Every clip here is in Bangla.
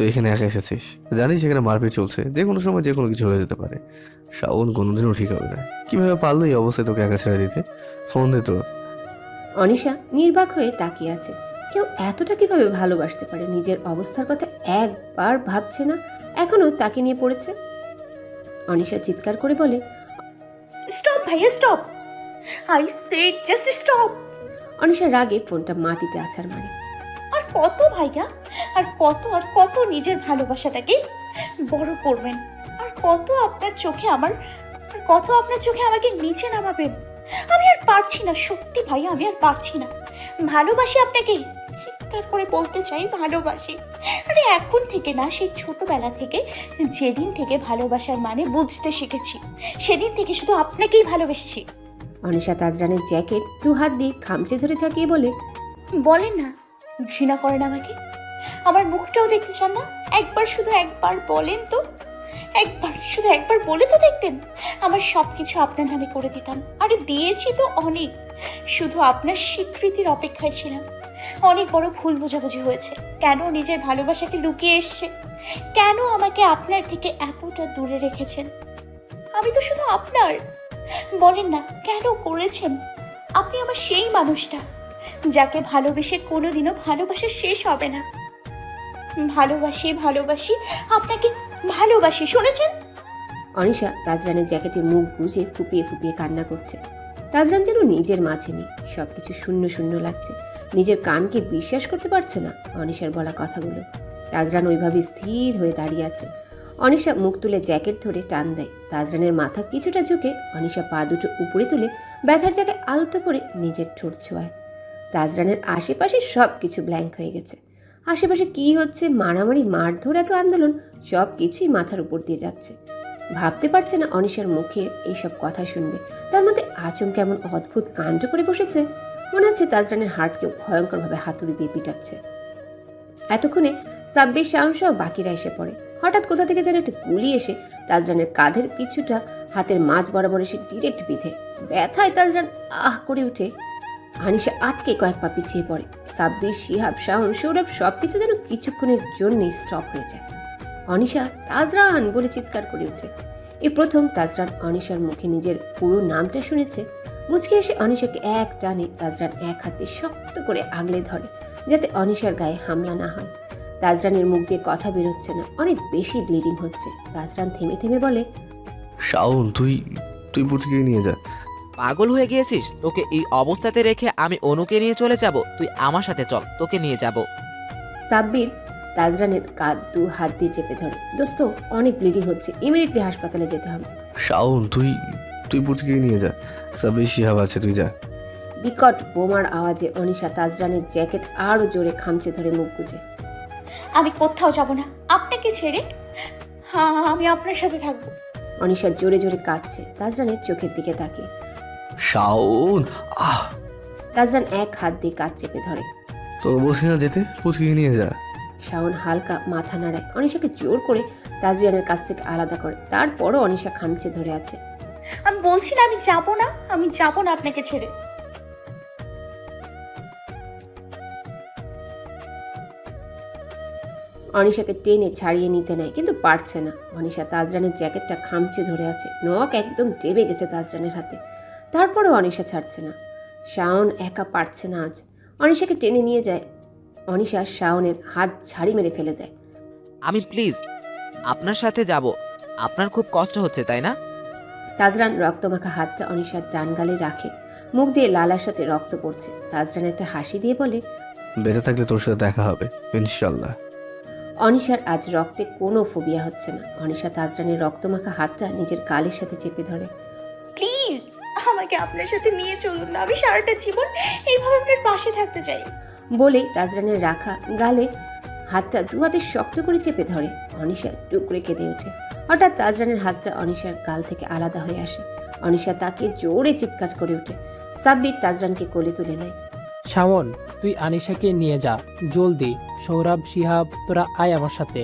তুই এখানে একা এসেছিস, জানিস এখানে মারপিট চলছে, যে কোনো সময় যে কোনো কিছু হয়ে যেতে পারে। শাওন কোনোদিনও ঠিক হবে না। কিভাবে পারলো এই অবস্থায় তোকে একা ছেড়ে দিতে? ফোন দে তোর। অনিশা নির্বাক হয়ে তাকিয়ে আছে। কেউ এতটা কিভাবে ভালোবাসতে পারে? নিজের অবস্থার কথা একবার ভাবছে না, এখনো তাকে নিয়ে পড়েছে। অনিশা চিৎকার করে বলে, স্টপ ভাইয়া, stop, I said just stop. Anisha রাগে ফোনটা মাটিতে আছাড় মারে। আর কত ভাইয়া, আর কত নিজের ভালোবাসাটাকে বড় করবেন? আর কত আপনার চোখে আমাকে নিচে নামাবেন? আমি আর পারছি না, সত্যি ভাইয়া, আমি আর পারছি না। ভালোবাসি আপনাকে, চিৎকার করে বলতে চাই ভালোবাসি। আরে এখন থেকে না, সেই ছোটবেলা থেকে, যেদিন থেকে ভালোবাসার মানে বুঝতে শিখেছি, সেদিন থেকে শুধু আপনাকেই ভালোবেসেছি। অনিশা তাজরানের জ্যাকেট দু হাত দিয়ে খামচে ধরে ঝাঁকিয়ে বলে, বলেন না ঘৃণা করেন আমাকে? আমার মুখটাও দেখতে চান না? শুধু একবার বলেন তো, শুধু একবার বলে তো দেখতেন, আমার সব কিছু আপনার নামে করে দিতাম। আরে দিয়েছি তো অনেক, শুধু আপনার স্বীকৃতির অপেক্ষায় ছিলাম। অনেক বড় ভুল বোঝাবুঝি হয়েছে। কেন নিজের ভালোবাসাকে লুকিয়ে এসছে? কেন আমাকে আপনার থেকে এতটা দূরে রেখেছেন? আমি তো শুধু আপনার। বলেন না কেন করেছেন? আপনি আমার সেই মানুষটা যাকে ভালোবেসে কোনোদিনও ভালোবাসা শেষ হবে না। ভালোবাসি আপনাকে, ভালোবাসি, শুনেছেন? অনিশা তাজরানের জ্যাকেটে মুখ গুজে ফুপিয়ে ফুপিয়ে কান্না করছে। তাজরান যেন নিজের মাঝে নেই, সবকিছু শূন্য শূন্য লাগছে। নিজের কানকে বিশ্বাস করতে পারছে না অনিশার বলা কথাগুলো। তাজরান ওইভাবে স্থির হয়ে দাঁড়িয়ে আছে। অনিশা মুখ তুলে জ্যাকেট ধরে টান দেয়। তাজরানের মাথা কিছুটা ঝুঁকে অনিশা পা দুটো উপরে তুলে ব্যথার জায়গায় আলতো করে নিজের ঠোঁট ছোঁয়ায়। তাজরানের আশেপাশে সব কিছু ব্ল্যাঙ্ক হয়ে গেছে। আশেপাশে কি হচ্ছে, মারামারি, মারধর, এত আন্দোলন, সব কিছুই মাথার উপর দিয়ে যাচ্ছে। ভাবতে পারছে না অনিশার মুখে এইসব কথা শুনবে। তার মধ্যে আচমকা এমন অদ্ভুত কাণ্ড করে বসেছে, মনে হচ্ছে তাজরানের হার্টকেও ভয়ঙ্করভাবে হাতুড়ি দিয়ে পিটাচ্ছে। এতক্ষণে সাব্বির, শাওন সহ বাকিরা এসে পড়ে। হঠাৎ কোথা থেকে যেন একটা গুলি এসে তাজরানের কাঁধের কিছুটা হাতের মাঝ বরাবর এসে ডিরেক্ট বিঁধে। ব্যথায় তাজরান আহ করে উঠে। আনিশা আটকে কয়েক পা পিছিয়ে পড়ে। সাব্বির, শিহাব, শাওন, সৌরভ সবকিছু যেন কিছুক্ষণের জন্যই স্টপ হয়ে যায়। অনিশা, তাজরান বলে চিৎকার করে ওঠে। এই প্রথম তাজরান অনিশার মুখে নিজের পুরো নামটা শুনেছে। মুচকে এসে অনিশাকে এক টানে তাজরান এক হাতে শক্ত করে আগলে ধরে, যাতে অনিশার গায়ে হামলা না হয়। তাজরানের মুখ দিয়ে কথা বেরোচ্ছে না, অনেক বেশি ব্লিডিং হচ্ছে। তাজরান থেমে থেমে বলে, শাওন তুই তুই পুচকে নিয়ে যা। পাগল হয়ে গিয়েছিস? তোকে এই অবস্থাতে রেখে আমি অনুকে নিয়ে চলে যাব? তুই আমার সাথে চল, তোকে নিয়ে যাব। সাব্বির তাজরানের কাঁধ দু হাত দিয়ে চেপে ধরে। দোস্ত, অনেক ব্লিডিং হচ্ছে, ইমিডিয়েটলি হাসপাতালে যেতে হবে। শাওন তুই পুচকে নিয়ে যা। সবই শিহাব আছে, তুই যা। বিকট বোমার আওয়াজে অনিশা তাজরানের জ্যাকেট আরো জোরে খামচে ধরে মুখ গুজে। আমি কোথাও যাব না আপনাকে ছেড়ে। হ্যাঁ, আমি আপনার সাথে থাকবো। অনিশা জোরে জোরে কাঁদছে, তাজরানের চোখের দিকে তাকিয়ে। শাওন আহ তাজরান এক হাত দিয়ে কাঁধ চেপে ধরে। তোকে বলছি না যেতে, পুচকে নিয়ে যা। শাওন হালকা মাথা নাড়ায়, অনিশাকে জোর করে তাজরানের কাছ থেকে আলাদা করে। তারপরও অনিশা খামচে ধরে আছে। আমি বলছি না, আমি যাব না আপনাকে ছেড়ে। অনিশাকে টেনে ছাড়িয়ে নিতে নেয়, কিন্তু পারছে না। অনিশা তাজরানের জ্যাকেটটা খামচে ধরে আছে, নখ একদম ডেবে গেছে তাজরানের হাতে। তারপরেও অনিশা ছাড়ছে না। শাওন একা পারছে না আজ। অনিশাকে টেনে নিয়ে যায়। অনিশা শাওনের হাত ঝাড়ি মেরে ফেলে দেয়। আমি প্লিজ আপনার সাথে যাব। আপনার খুব কষ্ট হচ্ছে তাই না? তাজরান রক্তমাখা হাতটা অনিশার ডান গালে রাখে। মুখ দিয়ে লালার সাথে রক্ত পড়ছে। তাজরান একটা হাসি দিয়ে বলে, বেঁচে থাকলে তোর সাথে দেখা হবে ইনশাল্লাহ। অনিশার আজ রক্তে কোনো ফোবিয়া হচ্ছে না। অনিশা তাজরানের রক্তমাখা হাতটা নিজের গালের সাথে চেপে ধরে। প্লিজ আমাকে আপনার সাথে নিয়ে চলুন না, আমি সারাটা জীবন এইভাবে আপনার পাশে থাকতে চাই। বলেই তাজরানের রাখা গালে হাতটা দু হাতে শক্ত করে চেপে ধরে। অনিশা টুকরে কেঁদে ওঠে। হঠাৎ তাজরানের হাতটা অনিশার গাল থেকে আলাদা হয়ে আসে। অনিশা তাকে জোরে চিৎকার করে ওঠে। সাব্বির তাজরানকে কোলে তুলে নেয়। শাওন, তুই আনিশাকে নিয়ে যা জলদি। সৌরভ, শিহাব, তোরা আয় আমার সাথে।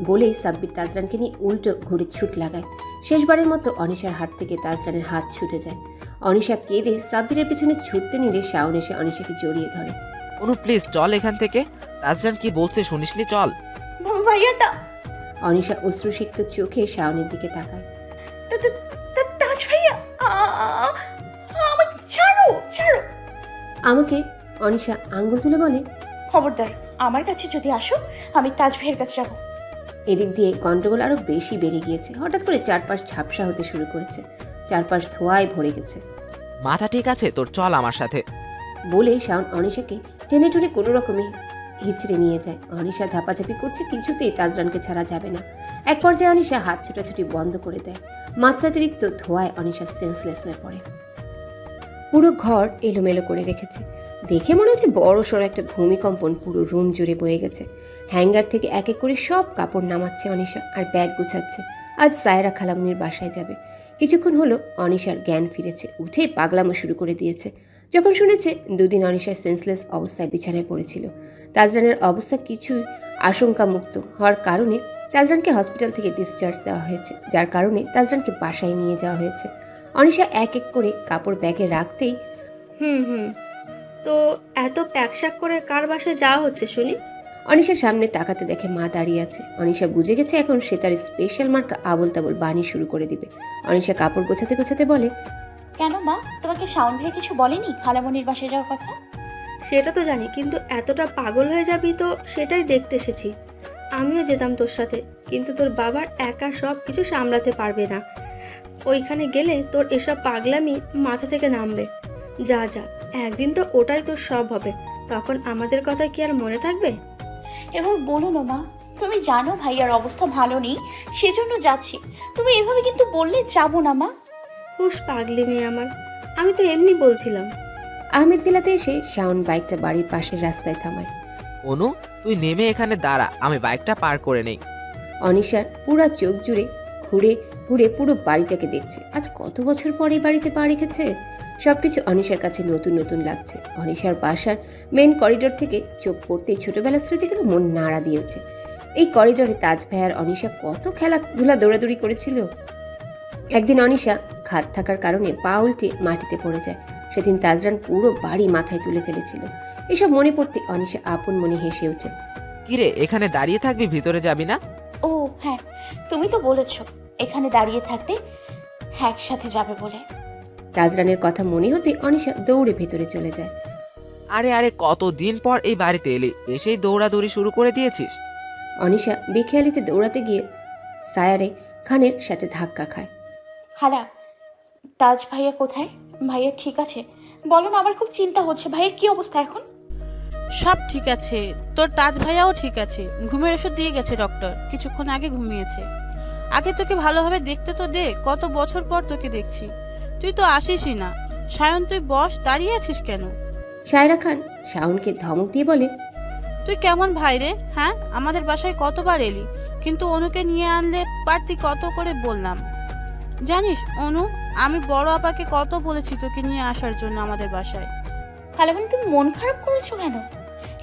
বলেই সাব্বির তাজরানকে নিয়ে উল্টো ঘুরে ছুট লাগায়। শেষবারের মতো অনিশার হাত থেকে তাজরানের হাত ছুটে যায়। অনিশা কেঁদে সাব্বিরের পিছনে ছুটতে নিলে শাওন এসে অনিশাকে জড়িয়ে ধরে। অনু প্লিজ চল এখান থেকে। তাজরান কি বলছে শুনিসনি? চল। ভাইয়া অনিশা অশ্রুসিক্ত চোখে শাওনের দিকে তাকায়। তাজ ভাইয়া আমাকে ছাড়ো ছাড়ো। আমাকে? অনিশা আঙ্গুল তুলে বলে। খবরদার, আমার কাছে যদি আসো আমি তাজ ভাইয়ের কাছে যাবো। এদিক দিয়ে গন্ডগোল আরো বেশি বেড়ে গিয়েছে। হঠাৎ করে চারপাশ ঝাপসা হতে শুরু করেছে, চারপাশ ধোঁয়ায় ভরে গেছে। মাথা ঠিক আছে তোর, চল আমার সাথে। বলে শাওন অনিশাকে টেনে টুনে কোনো রকমে হিচড়ে নিয়ে যায়। অনিশা ঝাপাঝাপি করছে, কিছুতেই তাজরানকে ছাড়া যাবে না। এক পর্যায়ে অনিশা হাত ছোটাছুটি বন্ধ করে দেয়। মাত্রাতিরিক্ত ধোঁয়ায় অনিশা সেন্সলেস হয়ে পড়ে। পুরো ঘর এলোমেলো করে রেখেছে। দেখে মনে হচ্ছে বড় সড়ো একটা ভূমিকম্পন পুরো রুম জুড়ে বয়ে গেছে। হ্যাঙ্গার থেকে এক এক করে সব কাপড় নামাচ্ছে অনিশা, আর ব্যাগ গুছাচ্ছে। আজ সায়রা খালামুনির বাসায় যাবে। কিছুক্ষণ হলো অনিশার জ্ঞান ফিরেছে, উঠে পাগলামো শুরু করে দিয়েছে। যখন শুনেছে দুদিন অনিশার সেন্সলেস অবস্থায় বিছানায় পড়েছিল। তাজরানের অবস্থা কিছুই আশঙ্কামুক্ত হওয়ার কারণে তাজরানকে হসপিটাল থেকে ডিসচার্জ দেওয়া হয়েছে, যার কারণে তাজরানকে বাসায় নিয়ে যাওয়া হয়েছে। অনিশা এক এক করে কাপড় ব্যাগে রাখতেই হুম, তো এত প্যাকশাক করে কার বাসায় যাওয়া হচ্ছে শুনি? অনিশার সামনে তাকাতে দেখে মা দাঁড়িয়ে আছে। অনিশা বুঝে গেছে এখন সে তার স্পেশাল মার্কা আবল তাবল বাণী শুরু করে দিবে। অনিশা কাপড় গোছাতে গোছাতে বলে, কেন মা, তোমাকে শাওন ভাই কিছু বলেনি খালামণির বাসায় যাওয়ার কথা? সেটা তো জানি, কিন্তু এতটা পাগল হয়ে যাবি তো সেটাই দেখতে এসেছি। আমিও যেতাম তোর সাথে, কিন্তু তোর বাবার একা সব কিছু সামলাতে পারবে না। ওইখানে গেলে তোর এসব পাগলামি মাথা থেকে নামবে। যা যা, একদিন তো ওটাই তোর সব হবে, তখন আমাদের কথা কি আর মনে থাকবে? এবার বলো না মা, তুমি জানো ভাইয়ার অবস্থা ভালো নেই, সেজন্য যাচ্ছি। তুমি এভাবে কিন্তু বললে যাবো না মা। হুস পাগলি মেয়ে আমার, আমি তো এমনি বলছিলাম। আহমেদ ভিলাতে এসে শাওন বাইকটা বাড়ির পাশের রাস্তায় থামায়। অনু, তুই নেমে এখানে দাঁড়া, আমি বাইকটা পার করে নেই। অনিশার পুরা চোখ জুড়ে ঘুরে ঘুরে পুরো বাড়িটাকে দেখছে। আজ কত বছর পর এই বাড়িতে পা রেখেছে। সবকিছু অনিশার কাছে নতুন নতুন লাগছে। অনিশার বাসার মেন করিডোর থেকে চোখ পড়তেই ছোটবেলার স্মৃতিগুলো মন নাড়া দিয়ে ওঠে। এই করিডোরে তাজ ভাই আর অনিশা কত খেলাধুলা দৌড়াদৌড়ি করেছিল। একদিন অনিশা খাদ থাকার কারণে পা উল্টে মাটিতে পড়ে যায়। সেদিন তাজরান পুরো বাড়ি মাথায় তুলে ফেলেছিল। এসব মনে পড়তে অনিশা আপন মনে হেসে ওঠে। কিরে, এখানে দাঁড়িয়ে থাকবি, ভিতরে যাবি না? ও হ্যাঁ, তুমি তো বলেছো এখানে দাঁড়িয়ে থাকতে একসাথে যাবে বলে। তাজরানের কথা মনে হতে অনিশা দৌড়ে ভেতরে চলে যায়। আরে আরে, কতদিন পর এই বাড়িতে এলি, এসেই দৌড়াদৌড়ি শুরু করে দিয়েছিস? অনিশা বেখেয়ালিতে দৌড়াতে গিয়ে সায়ারে খানের সাথে ধাক্কা খায়। খালা, তাজ ভাইয়া কোথায়? ভাইয়া ঠিক আছে? বলো না, আমার খুব চিন্তা হচ্ছে। ভাইয়ের কি অবস্থা এখন? সব ঠিক আছে, তোর তাজ ভাইয়াও ঠিক আছে। ঘুমের ওষুধ দিয়ে গেছে ডক্টর, কিছুক্ষণ আগে ঘুমিয়েছে। আগে তোকে ভালোভাবে দেখতে তো দে, কত বছর পর তোকে দেখছি। তুই তো আসিসই না। সায়ন, তুই বস, দাঁড়িয়ে আছিস কেন? সায়রা খান শাওনকে ধমক দিয়ে বলে, তুই কেমন ভাই রে? হ্যাঁ, আমাদের বাসায় কতবার এলি, কিন্তু অনুকে নিয়ে আনলে পারতি, কত করে বললাম। জানিস অনু, আমি বড় আপাকে কত বলেছি তোকে নিয়ে আসার জন্য আমাদের বাসায়। খালামণি, তুমি মন খারাপ করেছো কেন?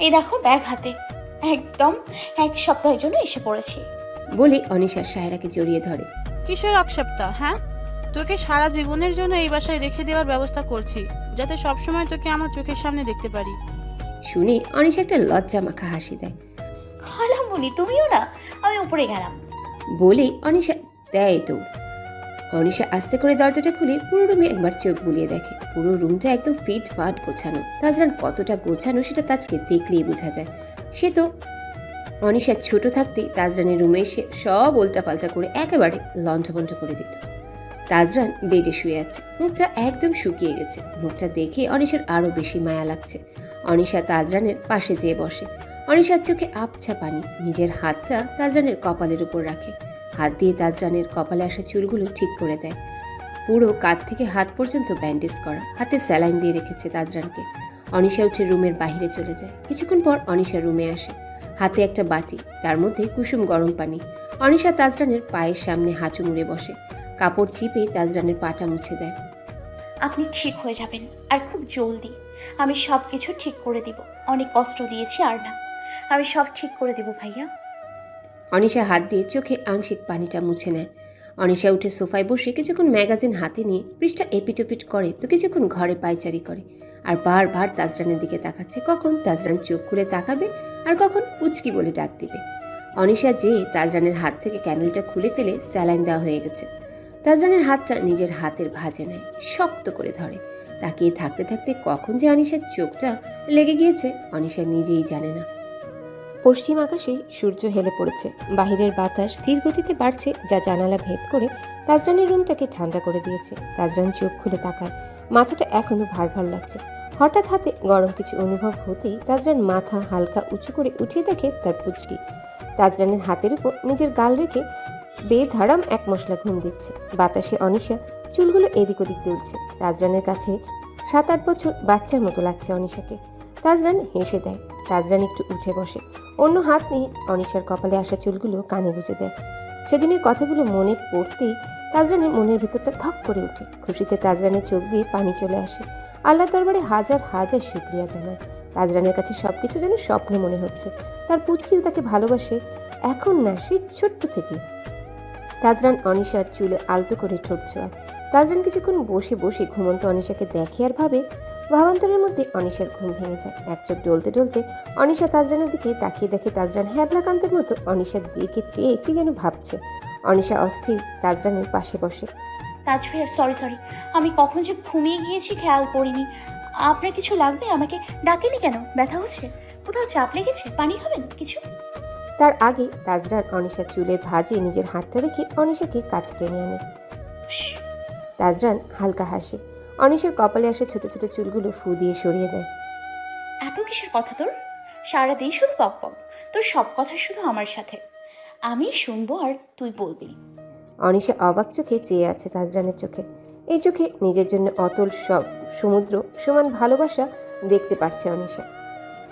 এই দেখো ব্যাগ হাতে, একদম এক সপ্তাহের জন্য এসে পড়েছি। বলে অনিশা সায়রাকে জড়িয়ে ধরে। কিসের এক সপ্তাহ? হ্যাঁ, তোকে সারা জীবনের জন্য এই বাসায় রেখে দেওয়ার ব্যবস্থা করছি, যাতে সবসময় তোকে আমার চোখের সামনে দেখতে পারি। শুনে অনিশা একটা লজ্জা মাখা হাসি দেয়। খালামণি তুমিও না, আমি উপরে গেলাম। বলে অনিশা দেয় দৌড়। অনিশা আস্তে করে দরজাটা খুলে পুরো রুমে একবার চোখ বুলিয়ে দেখে। পুরো রুমটা একদম ফিট ফাট গোছানো। তাজরান কতটা গোছানো সেটা তাজকে দেখলেই বোঝা যায়। সে তো অনিশা ছোট থাকতেই তাজরানের রুমে এসে সব উল্টাপাল্টা করে একেবারে লণ্ঠভণ্ঠ করে দিত। তাজরান বেডে শুয়ে আছে, মুখটা একদম শুকিয়ে গেছে। মুখটা দেখে অনিশার আরো বেশি মায়া লাগছে। অনিশা তাজরানের পাশে যেয়ে বসে। অনিশার চোখে আবছা পানি। নিজের হাতটা তাজরানের কপালের উপর রাখে। হাত দিয়ে তাজরানের কপালে আসা চুলগুলো ঠিক করে দেয়। পুরো কাঁধ থেকে হাত পর্যন্ত ব্যান্ডেজ করা। হাতে স্যালাইন দিয়ে রেখেছে তাজরানকে। অনিশা উঠে রুমের বাইরে চলে যায়। কিছুক্ষণ পর অনিশা রুমে আসে, হাতে একটা বাটি, তার মধ্যে কুসুম গরম পানি। অনিশা তাজরানের পায়ের সামনে হাঁটু মুড়ে বসে, কাপড় চিপে তাজরানের পাটা মুছে দেয়। আপনি ঠিক হয়ে যাবেন, আর খুব জলদি। আমি সব কিছু ঠিক করে দিব। অনেক কষ্ট দিয়েছি, আর না, আমি সব ঠিক করে দিব ভাইয়া। অনিশা হাত দিয়ে চোখে আংশিক পানিটা মুছে নেয়। অনিশা উঠে সোফায় বসে কিছুক্ষণ ম্যাগাজিন হাতে নিয়ে পৃষ্ঠা এপিটোপিট করে, তো কিছুক্ষণ ঘরে পায়চারি করে। আর বারবার তাজরানের দিকে তাকাচ্ছে, কখন তাজরান চোখ খুলে তাকাবে আর কখন পুচকি বলে ডাক দিবে। অনিশা যেয়ে তাজরানের হাত থেকে ক্যান্ডেলটা খুলে ফেলে স্যালাইন দেওয়া হয়ে গেছে। তাজরানের হাতটা নিজের হাতের ভাঁজে নেয়, শক্ত করে ধরে। তাকিয়ে থাকতে থাকতে কখন যে অনিশার চোখটা লেগে গিয়েছে অনিশা নিজেই জানে না। পশ্চিম আকাশে সূর্য হেলে পড়েছে, বাহিরের বাতাস ধীর গতিতে বাড়ছে, যা জানালা ভেদ করে তাজরানের রুমটাকে ঠান্ডা করে দিয়েছে। তাজরান চোখ খুলে তাকায়, মাথাটা এখনো ভার ভার লাগছে। হঠাৎ হাতে গরম কিছু অনুভব হতেই তাজরান মাথা হালকা উঁচু করে উঠিয়ে দেখে তার পুচকি তাজরানের হাতের উপর নিজের গাল রেখে বেধারাম এক মশলা ঘুম দিচ্ছে। বাতাসে অনিশা চুলগুলো এদিক ওদিক দুলছে। তাজরানের কাছে 7-8 বছর বাচ্চার মতো লাগছে অনিশাকে। তাজরান হেসে দেয়। তাজরান একটু উঠে বসে, অন্য হাত নিয়ে অনিশার কপালে আসা চুলগুলো কানে গুঁজে দেয়। সেদিনের কথাগুলো মনে পড়তেই তাজরানের মনের ভেতরটা ধক করে ওঠে। খুশিতে তাজরানের চোখ দিয়ে পানি চলে আসে। আল্লাহ দরবারে হাজার হাজার শুকরিয়া জানায়। তাজরানের কাছে সবকিছু যেন স্বপ্ন মনে হচ্ছে। তার পুচকিও তাকে ভালোবাসে, এখন না, সেই ছোট্ট থেকে। তাজরান অনিশার চুলে আলতো করে ঠোঁট ছোঁয়ায়। তাজরান কিছুক্ষণ বসে বসে ঘুমন্ত অনিশাকে দেখে আর ভাবে। ভাবান্তরের মধ্যে অনিশার ঘুম ভেঙে যায়। এক চোখ ডলতে ডলতে অনিশা তাজরানের দিকে তাকিয়ে দেখে তাজরান হ্যাবলাকান্তের মতো অনিশার দিকে চেয়ে কি যেন ভাবছে। অনিশা অস্থির তাজরানের পাশে বসে। তাজ ভাইয়া সরি, আমি কখন যে ঘুমিয়ে গিয়েছি খেয়াল করিনি। আপনার কিছু লাগবে? আমাকে ডাকেনি কেন? ব্যথা হচ্ছে? কোথাও চাপ লেগেছে? পানি খাবেন কিছু? তার আগে তাজরান অনিশার চুলের ভাঁজে নিজের হাতটা রেখে অনিশাকে কাছে টেনে আনে। তাজরান হালকা হাসে। অনিশার কপালে আসে ছোট ছোট চুলগুলো ফু দিয়ে সরিয়ে দেয়। এত কিসের কথা তোর? সারাদিন শুধু পক পক, তোর সব কথা শুধু আমার সাথে। আমি শুনবো আর তুই বলবি। অনিশা অবাক চোখে চেয়ে আছে তাজরানের চোখে। এই চোখে নিজের জন্য অতল সব সমুদ্র সমান ভালোবাসা দেখতে পারছে অনিশা।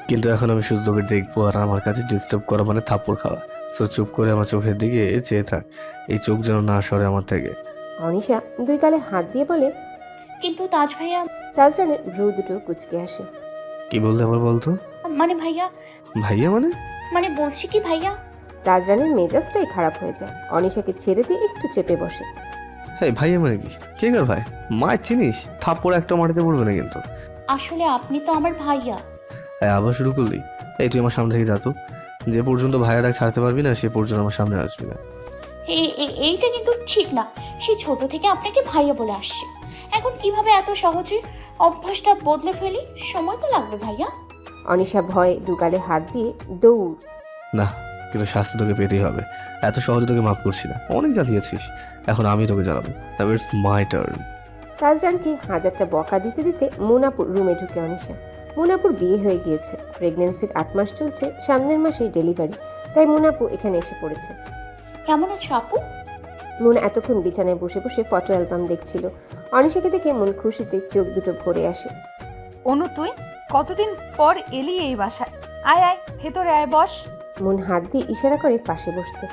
কিন্তু এখন আমি শুধু তোকে দেখবো, আর আমার কাছে ডিস্টার্ব করা মানে থাপ্পড় খাওয়া। সো চুপ করে আমার চোখের দিকে চেয়ে থাক, এই চোখ যেন না সরে আমার থেকে। অনিশা দুই গালে হাত দিয়ে বলে। কিন্তু তাজ ভাইয়া, তাজরানের ভ্রু দুটো কুচকে আসে। কি বলতে আবার বলতো? মানে ভাইয়া, ভাইয়া মানে? মানে বলছি কি ভাইয়া। তাজরানের মেজাজটাই খারাপ হয়ে যায়। অনিশাকে ছেড়ে দিয়ে একটু চেপে বসে। হ্যাঁ, ভাইয়া মানে কি? কে কার ভাই? মায়ের চিনিস? থাপ্পড় একটা মাটিতে পড়বে না কিন্তু। আসলে আপনি তো আমার ভাইয়া। হ্যাঁ, আবার শুরু করলি? এই তুই আমার সামনে থেকে যা তো। যে পর্যন্ত ভাইয়া ডাক ছাড়তে পারবি না সে পর্যন্ত আমার সামনে আসবি না। এইটা কিন্তু ঠিক না। সেই ছোট থেকে আপনাকে ভাইয়া বলে আসছে, এখন কিভাবে এত সহজে অভ্যাসটা বদলে ফেলি? সময় তো লাগবে ভাইয়া। অনিশা ভয়ে দুগালে হাত দিয়ে দৌড়। না, কিন্তু শাস্তি তোকে পেতেই হবে। এত সহজে তোকে মাফ করছি না, অনেক জ্বালিয়েছিস। এখন আমি তোকে জ্বালাবো। তবে ইটস মাই টার্ন। তাজরানকে হাজারটা বকা দিতে দিতে মুনাপুর রুমে ঢুকে অনিশা। মুনাপুর বিয়ে হয়ে গিয়েছে, প্রেগনেন্সির 8 মাস চলছে, সামনের মাসেই ডেলিভারি, তাই মুনাপু এখানে এসে পড়েছে। কেমন আছো আপু? মুনা এতক্ষণ বিছানায় বসে বসে ফটো অ্যালবাম দেখছিল। অনিশাকে দেখে মন খুশিতে চোখ দুটো ভরে আসে। অনু, তুই কতদিন পর এলি এই বাসায়? আয় আয়, ভেতরে আয়, বস। মন হাত দিয়ে ইশারা করে পাশে বসতে।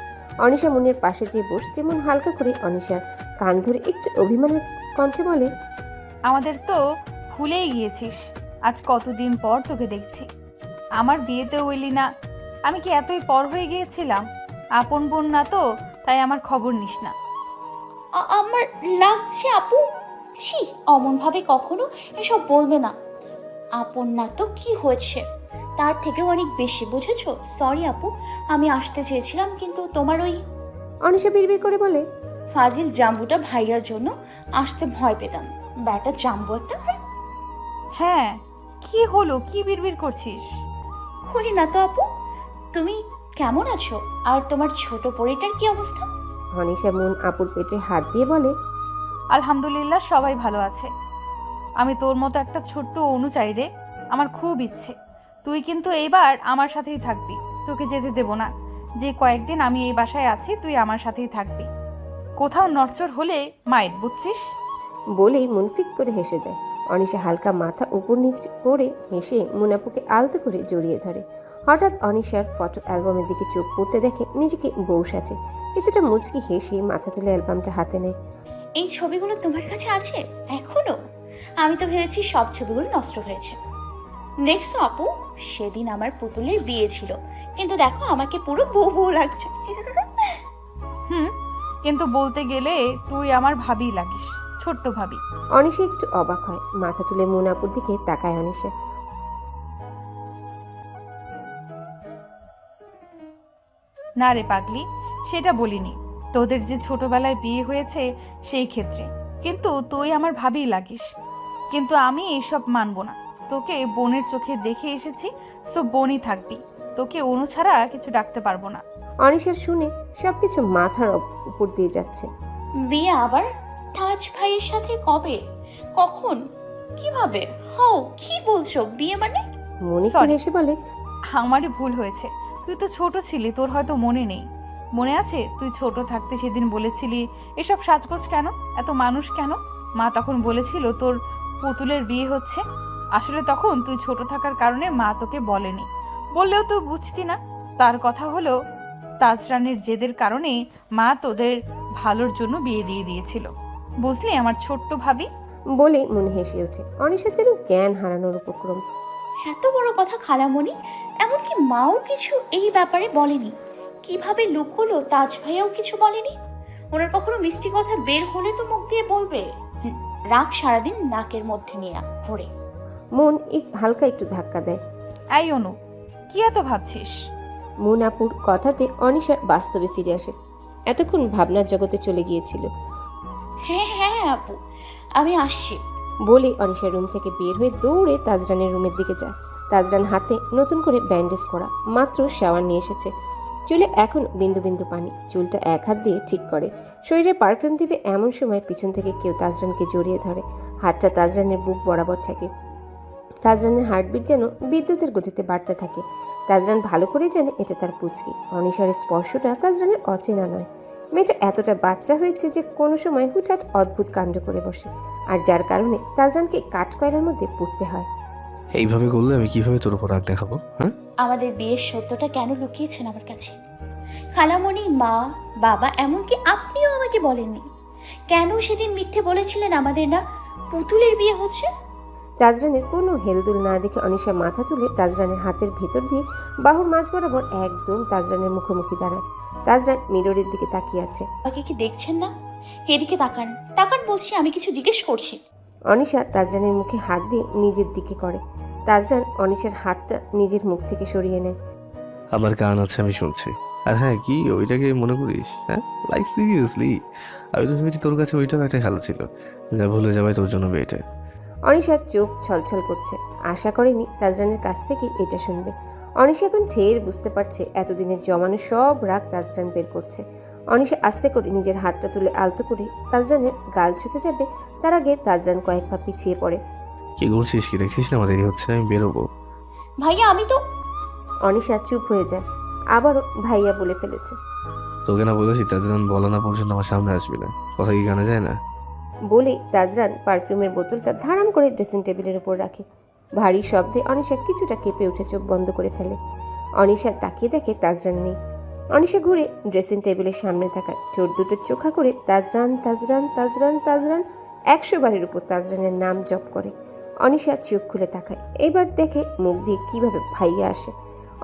অনিশা মনের পাশে যেয়ে বসতে মন হালকা করে অনিশার কান ধরে একটু অভিমানের কণ্ঠে বলে। আমাদের তো ভুলেই গিয়েছিস, আজ কতদিন পর তোকে দেখছি। আমার বিয়েতেও এলি না। আমি কি এতই পর হয়ে গিয়েছিলাম? আপন বোন না তো, তাই আমার খবর নিস না। আমার লাগছে আপু। ছি, অমন ভাবে কখনো এসব বলবে না। আপন না তো কি হয়েছে, তার থেকেও অনেক বেশি, বুঝেছো? সরি আপু, আমি আসতে চেয়েছিলাম কিন্তু তোমার ওই অনিশা বিড়বিড় করে বলে। ফাজিল জাম্বুটা ভাইয়ার জন্য আসতে ভয় পেতাম। ব্যাটা জাম্বু একটা। হ্যাঁ, কি হলো? কি বিড়বিড় করছিস? করি না তো আপু। তুমি কেমন আছো? আর তোমার ছোট পরিটার কি অবস্থা? অনিশা মন আপুর পেটে হাত দিয়ে বলে। আলহামদুলিল্লাহ, সবাই ভালো আছে। আমি তোর মতো একটা ছোট্ট অনু চাই রে। আমার খুব ইচ্ছে। তুই কিন্তু এইবার আমার সাথেই থাকবি, তোকে যেতে দেব না। যে কয়েকদিন আমি এই বাসায় আছি তুই আমার সাথেই থাকবি। কোথাও নড়চড় হলে মাইট, বুঝছিস? বলেই মন ফিক করে হেসে দেয়। অনিশা হালকা মাথা উপর নিচে করে হেসে মুনাপুকে আলতো করে জড়িয়ে ধরে। হঠাৎ অনিশার ফটো অ্যালবামের দিকে চোখ পড়তে দেখে নিজেকে বউ সাজে। কিছুটা মুচকি হেসে মাথা তুলে অ্যালবামটা হাতে নেয়। এই ছবিগুলো তোমার কাছে আছে এখনো? আমি তো ভেবেছি সব ছবিগুলো নষ্ট হয়েছে। দেখছো আপু, সেদিন আমার পুতুলের বিয়ে ছিল, কিন্তু দেখো আমাকে পুরো বউ বউ লাগছে। কিন্তু বলতে গেলে তুই আমার ভাবি লাগিস, ছোট্ট ভাবি। অনিশা একটু অবাক হয়, মাথা তুলে মুনাপুর দিকে তাকায় অনিশা। না রে পাগলি, সেটা বলিনি। তোদের যে ছোটবেলায় বিয়ে হয়েছে সেই ক্ষেত্রে, কিন্তু তুই আমার ভাবিই লাগিস। কিন্তু আমি এইসব মানব না। তোকে বোনের চোখে দেখে এসেছি, সো বোনই থাকবি। তোকে অনু ছাড়া কিছু ডাকতে পারবো না। অনিশার শুনে সবকিছু মাথার উপর দিয়ে যাচ্ছে। বিয়ে আবার? তাজ ভাইয়ের সাথে কবে, কখন, কিভাবে? হাও, কি বলছো? বিয়ে মানে? মনে Sorry. হেসে বলে, আমারই ভুল হয়েছে। তুই তো ছোট ছিলি, তোর হয়তো মনে নেই। মনে আছে তুই ছোট থাকতে সেদিন বলেছিলি এসব সাজগোজ কেন, এত মানুষ কেন? মা তখন বলেছিল তোর পুতুলের বিয়ে হচ্ছে। আসলে তখন তুই ছোট থাকার কারণে মা তোকে বলেনি, বললেও তুই বুঝতি না। তার কথা হলো তাজরানের জেদের কারণে মা তোদের ভালোর জন্য বিয়ে দিয়ে দিয়েছিল। বুঝলি আমার ছোট্ট ভাবি? বলে মনে হেসে ওঠে। অনিশার যেন জ্ঞান হারানোর উপক্রম। এত বড় কথা খালামণি, এমনকি মাও কিছু এই ব্যাপারে বলেনি? কিভাবে লুকোলো? তাজ ভাইয়াও কিছু বলেনি? ওনার কখনো মিষ্টি কথা বের হলে তো মুখ দিয়ে বলবে। রাগ সারাদিন নাকের মধ্যে নিয়ে ঘোরে। মন হালকা একটু ধাক্কা দেয়। এই অনু, কি এত ভাবছিস? মুনাপুর কথাতে অনিশার বাস্তবে ফিরে আসে। এতক্ষণ ভাবনার জগতে চলে গিয়েছিল। হ্যাঁ হ্যাঁ আপু, আমি আসছি। বলে অনিশা রুম থেকে বের হয়ে দৌড়ে তাজরানের রুমের দিকে যায়। তাজরান হাতে নতুন করে ব্যান্ডেজ করা, মাত্র শাওয়ার নিয়ে এসেছে। চুলে এখন বিন্দু বিন্দু পানি, চুলটা এক হাত দিয়ে ঠিক করে। শরীরে পারফিউম দিবে এমন সময় পিছন থেকে কেউ তাজরানকে জড়িয়ে ধরে। হাতটা তাজরানের বুক বরাবর থাকে। তাজরানের হার্টবিট যেন বিদ্যুতের গতিতে বাড়তে থাকে। তাজরান ভালো করে জানে এটা তার পুচকি। অনিশার স্পর্শটা তাজরানের অচেনা নয়। মেয়েটা এতটা বাচ্চা হয়েছে যে কোনো সময় হুটহাট অদ্ভুত কাণ্ড করে বসে, আর যার কারণে তাজরানকে কাঠকয়লার মধ্যে পড়তে হয়। এইভাবে করলে আমি কিভাবে তোর উপর রাগ দেখাবো? হ্যাঁ, আমাদের বিয়ের সত্যটা কেন লুকিয়েছেন আমার কাছে? খালামণি, মা, বাবা, এমনকি আপনিও আমাকে বলেননি। কেন সেদিন মিথ্যে বলেছিলেন আমাদের না পুতুলের বিয়ে হচ্ছে? তাজরানের কোনো হেলদুল না দেখে অনিশা মাথা তুলে তাজরানের হাতের ভেতর দিয়ে বাহুর মাঝ বরাবর একদম তাজরানের মুখোমুখি দাঁড়ায়। তাজরান মিররের দিকে তাকিয়ে আছে। আমাকে কি দেখছেন না? এদিকে তাকান, তাকান বলছি, আমি কিছু জিজ্ঞেস করছি। অনিশা তাজরানের মুখে হাত দিয়ে নিজের দিকে করে। তাজরান অনিশার হাতটা নিজের মুখ থেকে সরিয়ে নেয়। আমার কান আছে, আমি শুনছি। আর হ্যাঁ, কি ওইটাকে মনে করিস? হ্যাঁ, লাইক সিরিয়াসলি, আমি তো ভেবেছি তোর কাছে ওইটাও একটা খেলা ছিল, যা ভুলে যাবে তোর জন্য বিয়েটা। অনিশার চোখ ছলছল করছে। আশা করেনি তাজরানের কাছ থেকে এটা শুনবে। অনিশা এখন ঠের বুঝতে পারছে এতদিনের জমানো সব রাগ তাজরান বের করছে। অনিশা আস্তে করে নিজের হাতটা তুলে আলতো করে তাজরানের গাল ছুতে যাবে, তার আগে তাজরান কয়েক পা পিছিয়ে পড়ে। কি করছিস? কি দেখছিস না আমার দেরি হচ্ছে, আমি বেরোবো। ভাইয়া, আমি তো... অনিশা চুপ হয়ে যায়। আবারও ভাইয়া বলে ফেলেছে। তোকে না বলেছি তাজরান বলা না পর্যন্ত আমার সামনে আসবি না, কথা কি কানে যায় না? বলে তাজরান পারফিউমের বোতলটা ধারাম করে ড্রেসিং টেবিলের উপর রাখে। ভারী শব্দে অনিশা কিছুটা কেঁপে উঠে চোখ বন্ধ করে ফেলে। অনিশা তাকিয়ে দেখে তাজরান নেই। অনিশা ঘুরে ড্রেসিং টেবিলের সামনে থাকায় ঠোঁট দুটো চোখা করে তাজরান তাজরান তাজরান তাজরান 100 বারের উপর তাজরানের নাম জপ করে। অনিশা চোখ খুলে তাকায়। এবার দেখে মুখ দিয়ে কিভাবে ভাইয়া আসে।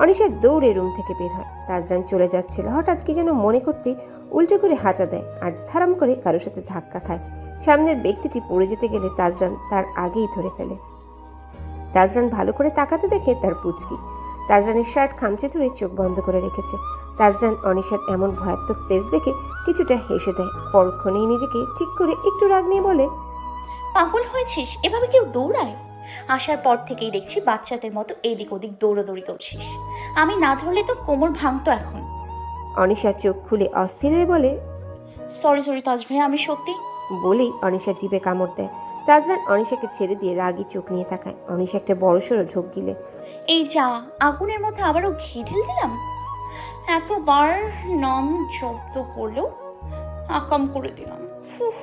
অনিশা দৌড়ে রুম থেকে বের হয়। তাজরান চলে যাচ্ছিল, হঠাৎ কি যেন মনে করতে উল্টো করে হাঁটা দেয় আর ধারাম করে কারোর সাথে ধাক্কা খায়। সামনের ব্যক্তিটি পড়ে যেতে গেলে তাজরান তার আগেই ধরে ফেলে। তাজরান ভালো করে তাকাতে দেখে তার পুচকি। তাজরানের শার্ট খামচে ধরে চোখ বন্ধ করে রেখেছে। তাজরান অনিশার এমন ভয়াত্মক ফেস দেখে কিছুটা হেসে দেয়। পরক্ষণেই নিজেকে ঠিক করে একটু রাগ নিয়ে বলে, পাগল হয়েছিস? এভাবে কেউ দৌড়ায়? আসার পর থেকেই দেখছি বাচ্চাদের মতো এদিক ওদিক দৌড়াদৌড়ি করছিস। আমি না ধরলে তো কোমর ভাঙতো এখন। অনিশা চোখ খুলে অস্থির হয়ে বলে, সরি সরি তাজ ভাইয়া, আমি সত্যি... বলেই অনিশা জিভে কামড় দেয়। তাজরান অনিশাকে ছেড়ে দিয়ে রাগী চোখ নিয়ে তাকায়। অনিশা একটা বড়সড় ঢোক গিলে। এই যা, আগুনের মধ্যে আবারও ঘি ঢেল দিলাম। এতবার নাম জব্দ করলেও আকাম করে দিলাম। ফুফ।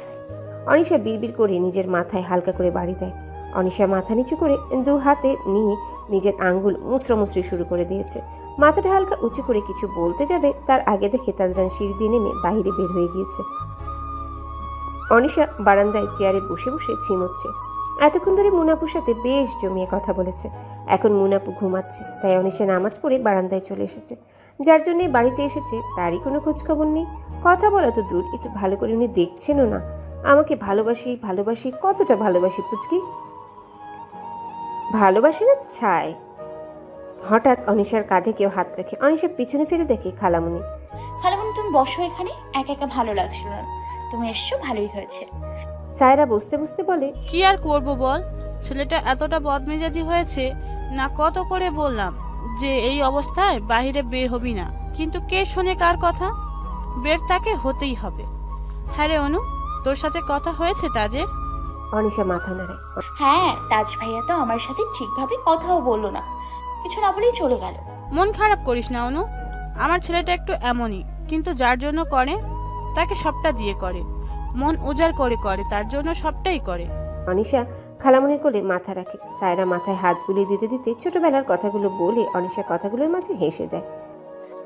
অনিশা বিড়বিড় করে নিজের মাথায় হালকা করে বাড়ি দেয়। অনিশা মাথা নিচু করে 2 হাতে নিয়ে নিজের আঙ্গুল মুচড়ামুচড়ি শুরু করে দিয়েছে। মাথাটা হালকা উঁচু করে কিছু বলতে যাবে, তার আগে দেখে তাজরান সিঁড়ি দিয়ে নেমে বাইরে বের হয়ে গিয়েছে। অনিশা বারান্দায় চেয়ারে বসে বসে ঝিমোচ্ছে। এতক্ষণ ধরে মুনাপুর সাথে বেশ জমিয়ে কথা বলেছে। এখন মুনাপু ঘুমাচ্ছে, তাই অনিশা নামাজ পড়ে বারান্দায় চলে এসেছে। যার জন্যে বাড়িতে এসেছে তারই কোনো খোঁজখবর নেই। কথা বলা তো দূর, একটু ভালো করে উনি দেখছেনও না। আমাকে ভালোবাসি ভালোবাসি, কতটা ভালোবাসি পুচকি? ভালোবাসি না ছাই? হঠাৎ অনিশার কাঁধে কেউ হাত রাখে। অনিশা পিছনে ফিরে দেখে খালামণি। খালামণি তুমি বসো এখানে, একা একা ভালো লাগছিল না, তুমি এসছো ভালোই হয়েছে। সায়রা বসতে বসতে বলে, কি আর করব বল, ছেলেটা এতটা বদমেজাজি হয়েছে না, কত করে বললাম যে এই অবস্থায় বাইরে বের হবি না, কিন্তু কে শোনে কার কথা? বের তাকে হতেই হবে। হ্যাঁ রে অনু, তোর সাথে কথা হয়েছে তাজের? অনিশা মাথা নাড়ে। হ্যাঁ, তাজ ভাইয়া তো আমার সাথে ঠিকভাবে কথাও বললো না, কিছু না বলেই চলে গেল। মন খারাপ করিস না অনু, আমার ছেলেটা একটু এমনই, কিন্তু যার জন্য করে তাকে সবটা দিয়ে করে, মন উজাড় করে করে, তার জন্য সবটাই করে। অনিশা খালামণির কোলে মাথা রাখে। সায়রা মাথায় হাত বুলিয়ে দিতে দিতে ছোটবেলার কথাগুলো বলে অনিশা কথাগুলোর মাঝে হেসে দেয়।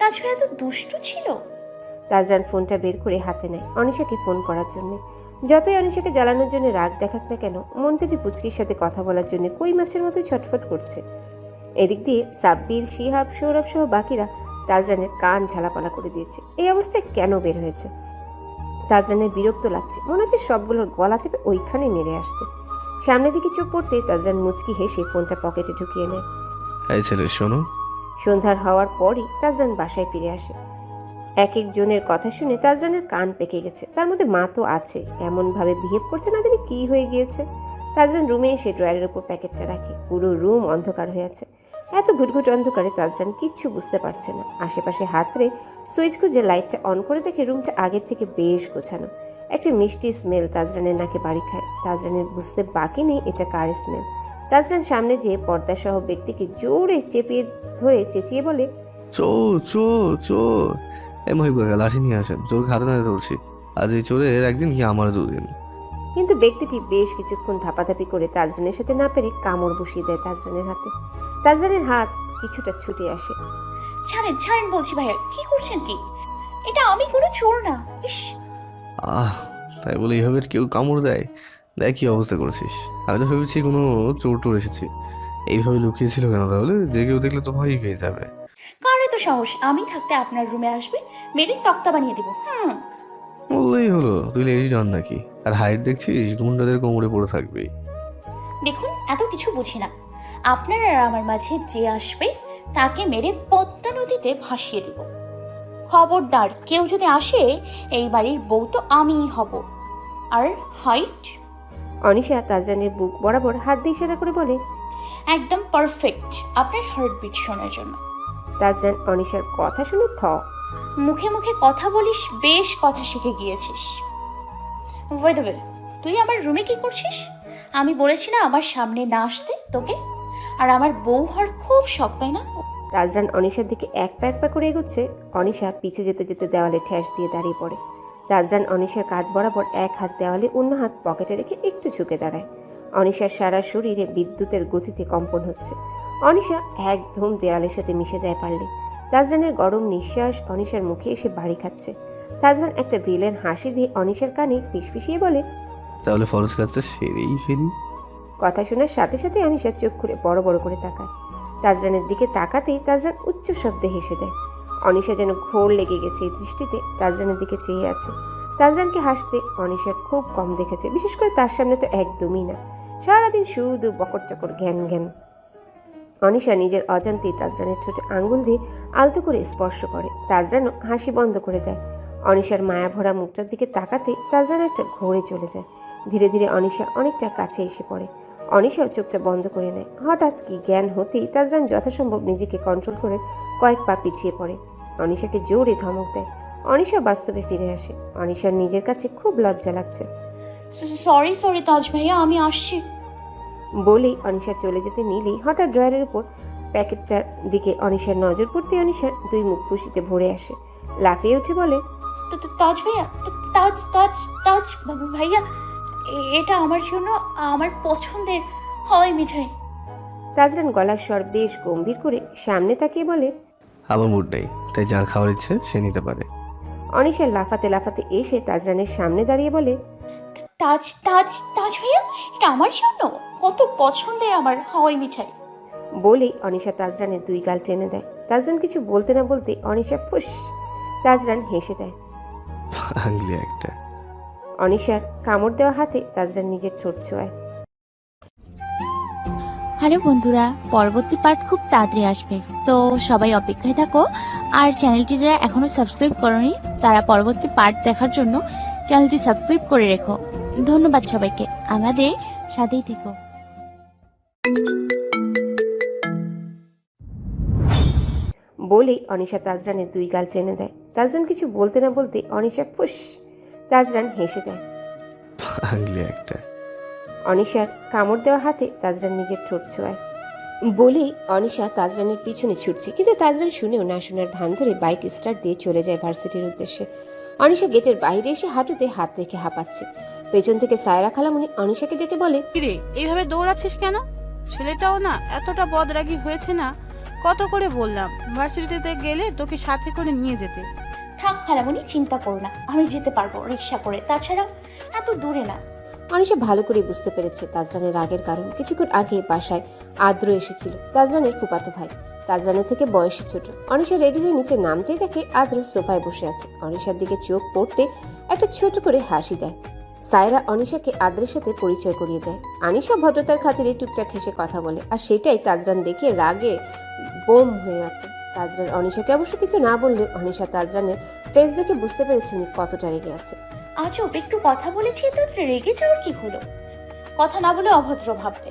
তাজ ভাইয়া তো দুষ্টু ছিল। তাজরান ফোনটা বের করে হাতে নেয় অনিশাকে ফোন করার জন্য। যতই অনিশাকে জ্বালানোর জন্য রাগ দেখাক না কেন, মনটা যে পুচকির সাথে কথা বলার জন্য কই মাছের মতো ছটফট করছে। এদিক দিয়ে সাব্বির, শিহাব, সৌরভ সহ বাকিরা তাজরানের কান ঝালাপালা করে দিয়েছে। এই অবস্থায় কেন বের হয়েছে? তাজরানের বিরক্ত লাগছে, মনে হচ্ছে সবগুলোর গলা চেপে ওইখানে মেরে আসতে। সামনের দিকে চোখ পড়তে তাজরান মুচকি হেসে ফোনটা পকেটে ঢুকিয়ে নেয়। এই ছেলে শোনো। সন্ধ্যার হওয়ার পরই তাজরান বাসায় ফিরে আসে। এক একজনের কথা শুনে তাজরানের কান পেকে গেছে। তার মধ্যে মা তো আছে, এমনভাবে বিহেভ করছে না জানি কি হয়ে গিয়েছে। তাজরান রুমে এসে ড্রয়ারের উপর প্যাকেটটা রাখে। পুরো রুম অন্ধকার হয়ে আছে। এত ঘুটঘুট অন্ধকারে তাজরান কিচ্ছু বুঝতে পারছে না। আশেপাশে হাতড়ে সুইচ খুঁজে লাইটটা অন করে দেখে রুমটা আগের থেকে বেশ গোছানো। একটা মিষ্টি স্মেল তাজরানের নাকে বাড়ি খায়। তাজরানের বুঝতে বাকি নেই এটা কার স্মেল। তাজরান সামনে যেয়ে পর্দাসহ ব্যক্তিকে জোরে চেপিয়ে ধরে চেঁচিয়ে বলে, চোর চোর চোর! এই মহিব কাকা লাঠি নিয়ে আসেন, চোরকে হাতে নাতে ধরছি। আজ এই চোরের একদিন কি আমার দুদিন। কিন্তু ব্যক্তিটি বেশ কিছুক্ষণ ধাপাধাপি করে তাজরানের সাথে না পেরে কামড় বসিয়ে দেয় তাজরানের হাতে। তাজরানের হাত কিছুটা ছুটে আসে। ছাড়েন ছাড়েন বলছি ভাইয়া, কি করছেন কি? এটা আমি কোনো চোর না। ইস, তাই বলে এইভাবে কেউ কামড় দেয়? দেখ কি অবস্থা করেছিস। আমি তো ভেবেছি কোনো চোর টোর এসেছি। এইভাবে লুকিয়েছিল কেন তাহলে? যে কেউ দেখলে তো ভয়ই পেয়ে যাবে। কারে তো সাহস, আমি থাকতে আপনার রুমে আসবে, মেরে তক্তা বানিয়ে দেবো। বললেই হলো, তুই লেডি ডন নাকি? আর হাইট দেখছিস গুন্ডাদের কোমরে পড়ে থাকবি। দেখুন, এত কিছু বুঝি না। আপনার আর আমার মাঝে যে আসবে তাকে মেরে পদ্মা নদীতে ভাসিয়ে দেব। খবরদার, কেউ যদি আসে, এই বাড়ির বউ তো আমিই হব। আর হাইট? অনিশা তাজরানের বুক বরাবর হাত দিয়ে ইশারা করে বলে, একদম পারফেক্ট আপনার হার্টবিট শোনার জন্য। তাজরান অনিশার কথা শুনে মুখে মুখে কথা বলিস, বেশ কথা শিখে গিয়েছিস। ওয়েট ওয়েট, তুই আমার রুমে কি করছিস? আমি বলেছি না আমার সামনে না আসতে তোকে? আর আমার বউ হওয়ার খুব শখ, তাই না? তাজরান অনিশার দিকে এক পা করে এগোচ্ছে। অনিশা পিছে যেতে যেতে দেওয়ালে ঠেস দিয়ে দাঁড়িয়ে পড়ে। তাজরান অনিশার কাঁধ বরাবর এক হাত দেওয়ালে, অন্য হাত পকেটে রেখে একটু ঝুঁকে দাঁড়ায়। অনিশার সারা শরীরে বিদ্যুতের গতিতে কম্পন হচ্ছে। অনিশা একদম দেওয়ালের সাথে মিশে যায় পারলে। তাজরানের গরম নিঃশ্বাস অনিশার মুখে এসে বাড়ি খাচ্ছে। তাজরান একটা ভিলেন হাসি দিয়ে অনিশার কানে ফিসফিসিয়ে বলে, তাহলে ফরজ কাজটা সেরেই ফেলি। কথা শোনার সাথে সাথে অনিশা চোখ খুলে বড় বড় করে তাকায়। তাজরানের দিকে তাকাতেই তাজরান উচ্চ শব্দে হেসে দেয়। অনিশা যেন ঘোর লেগে গেছে এই দৃষ্টিতে তাজরানের দিকে চেয়ে আছে। তাজরানকে হাসতে অনিশার খুব কম দেখেছে, বিশেষ করে তার সামনে তো একদমই না। সারাদিন শুধু বকর চকর জ্ঞান জ্ঞান। অনিশা নিজের অজান্তেই তাজরানের ঠোঁটে আঙ্গুল দিয়ে আলতো করে স্পর্শ করে। তাজরানও হাসি বন্ধ করে দেয়। অনিশার মায়া ভরা মুখটার দিকে তাকাতেই তাজরান একটা ঘোরে চলে যায়। ধীরে ধীরে অনিশা অনেকটা কাছে এসে পড়ে। অনিশাও চোখটা বন্ধ করে নেয়। হঠাৎ কি জ্ঞান হতেই তাজরান যথাসম্ভব নিজেকে কন্ট্রোল করে কয়েক পা পিছিয়ে পড়ে। অনিশাকে জোরে ধমক দেয়। অনিশা বাস্তবে ফিরে আসে। অনিশার নিজের কাছে খুব লজ্জা লাগছে। সরি সরি তাজ ভাইয়া, আমি আসছি বলেই অনিশা চলে যেতে নিলেই হঠাৎ ড্রয়ারের উপর প্যাকেটটার দিকে অনিশার নজর পড়তে অনিশার দুই মুখ খুশিতে ভরে আসে। লাফিয়ে উঠে বলে, তাজ ভাইয়া, তাজ তাজ তাজ ভাইয়া, এটা আমার জন্য আমার পছন্দের হয় মিঠাই। তাজরান গলার স্বর বেশ গম্ভীর করে সামনে তাকিয়ে বলে, আমার মুড নেই, তাই যার খাওয়ার ইচ্ছে সে নিতে পারে। অনিশা লাফাতে লাফাতে এসে তাজরানের সামনে দাঁড়িয়ে বলে, তাজ তাজ তাজ ভাইয়া, এটা আমার জন্য কত পছন্দের আমার হাওয়াই মিঠাই। বলেই অনিশা তাজরানের দুই গাল টেনে দেয়। তাজরান কিছু বলতে না বলতে অনিশা ফুস। তাজরান হেসে দেয়। আংলি একটা। অনিশার কামড় দেওয়া হাতে তাজরান নিজের ঠোঁট ছোঁয়ায়। হ্যালো বন্ধুরা, পরবর্তী পার্ট খুব তাড়াতাড়ি আসবে, তো সবাই অপেক্ষায় থাকো। আর চ্যানেলটি যারা এখনো সাবস্ক্রাইব করোনি তারা পরবর্তী পার্ট দেখার জন্য চ্যানেলটি সাবস্ক্রাইব করে রেখো। ধন্যবাদ সবাইকে, আমাদের সাথেই থেকো। বলেই অনিশা তাজরানের 2 গাল টেনে দেয়। তাজরান কিছু বলতে না বলতে অনিশা ফুস। তাজরান হেসে দেয়। পাগলি একটা। অনিশার কামড় দেওয়া হাতে তাজরান নিজের ঠোঁট ছোঁয়ায়। বলেই অনিশা তাজরানের পিছনে ছুটছে, কিন্তু তাজরান শুনেও না শোনার ভান ধরে বাইক স্টার্ট দিয়ে চলে যায় ভার্সিটির উদ্দেশ্যে। অনিশা গেটের বাইরে এসে হাঁটুতে হাত রেখে হাঁপাচ্ছে। পেছন থেকে সায়রা খালামণি অনিশাকে ডেকে বলে, কিরে এইভাবে দৌড়াচ্ছিস কেন? ছেলেটাও না এতটা বদরাগী হয়েছে না? কত করে বললাম ভার্সিটিতে গেলে তোকে সাথে করে নিয়ে যেতে। থাক খালামণি, চিন্তা করো না, আমি যেতে পারবো রিক্সা করে, তাছাড়া এত দূরে না। অনিশা ভালো করে বুঝতে পেরেছে তাজরানের রাগের কারণ। কিছুক্ষণ আগে বাসায় আদ্র এসেছিল, তাজরানের ফুফাতো ভাই, তাজরানের থেকে বয়সে ছোট। অনিশা রেডি হয়ে নিচে নামতেই দেখে আদ্র সোফায় বসে আছে। অনিশার দিকে চোখ পড়তে একটা ছোট করে হাসি দেয়। সায়রা অনিশাকে আদ্রের সাথে পরিচয় করিয়ে দেয়। আনিশা ভদ্রতার খাতিরে টুকটাক হেসে কথা বলে, আর সেটাই তাজরান দেখে রাগে বোম হয়ে আছে। তাজরান অনিশাকে অবশ্য কিছু না বললেও অনিশা তাজরানের ফেস দেখে বুঝতে পেরেছে উনি কতটা রেগে আছে। আজব, একটু কথা বলেছি তো রেগে যাওয়ার কি হলো? কথা না বলে অভদ্র ভাববে,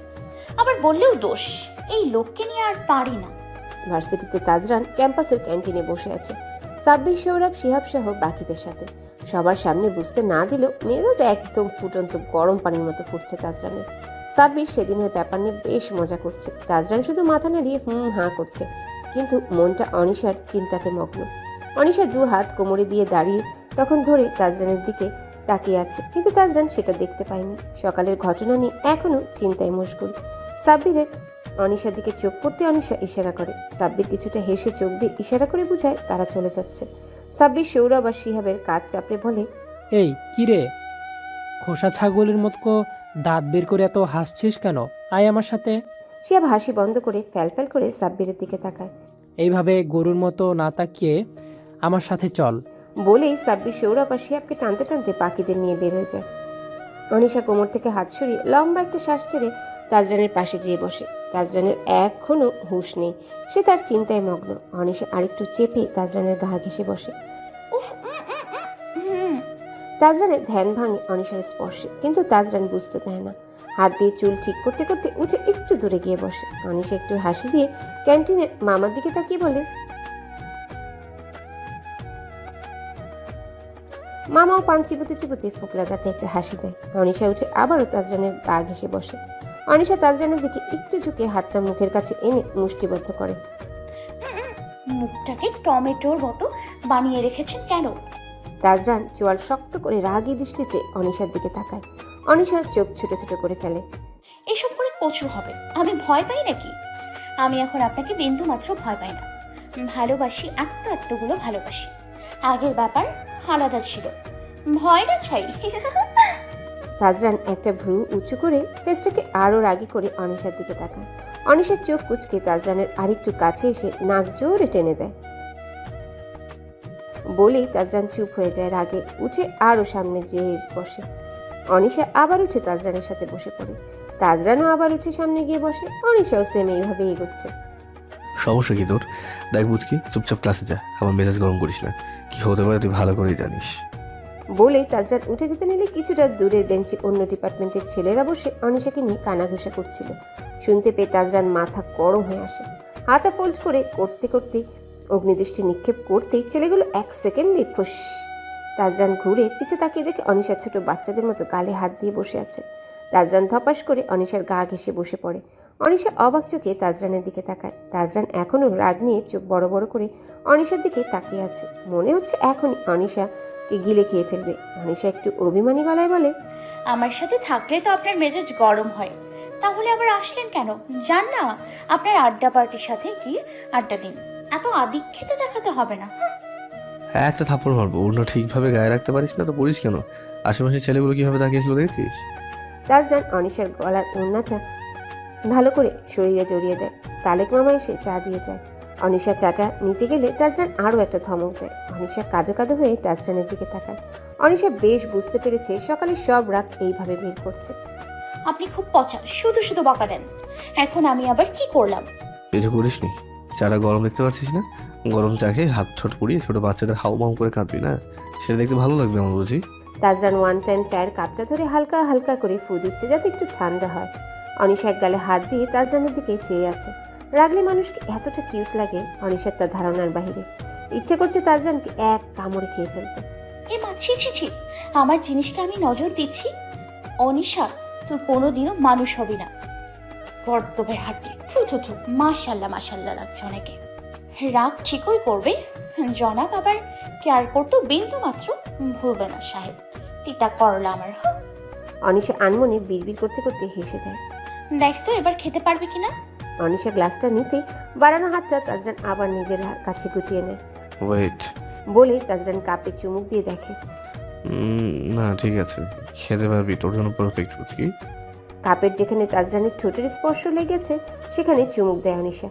আবার বললেও দোষ। এই লোককে নিয়ে আর পারি না। ভার্সিটিতে তাজরান ক্যাম্পাসের ক্যান্টিনে বসে আছে সাব্বির, সৌরভ, শিহাব সহ বাকিদের সাথে। সবার সামনে বুঝতে না দিলেও মেয়েরা একদম ফুটন্ত গরম পানির মতো ফুটছে তাজরানের। সাব্বির সেদিনের ব্যাপার নিয়ে বেশ মজা করছে, তাজরান শুধু মাথা নাড়িয়ে হাঁ করছে, কিন্তু মনটা অনিশার চিন্তাতে মগ্ন। অনিশা 2 হাত কোমরে দিয়ে দাঁড়িয়ে তখন ধরে তাজরানের দিকে তাকিয়ে আছে, কিন্তু তাজরান সেটা দেখতে পায়নি। সকালের ঘটনা নিয়ে এখনো চিন্তায় মশগুল। সাব্বিরের অনিশার দিকে চোখ পড়তে অনিশা ইশারা করে। সাব্বির কিছুটা হেসে চোখ দিয়ে ইশারা করে বুঝায় তারা চলে যাচ্ছে। সাব্বির সৌরভ আর শিহাবের কাজ চাপড়ে বলে, এই কি রে, খোসা ছাগলের মতো দাঁত বের করে এত হাসছিস কেন? আয় আমার সাথে। শিহাব হাসি বন্ধ করে ফ্যাল করে সাব্বিরের দিকে তাকায়। এইভাবে গরুর মতো না তাকিয়ে আমার সাথে চল। বলেই সাব্বির সৌরভ আর শিহাবকে টানতে টানতে পাখিদের নিয়ে বের হয়ে যায়। অনিশা কোমর থেকে হাত সরিয়ে লম্বা একটা শ্বাস ছেড়ে তাজরানের পাশে যেয়ে বসে। তাজরানের এখনো হুঁশ নেই, সে তার চিন্তায় মগ্ন। অনিশা আরেকটু চেপে তাজরানের গা ঘেঁষে বসে। উফ, তাজরানের ধ্যান ভাঙে অনিশার স্পর্শে, কিন্তু তাজরান বুঝতে দেয় না। হাত দিয়ে চুল ঠিক করতে করতে উঠে একটু দূরে গিয়ে বসে। অনিশা একটু হাসি দিয়ে ক্যান্টিনের মামার দিকে তাকিয়ে বলে, মামাও পান চিবুতে চিবুতে ফুকলা দাঁতে একটা হাসি দেয়। অনিশা উঠে আবারও তাজরানের গা ঘেঁষে বসে। অনিশা তাজরানের দিকে একটু ঝুঁকে হাতটা মুখের কাছে এনে মুষ্টিবদ্ধ করে। মুখটাকে টমেটোর মতো বানিয়ে রেখেছেন কেন? তাজরান চোয়াল শক্ত করে রাগী দৃষ্টিতে অনিশার দিকে তাকায়। অনিশা চোখ ছোট ছোট করে ফেলে। এসব করে কচু হবে, আমি ভয় পাই নাকি? আমি এখন আপনাকে বিন্দু মাত্র ভয় পাই না। ভালোবাসি, আত্মগুলো ভালোবাসি। আগের ব্যাপার আলাদা ছিল, ভয় না ছাই। তাজরান একটা ভ্রু উঁচু করে ফেসটাকে আরো রাগী করে অনিশার দিকে তাকায়। অনিশার চোখ কুচকে তাজরানের আরেকটু কাছে এসে নাক জোরে টেনে দেয়। বলেই তাজরান চুপ হয়ে যায়, রাগে উঠে আরো সামনে যেয়ে বসে। অনিশা আবার উঠে তাজরানের সাথে বসে পড়ে। তাজরানও আবার উঠে সামনে গিয়ে বসে। অনিশাও সেম এইভাবে এগোচ্ছে। সমস্যা কি তোর? দেখ বুঝকি, চুপচাপ ক্লাসে যা, আমার মেজাজ গরম করিস না। কি হতে পারে তুই ভালো করেই জানিস। বলেই তাজরান উঠে যেতে নিলে কিছুটা দূরের বেঞ্চে অন্য ডিপার্টমেন্টের ছেলেরা বসে অনিশাকে নিয়ে কানাঘুষা করছিল। শুনতে পেয়ে তাজরান মাথা গরম হয়ে আসে। হাতা ফোল্ড করে করতে করতে অগ্নিদৃষ্টি নিক্ষেপ করতেই ছেলেগুলো 1 সেকেন্ডে ফুস। তাজরান ঘুরে পিছে তাকিয়ে দেখে অনিশা ছোট বাচ্চাদের মতো গালে হাত দিয়ে বসে আছে। তাজরান ধপাস করে অনিশার গা ঘেঁষে বসে পড়ে। অনিশা অবাক চোখে তাজরানের দিকে তাকায়। তাজরান এখনও রাগ নিয়ে চোখ বড় বড় করে অনিশার দিকে তাকিয়ে আছে। মনে হচ্ছে এখনই অনিশাকে গিলে খেয়ে ফেলবে। অনিশা একটু অভিমানী গলায় বলে, আমার সাথে থাকলে তো আপনার মেজাজ গরম হয়, তাহলে আবার আসলেন কেন? যান না, আপনার আড্ডা পার্টির সাথে গিয়ে আড্ডা দিন, এত আদিক্ষেতে দেখাতে হবে না। হ্যাঁ, একটা থাপ্পড় মারবো। ওড়না ঠিকভাবে গায়ে রাখতে পারিস না তো পড়িস কেন? আশেপাশের ছেলেগুলো কিভাবে তাকিয়েছিল দেখেছিস? তাজরান অনিশার গলার ওড়নাটা ভালো করে শরীরে জড়িয়ে দেয়। সালেক মামা এসে চা দিয়ে যায়। অনিশা চাটা নিতে গেলে তাজরান আরও একটা ধমক দেয়। অনিশা কাঁদো কাঁদো হয়ে তাজরানের দিকে তাকায়। অনিশা বেশ বুঝতে পেরেছে সকালে সব রাগ এইভাবে বের করছে। আপনি খুব পচা, শুধু শুধু বকা দেন। এখন আমি আবার কি করলাম? কিছু করিস নি, চাটা গরম দেখতে পাচ্ছিস না? গরম চা খেয়ে হাত ছট পুড়িয়ে ছোট বাচ্চাদের হাউমাউ করে কাঁদবি না, সেটা দেখতে ভালো লাগবে আমার বুঝি। তাজরান ওয়ান টাইম চায়ের কাপটা ধরে হালকা হালকা করে ফু দিচ্ছে যাতে একটু ঠান্ডা হয়। অনিশা এক গালে হাত দিয়ে তাজরানের দিকে চেয়ে আছে। রাগলে মানুষকে এতটা কিউট লাগে অনিশার তার ধারণার বাহিরে। ইচ্ছে করছে তাজরানকে এক কামড়ে খেয়ে ফেলতে। এ মা, ছি ছি ছি, আমার জিনিসকে আমি নজর দিচ্ছি? অনিশা, তুই কোনোদিনও মানুষ হবি না। গর্দবের হাড্ডি, থু থু থু। মাশাল্লাহ মাশাল্লাহ লাগছে অনেকে। রাগ ঠিকই করবে, জনাব আবার কেয়ার করতো বিন্দু মাত্র ভুলবে না সাহেব। তিতা করলা আমার। অনিশা আনমনে বিড়বিড় করতে করতে হেসে দেয়। দেখ তো এবার খেতে পারবে কিনা। অনিশা গ্লাসটা নিতে বাড়ানো হাতটা তাজরান আবার নিজের কাছে গুটিয়ে নেয়। ওয়েট, বলে তাজরান কাপে চুমুক দিয়ে দেখে। না ঠিক আছে, খেতে পারবি, তোর জন্য পারফেক্ট বুঝকি। কাপের যেখানে তাজরানের ঠোঁটের স্পর্শ লেগেছে সেখানে চুমুক দেয় অনিশা।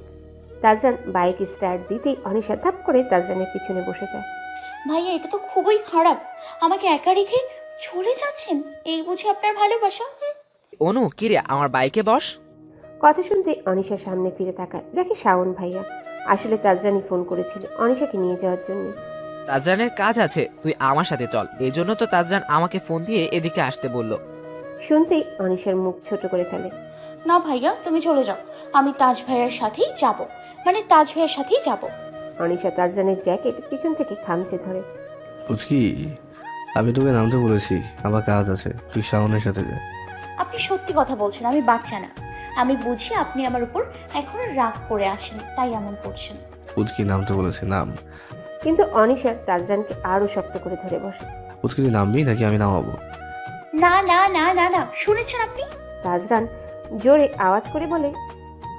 তাজরান বাইক স্টার্ট দিতেই অনিশা ধাপ করে তাজরানের পিছনে বসে যায়। ভাইয়া, এটা তো খুবই খারাপ। আমাকে একা রেখে চলে যাচ্ছেন, এই বুঝি আপনার ভালোবাসা? অনু, কিরে আমার বাইকে বস। কথা শুনতে অনিশার সামনে ফিরে তাকায়, দেখে শাওন ভাইয়া। আসলে তাজরানি ফোন করেছিল অনিশাকে নিয়ে যাওয়ার জন্য। তাজরানের কাজ আছে, তুই আমার সাথে চল। এই জন্য তো তাজরান আমাকে ফোন দিয়ে এদিকে আসতে বলল। শুনতেই অনিশার মুখ ছোট করে ফেলে। না ভাইয়া, তুমি চলে যাও, আমি তাজ ভাইয়ার সাথেই যাব, মানে তাজ ভাইয়ার সাথেই যাব। অনিশা তাজরানের জ্যাকেট পিছন থেকে খামচে ধরে। বুঝকি, আমি তোকে নামতে বলেছি, আমার কাজ আছে, তুই শাওনের সাথে যা। আপনি সত্যি কথা বলছেন, আমি বাচ্চা না। আমি বুঝি আপনি আমার উপর এখনো রাগ করে আছেন, তাই এমন করছেন। বুঝকি নামতে বলেছে, নাম। কিন্তু অনিশার তাজরানকে আরো শক্ত করে ধরে বসে। বুঝকি তুই নামবি নাকি আমি নামাবো? না না না না না, শুনেছেন আপনি? তাজরান জোরে আওয়াজ করে বলে।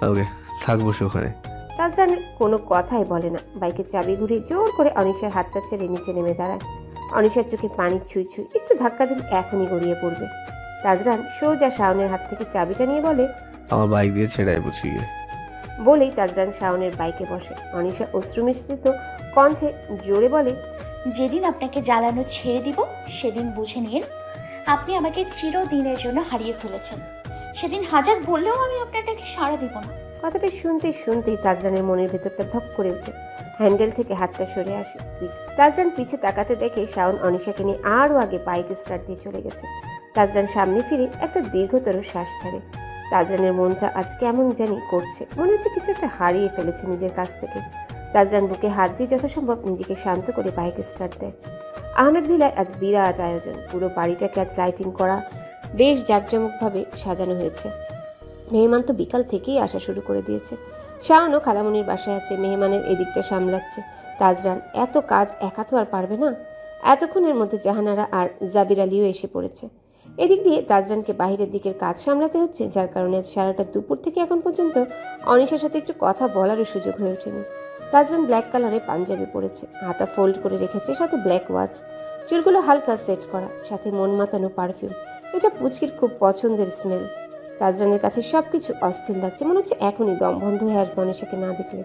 ওকে, থাকবো সে ওখানে। তাজরান কোনো কথাই বলে না, বাইকের চাবি ঘুরিয়ে জোর করে অনিশার হাতটা ছেড়ে নিচে নেমে দাঁড়ায়। অনিশার চোখে পানি ছুঁই ছুঁই, একটু ধাক্কা দিলে এখনই গড়িয়ে পড়বে। তাজরান সোজা শাওনের হাত থেকে চাবিটা নিয়ে বলে, আমার বাইক দিয়ে ছেড়াই বুঝকি। বলেই তাজরান শাওনের বাইকে বসে। অনিশা অশ্রুমিশ্রিত কণ্ঠে জোরে বলে, যেদিন আপনাকে জ্বালানো ছেড়ে দিব সেদিন বুঝে নিন আপনি আমাকে চিরদিনের জন্য হারিয়ে ফেলেছেন। সেদিন হাজার বললেও আমি আপনারটাকে সাড়া দিব না। কথাটা শুনতেই তাজরানের মনের ভেতরটা ধপ করে ওঠে। হ্যান্ডেল থেকে হাতটা সরে আসে। তাজরান পিছে তাকাতে দেখে শাওন অনিশাকে নিয়ে আরও আগে বাইক স্টার্ট দিয়ে চলে গেছে। তাজরান সামনে ফিরে একটা দীর্ঘতর শ্বাস ছাড়ে। তাজরানের মনটা আজ কেমন জানি করছে, মনে হচ্ছে কিছু একটা হারিয়ে ফেলেছে নিজের কাছ থেকে। তাজরান বুকে হাত দিয়ে যথাসম্ভব নিজেকে শান্ত করে বাইক স্টার্ট দেয়। আহমেদ ভিলায় আজ বিরাট আয়োজন, পুরো বাড়িটাকে আজ লাইটিং করা, বেশ জাঁকজমকভাবে সাজানো হয়েছে। মেহমান তো বিকাল থেকেই আসা শুরু করে দিয়েছে। শাওনও খালামুনির বাসায় আছে, মেহমানের এদিকটা সামলাচ্ছে। তাজরান এত কাজ একা তো আর পারবে না। এতক্ষণের মধ্যে জাহানারা আর জাবির আলীও এসে পড়েছে। এদিক দিয়ে তাজরানকে বাইরের দিকের কাজ সামলাতে হচ্ছে, যার কারণে সারাটা দুপুর থেকে এখন পর্যন্ত অনিশার সাথে একটু কথা বলারও সুযোগ হয়ে ওঠেনি। তাজরান ব্ল্যাক কালারে পাঞ্জাবি পরেছে, হাতা ফোল্ড করে রেখেছে, সাথে ব্ল্যাক ওয়াচ, চুলগুলো হালকা সেট করা, সাথে মন মাতানো পারফিউম। এটা পুচকির খুব পছন্দের স্মেল। তাজরানের কাছে সবকিছু অস্থির লাগছে, মনে হচ্ছে এখনই দম বন্ধ হয়ে আসবে অনিশাকে না দেখলে।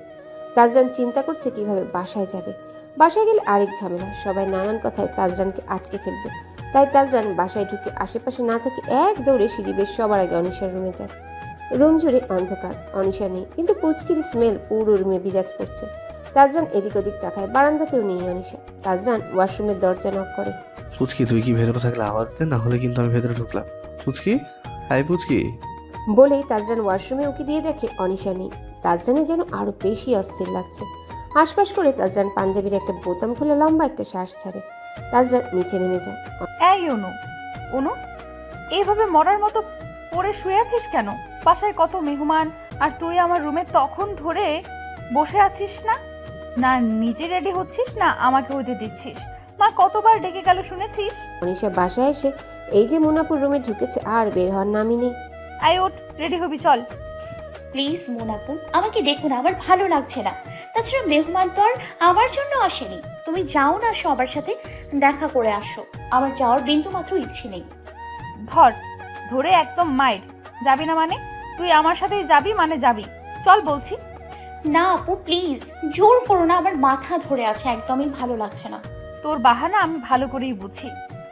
তাজরান চিন্তা করছে কিভাবে বাসায় যাবে। বাসায় গেলে আরেক ঝামেলা, সবাই নানান কথায় তাজরানকে আটকে ফেলবে। তাই তাজরান বাসায় ঢুকে আশেপাশে না থেকে এক দৌড়ে সিঁড়ি বেয়ে সবার আগে অনিশার রুমে যায়। রুম জুড়ে অন্ধকার, অনিশা নেই, কিন্তু পুচকির স্মেল পুরো রুমে বিরাজ করছে। তাজরান এদিক ওদিক তাকায়, বারান্দাতেও নেই অনিশা। তাজরান ওয়াশরুমের দরজা নক করে। পুচকি তুই কি ভেতরে থাকলে আওয়াজ দে, না হলে কিন্তু আমি ভেতরে ঢুকলাম। পুচকি, হাই পুচকি। বলেই তাজরান ওয়াশরুমে উকি দিয়ে দেখে অনিশা নেই। তাজরানের যেন আরো বেশি অস্থির লাগছে। হাসপাস করে তাজরান পাঞ্জাবির একটা বোতাম খুলে লম্বা একটা শ্বাস ছাড়ে। তাজরান নিচে নেমে যায়। এই অনু, অনু, এইভাবে মরার মতো পড়ে শুয়ে আছিস কেন? বাসায় কত মেহমান, আর তুই আমার রুমে তখন ধরে বসে আছিস না? না নিজে রেডি হচ্ছিস, না আমাকে হতে দিচ্ছিস। মা কতবার ডেকে গেল শুনেছিস? অনিশা বাসায় এসে এই যে মুনাপুর রুমে ঢুকেছে আর বের হওয়ার নামই নেই। আই ওঠ, রেডি হবি, চল। প্লিজ মোনাপু, আমাকে দেখুন, আমার ভালো লাগছে না। তাছাড়া মেহমান তো আর আমার জন্য আসেনি। তুমি যাও না, সবার সাথে দেখা করে আসো। আমার যাওয়ার বিন্দু মাত্র ইচ্ছে নেই। ধরে একদম মাইর। যাবি না মানে? তুই আমার সাথেই যাবি মানে যাবি, চল বলছি। না আপু প্লিজ, জোর করো না, আমার মাথা ধরে আছে, একদমই ভালো লাগছে না। তোর বাহানা আমি ভালো করেই বুঝি।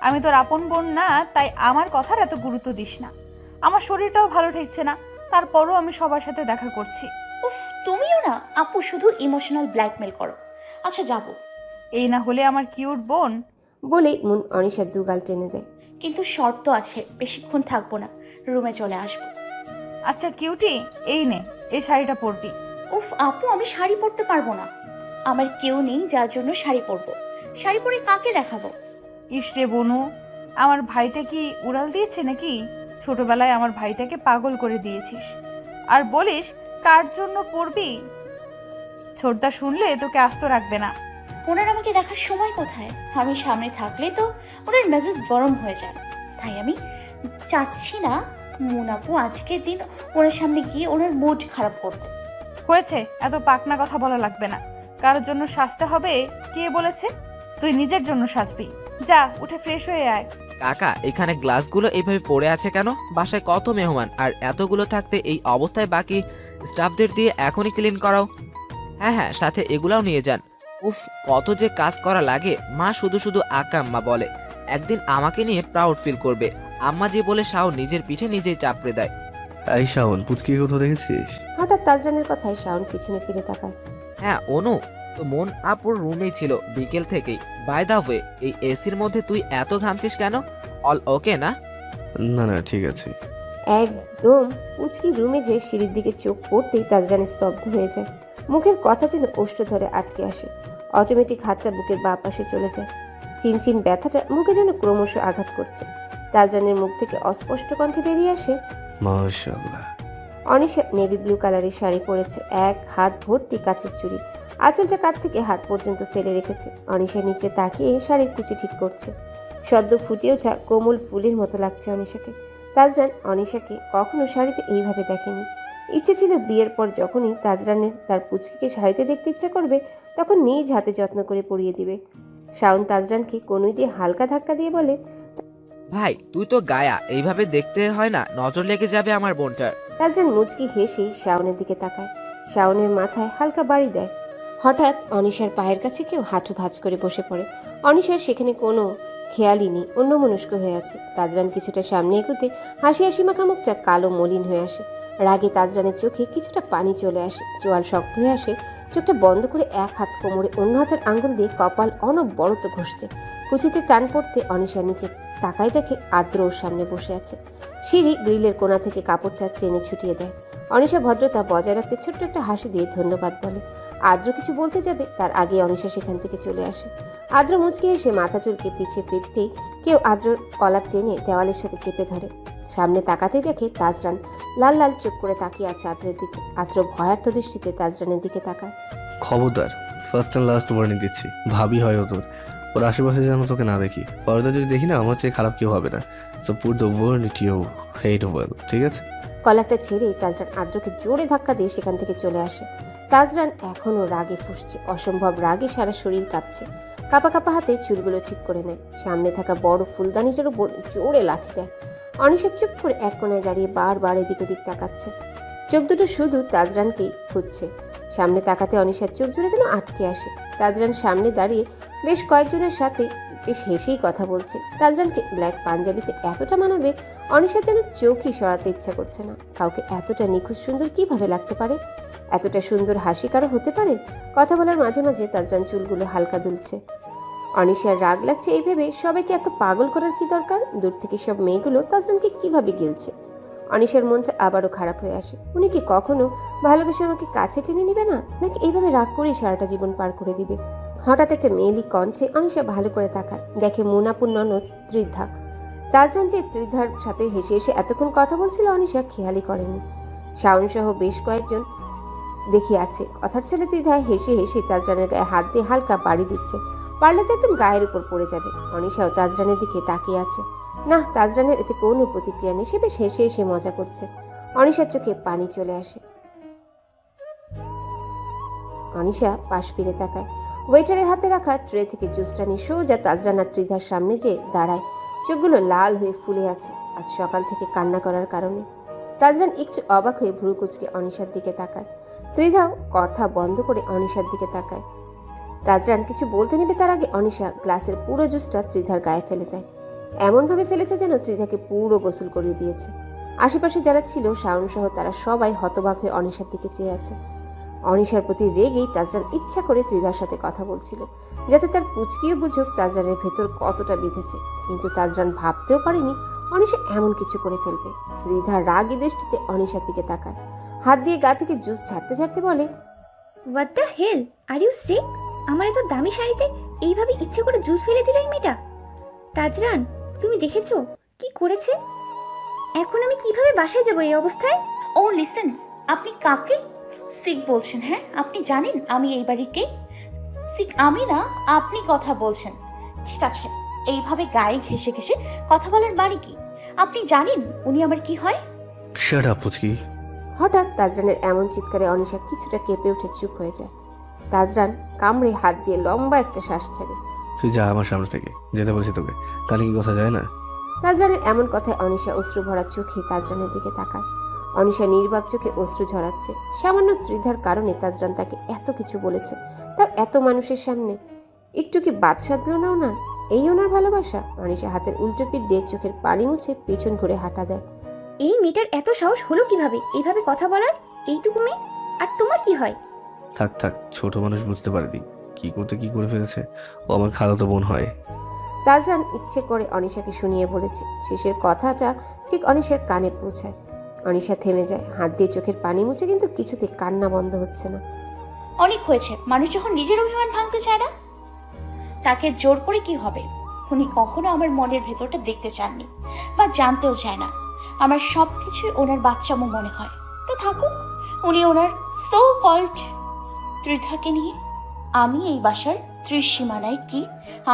আমি তোর আপন বোন না, তাই আমার কথার এত গুরুত্ব দিস না। আমার শরীরটাও ভালো ঠেকছে না, তারপরও আমি সবার সাথে দেখা করছি। উফ, তুমিও না আপু শুধু ইমোশনাল ব্ল্যাকমেল করো। আচ্ছা যাব, এই না হলে আমার কিউট বোন। বলেই মুন অনিশার দুগাল টেনে দেয়। কিন্তু শর্ত আছে, বেশিক্ষণ থাকবো না, রুমে চলে আসবো। আচ্ছা কিউটি, এই নে, এই শাড়িটা পরবি। উফ আপু, আমি শাড়ি পরতে পারবো না। আমার কেউ নেই যার জন্য শাড়ি পরবো। শাড়ি পরে কাকে দেখাবো? ইসরে বনু, আমার ভাইটা কি উড়াল দিয়েছে নাকি? ছোটবেলায় আমার ভাইটাকে পাগল করে দিয়েছিস, আর বলিস কার জন্য পড়বি? ছোটদা শুনলে তোকে আস্ত রাখবে না। ওনার আমাকে দেখার সময় কোথায়? আমি সামনে থাকলে তো ওনার মেজাজ গরম হয়ে যায়। তাই আমি চাচ্ছি না মুনাপু আজকের দিন ওনার সামনে গিয়ে ওনার মুড খারাপ করতে। হয়েছে, এত পাকনা কথা বলা লাগবে না। কারোর জন্য সাজতে হবে কে বলেছে? তুই নিজের জন্য সাজবি। যা, উঠে ফ্রেশ হয়ে আয়। কাকা, এখানে গ্লাসগুলো এইভাবে পড়ে আছে কেন? বাসায় কত মেহমান, আর এতগুলো থাকতে এই অবস্থায় বাকি স্টাফদের দিয়ে এখনই ক্লিন করাও। হ্যাঁ হ্যাঁ, সাথে এগুলাও নিয়ে যান। উফ, কত যে কাজ করা লাগে। মা শুধু শুধু আকাম্মা বলে, একদিন আমাকে নিয়ে প্রাউড ফিল করবে। আম্মা যে বলে শাও নিজের পিঠে নিজেই চাপড়ে দেয়। এই শাওন, পুচকি কোথাও দেখেছিস? হঠাৎ তাজরানের কথায় শাওন পিছনে ফিরে তাকায়। হ্যাঁ অনু, তো মন আপুর রুমেই ছিল বিকেল থেকেই। বাই দা ওয়ে, এই এসির মধ্যে তুই এত ঘামছিস কেন? অল ওকে না? না না, ঠিক আছে। একদম পুচকি রুমে যে সিঁড়ির দিকে চোখ পড়তেই তাজরান স্তব্ধ হয়ে যায়। মুখের কথা যেন ওষ্ঠ ধরে আটকে আসে। অটোমেটিক হাতটা বুকের বাঁ পাশে চলে যায়। চিনচিন ব্যথাটা মুখে যেন ক্রমশ আঘাত করছে। তাজরানের মুখ থেকে অস্পষ্ট কণ্ঠে বেরিয়ে আসে, মাশাআল্লাহ। অনিশা নেভি ব্লু কালারের শাড়ি পরেছে, এক হাত ভর্তি কাচের চুড়ি, আঁচলটা কাঁধ থেকে হাত পর্যন্ত ফেলে রেখেছে। অনিশা নিচে তাকিয়ে শাড়ির কুচি ঠিক করছে। সদ্য ফুটে ওঠা কোমল ফুলের মতো লাগছে অনিশাকে। তাজরান অনিশাকে কখনো শাড়িতে এইভাবে দেখেনি। ইচ্ছে ছিল বিয়ের পর যখনই তাজরানের তার পুচকিকে শাড়িতে দেখতে ইচ্ছা করবে তখন নিজ হাতে যত্ন করে পরিয়ে দিবে। শাওন তাজরানকে কনুই দিয়ে হালকা ধাক্কা দিয়ে বলে, ভাই তুই তো গায়া, এইভাবে দেখতে হয় না, নজর লেগে যাবে আমার বোনটার। তাজরান মুচকি হেসেই শাওনের দিকে তাকায়। শাওনের মাথায় হালকা বাড়ি দেয়। হঠাৎ অনিশার পায়ের কাছে কেউ হাঁটু ভাঁজ করে বসে পড়ে। অনিশার সেখানে কোনো খেয়ালই নেই, অন্যমনস্ক হয়ে আছে। তাজরান কিছুটা সামনে এগোতে হাসি হাসি মাখা মুখটা কালো মলিন হয়ে আসে। রাগে তাজরানের চোখে কিছুটা পানি চলে আসে, চোয়াল শক্ত হয়ে আসে। চোখটা বন্ধ করে এক হাত কোমরে, অন্য হাতের আঙ্গুল দিয়ে কপাল অনবরত ঘষছে। কুচিতে টান পড়তে অনিশার নিচে তাকায় দেখে আদ্র ওর সামনে বসে আছে। সিঁড়ি গ্রিলের কোণা থেকে কাপড়টা টেনে ছুটিয়ে দেয়। অনিশা ভদ্রতা বজায় রাখতে ছোট্ট একটা হাসি দিয়ে ধন্যবাদ বলে। আদ্র কিছু বলতে যাবে, তার আগে অনিশা সেখান থেকে চলে আসে। আদ্র মুচকে এসে মাথা চুলকে পিছিয়ে ফিরতেই কেউ আদ্রর কলার টেনে দেওয়ালের সাথে চেপে ধরে। সামনে তাকাতেই দেখে তাজরান লাল লাল চোখ করে তাকিয়ে আছে আদ্রের দিকে। আদ্র ভয়ার্থ দৃষ্টিতে তাজরানের দিকে তাকায়। খবরদার, ফার্স্ট অ্যান্ড লাস্ট ওয়ার্নিং দিচ্ছি। ভাবি হয় ও তোর, ওর আশেপাশে যেন তোকে না দেখি। পর্দা যদি দেখি না, আমার চেয়ে খারাপ কেউ হবে না। So put the word it you hate well, ঠিক আছে? কলারটা ছেড়েই তাজরান আদ্রকে জোরে ধাক্কা দিয়ে সেখান থেকে চলে আসে। তাজরান এখনও রাগে ফুঁসছে, অসম্ভব রাগে সারা শরীর কাঁপছে। কাঁপা কাঁপা হাতে চুলগুলো ঠিক করে নেয়। সামনে থাকা বড় ফুলদানিটার উপর জোরে লাথি দেয়। অনিশা চুপ করে এক কোণায় দাঁড়িয়ে বারবার এদিক ওদিক তাকাচ্ছে। চোখ দুটো শুধু তাজরানকেই খুঁজছে। সামনে তাকাতে অনিশার চোখ জোরে যেন আটকে আসে। তাজরান সামনে দাঁড়িয়ে বেশ কয়েকজনের সাথে বেশ হেসেই কথা বলছে। তাজরানকে ব্ল্যাক পাঞ্জাবিতে এতটা মানাবে অনিশা যেন চোখই সরাতে ইচ্ছা করছে না। কাউকে এতটা নিখুঁত সুন্দর কিভাবে লাগতে পারে? এতটা সুন্দর হাসি কারো হতে পারে? কথা বলার মাঝে মাঝে তাজরান চুলগুলো হালকা দুলছে। অনিশার রাগ লাগছে এই ভেবে সবাইকে এত পাগল করার কি দরকার? দূর থেকে সব মেয়েগুলো তাজরানকে কিভাবে গিলছে। অনিশার মনটা আবারও খারাপ হয়ে আসে। উনি কি কখনো ভালোবেসে আমাকে কাছে টেনে নিবে না, নাকি এইভাবে রাগ করেই সারাটা জীবন পার করে দিবে? হঠাৎ একটা মেয়েলি কণ্ঠে অনিশা ভালো করে তাকায়, দেখে মুনাপুর ননদ ত্রিধা। তাজরান যে ত্রিধার সাথে হেসে হেসে এতক্ষণ কথা বলছিল অনিশা খেয়ালই করেনি। শাওন সহ বেশ কয়েকজন দেখি আছে। কথার চলে ত্রিধা হেসে হেসে তাজরানের গায়ে হাত দিয়ে হালকা বাড়ি দিচ্ছে। পারলে তো একদম গায়ের উপর পড়ে যাবে। অনিশাও তাজরানের দিকে তাকিয়ে আছে। না, তাজরানের এতে কোনো প্রতিক্রিয়া নেই, সে বেশ হেসে হেসে মজা করছে। অনিশার চোখে পানি চলে আসে। অনিশা পাশ ফিরে তাকায়। ওয়েটারের হাতে রাখা ট্রে থেকে জুসটা নিয়ে সোজা তাজরান আর ত্রিধার সামনে যেয়ে দাঁড়ায়। চোখগুলো লাল হয়ে ফুলে আছে আজ সকাল থেকে কান্না করার কারণে। তাজরান একটু অবাক হয়ে ভ্রু কুঁচকে অনিশার দিকে তাকায়। ত্রিধাও কথা বন্ধ করে অনিশার দিকে তাকায়। তাজরান কিছু বলতে নেবে তার আগে অনিশা গ্লাসের পুরো জুসটা ত্রিধার গায়ে ফেলে দেয়। এমনভাবে ফেলেছে যেন ত্রিধাকে পুরো গোসল করিয়ে দিয়েছে। আশেপাশে যারা ছিল শাওন সহ তারা সবাই হতবাক হয়ে অনিশার দিকে চেয়ে আছে। অনিশার প্রতি রেগেই তাজরান ইচ্ছা করে ত্রিধার সাথে কথা বলছিল, যাতে তার পুচকিও বুঝুক তাজরানের ভেতর কতটা বিঁধেছে। কিন্তু তাজরান ভাবতেও পারেনি অনিশা এমন কিছু করে ফেলবে। ত্রিধা রাগী দৃষ্টিতে অনিশার দিকে তাকায়, হাত দিয়ে গা থেকে জুস ছাড়তে ছাড়তে বলে, what the hell, are you sick? আমার এত দামি শাড়িতে এইভাবে ইচ্ছে করে জুস ফেলে দিল এই মেয়েটা। তাজরান, তুমি দেখেছো কি করেছে? এখন আমি কিভাবে বাসায় যাবো এই অবস্থায়? ও লিসেন, আপনি কাকে সিক বলছেন? হ্যাঁ, আপনি জানেন আমি এই বাড়ির কে? সিক আমি না, আপনি কথা বলছেন। ঠিক আছে, এইভাবে গায়ে ঘেঁষে ঘেঁষে কথা বলার বাড়ি কি? আপনি জানেন উনি আমার কি হয়? শাট আপ পুচকি। হঠাৎ তাজরানের এমন চিৎকারে অনিশা কিছুটা কেঁপে উঠে চুপ হয়ে যায়। তাজরান কামড়ে হাত দিয়ে লম্বা একটা শ্বাস ছাড়ে। তুই যা আমার সামনে থেকে, যেতে বলছি তোকে, কানে কি কথা যায় না? তাজরানের এমন কথায় অনিশা অশ্রু ভরা চোখে তাজরানের দিকে তাকায়। অনিশা নির্বাক চোখে অশ্রু ঝরাচ্ছে। সামান্য ত্রিধার কারণে তাজরান তাকে এত কিছু বলেছে, তাও এত মানুষের সামনে। একটু কি বাদ সাধল না ওনার? এই ওনার ভালোবাসা? অনিশা হাতের উল্টো পিঠ দিয়ে চোখের পানি মুছে পেছন ঘুরে হাঁটা দেয়। এই মেয়েটার এত সাহস হলো কিভাবে এইভাবে কথা বলার? এইটুকু মেয়ে, আর তোমার কি হয়? থাক থাক, ছোট মানুষ বুঝতে পারেনি কি করতে কি করে ফেলেছে। ও আমার খালাতো বোন হয়। তাজরান ইচ্ছে করে অনিশাকে শুনিয়ে বলেছে। শেষের কথাটা ঠিক অনিশার কানে পৌঁছায়। অনিশা থেমে যায়, হাত দিয়ে চোখের পানি মুছে, কিন্তু কিছুতে কান্না বন্ধ হচ্ছে না। অনেক হয়েছে। মানুষ যখন নিজের অভিমান ভাঙতে চায় না, তাকে জোর করে কি হবে? উনি কখনো আমার মনের ভেতরটা দেখতে চাননি বা জানতেও চায় না। আমার সব কিছুই ওনার বাচ্চামো মনে হয়। তো থাকুক, উনি ওনার সো কল্ড ত্রিধাকে নিয়ে। আমি এই বাসার ত্রিসীমানায় কি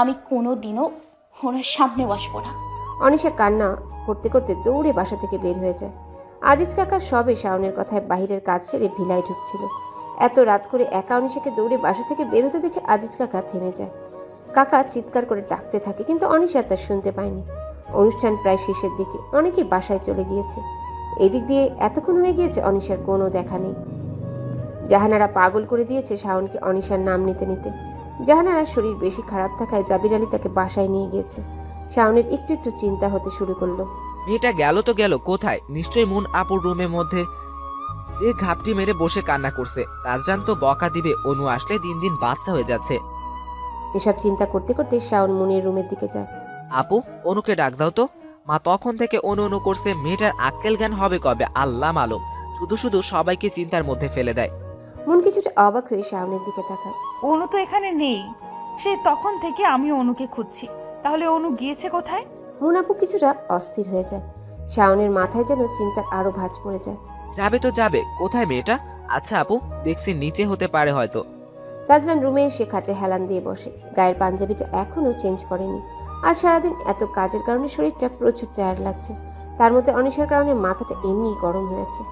আমি কোনো দিনও ওনার সামনে বসবো না। অনিশা কান্না করতে করতে দৌড়ে বাসা থেকে বের হয়ে যায়। আজিজ কাকা সবে শাওনের কথায় বাহিরের কাজ সেরে ভিলায় ঢুকছিল। এত রাত করে একা অনিশাকে দৌড়ে বাসা থেকে বের হতে দেখে আজিজ কাকা থেমে যায়। কাকা চিৎকার করে ডাকতে থাকে, কিন্তু অনিশা তা শুনতে পায়নি। অনুষ্ঠান প্রায় শেষের দিকে, অনেকেই বাসায় চলে গিয়েছে। এদিক দিয়ে এতক্ষণ হয়ে গিয়েছে অনিশার কোনো দেখা নেই। জাহানারা পাগল করে দিয়েছে শাওনকে অনিশার নাম নিতে নিতে। জাহানারার শরীর বেশি খারাপ থাকায় জাবির আলী তাকে বাসায় নিয়ে গিয়েছে। শাওনের একটু একটু চিন্তা হতে শুরু করলো। মেয়েটা গেল তো গেল কোথায়? নিশ্চয়ই মুন আপুর রুমের মধ্যে যে ঘাপটি মেরে বসে কান্না করছে। তাজরান তো বকা দিবে, অনু আসলে দিন দিন বাচ্চা হয়ে যাচ্ছে। এসব চিন্তা করতে করতে শাওন মুনের রুমের দিকে যায়। আপু, অনুকে ডাক দাও তো। মা তখন থেকে অনু অনু করছে, মেয়েটার আক্কেল জ্ঞান হবে কবে আল্লাহ মালুম। শুধু শুধু সবাইকে চিন্তার মধ্যে ফেলে দেয়। মুন কিছুটা অবাক হয়ে শাওনের দিকে তাকায়। অনু তো এখানে নেই, সেই তখন থেকে আমি অনুকে খুঁজছি। তাহলে অনু গিয়েছে কোথায়? মুন আপু কিছুটা অস্থির হয়ে যায়। শাওনের মাথায় যেন চিন্তার আরো ভাঁজ পড়ে যায়। যাবে তো যাবে, কোথায় মেয়েটা? আচ্ছা আপু, দেখছি নিচে হতে পারে হয়তো। তাজরান রুমে এসে খাটে হেলান দিয়ে বসে। গায়ের পাঞ্জাবিটা এখনো চেঞ্জ করেনি। আজ সারাদিন এত কাজের কারণে শরীরটা প্রচুর টায়ার্ড লাগছে। তার মধ্যে অনিশার কারণে মাথাটা এমনিই গরম হয়েছে।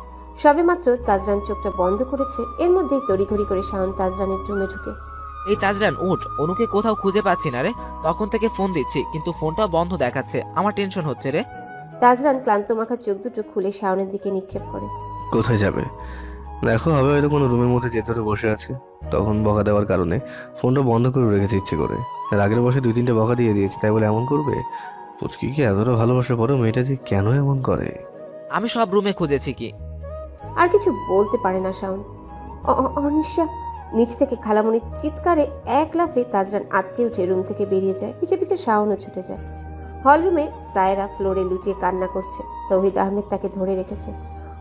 সবে মাত্র তাজরান চোখটা বন্ধ করেছে, এর মধ্যেই তড়িঘড়ি করে শাওন তাজরানের রুমে ঢুকে। এই তাজরান উঠ, অনুকে কোথাও খুঁজে পাচ্ছি না রে। তখন থেকে ফোন দিচ্ছি কিন্তু ফোনটাও বন্ধ দেখাচ্ছে, আমার টেনশন হচ্ছে রে। তাজরান ক্লান্ত মাখা চোখ দুটো খুলে শাওনের দিকে নিক্ষেপ করে। কোথায় যাবে? দেখো, হবে হয়তো কোনো রুমের মধ্যে যে ধরে বসে আছে। তখন বকা দেওয়ার কারণে ফোনটা বন্ধ করে রেখেছে ইচ্ছে করে। এর আগের বসে 2-3টে বকা দিয়ে দিয়েছি, তাই বলে এমন করবে? পুচকি কি এতটা ভালোবাসা পরেও মেয়েটা যে কেন এমন করে? আমি সব রুমে খুঁজেছি কি। আর কিছু বলতে পারে না শাওন। অনিশা! নিচ থেকে খালামণির চিৎকারে এক লাফে তাজরান আটকে উঠে রুম থেকে বেরিয়ে যায়। পিছে পিছে শাওনও ছুটে যায়। হলরুমে সায়রা ফ্লোরে লুটিয়ে কান্না করছে। তৌহিদ আহমেদ তাকে ধরে রেখেছে।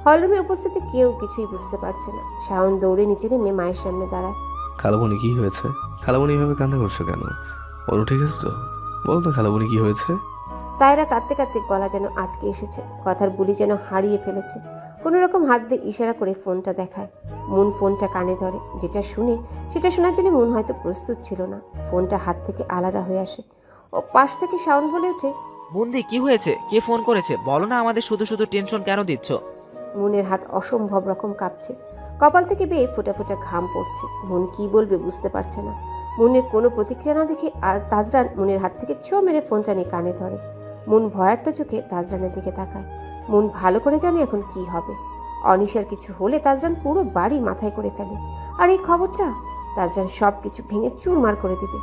হলরুমে উপস্থিতি কেউ কিছুই বুঝতে পারছে না। শাওন দৌড়ে নিচে নেমে মায়ের সামনে দাঁড়ায়। খালামণি কি হয়েছে? খালামণি এভাবে কান্না করছো কেন? অনু ঠিক আছে তো? বলো না খালামণি কি হয়েছে? সায়রা কাঁদতে কাঁদতে গলা যেন আটকে এসেছে, কথার বুলি যেন হারিয়ে ফেলেছে। কোনো রকম হাত দিয়ে ইশারা করে ফোনটা দেখায়। মুন ফোনটা কানে ধরে। যেটা শুনে সেটা শোনার জন্য মুন হয়তো প্রস্তুত ছিল না। ফোনটা হাত থেকে আলাদা হয়ে আসে। ও পাশ থেকে শাওন বলে ওঠে, বন্দি কি হয়েছে? কে ফোন করেছে? বলো না, আমাদের শুধু শুধু টেনশন কেন দিচ্ছ? মুনের হাত অসম্ভব রকম কাঁপছে। কপাল থেকে বেয়ে ফোঁটা ফোঁটা ঘাম পড়ছে। মুন কি বলবে বুঝতে পারছে না। মুনের কোনো প্রতিক্রিয়া না দেখে তাজরান মুনের হাত থেকে ছো মেরে ফোনটা নিয়ে কানে ধরে। মুন ভয়ার্ত চোখে তাজরানের দিকে তাকায়। মুন ভালো করে জানে এখন কি হবে। অনিশার কিছু হলে তাজরান পুরো বাড়ি মাথায় করে ফেলে। আর এই খবরটা তাজরান সব কিছু ভেঙে চুরমার করে দিবে।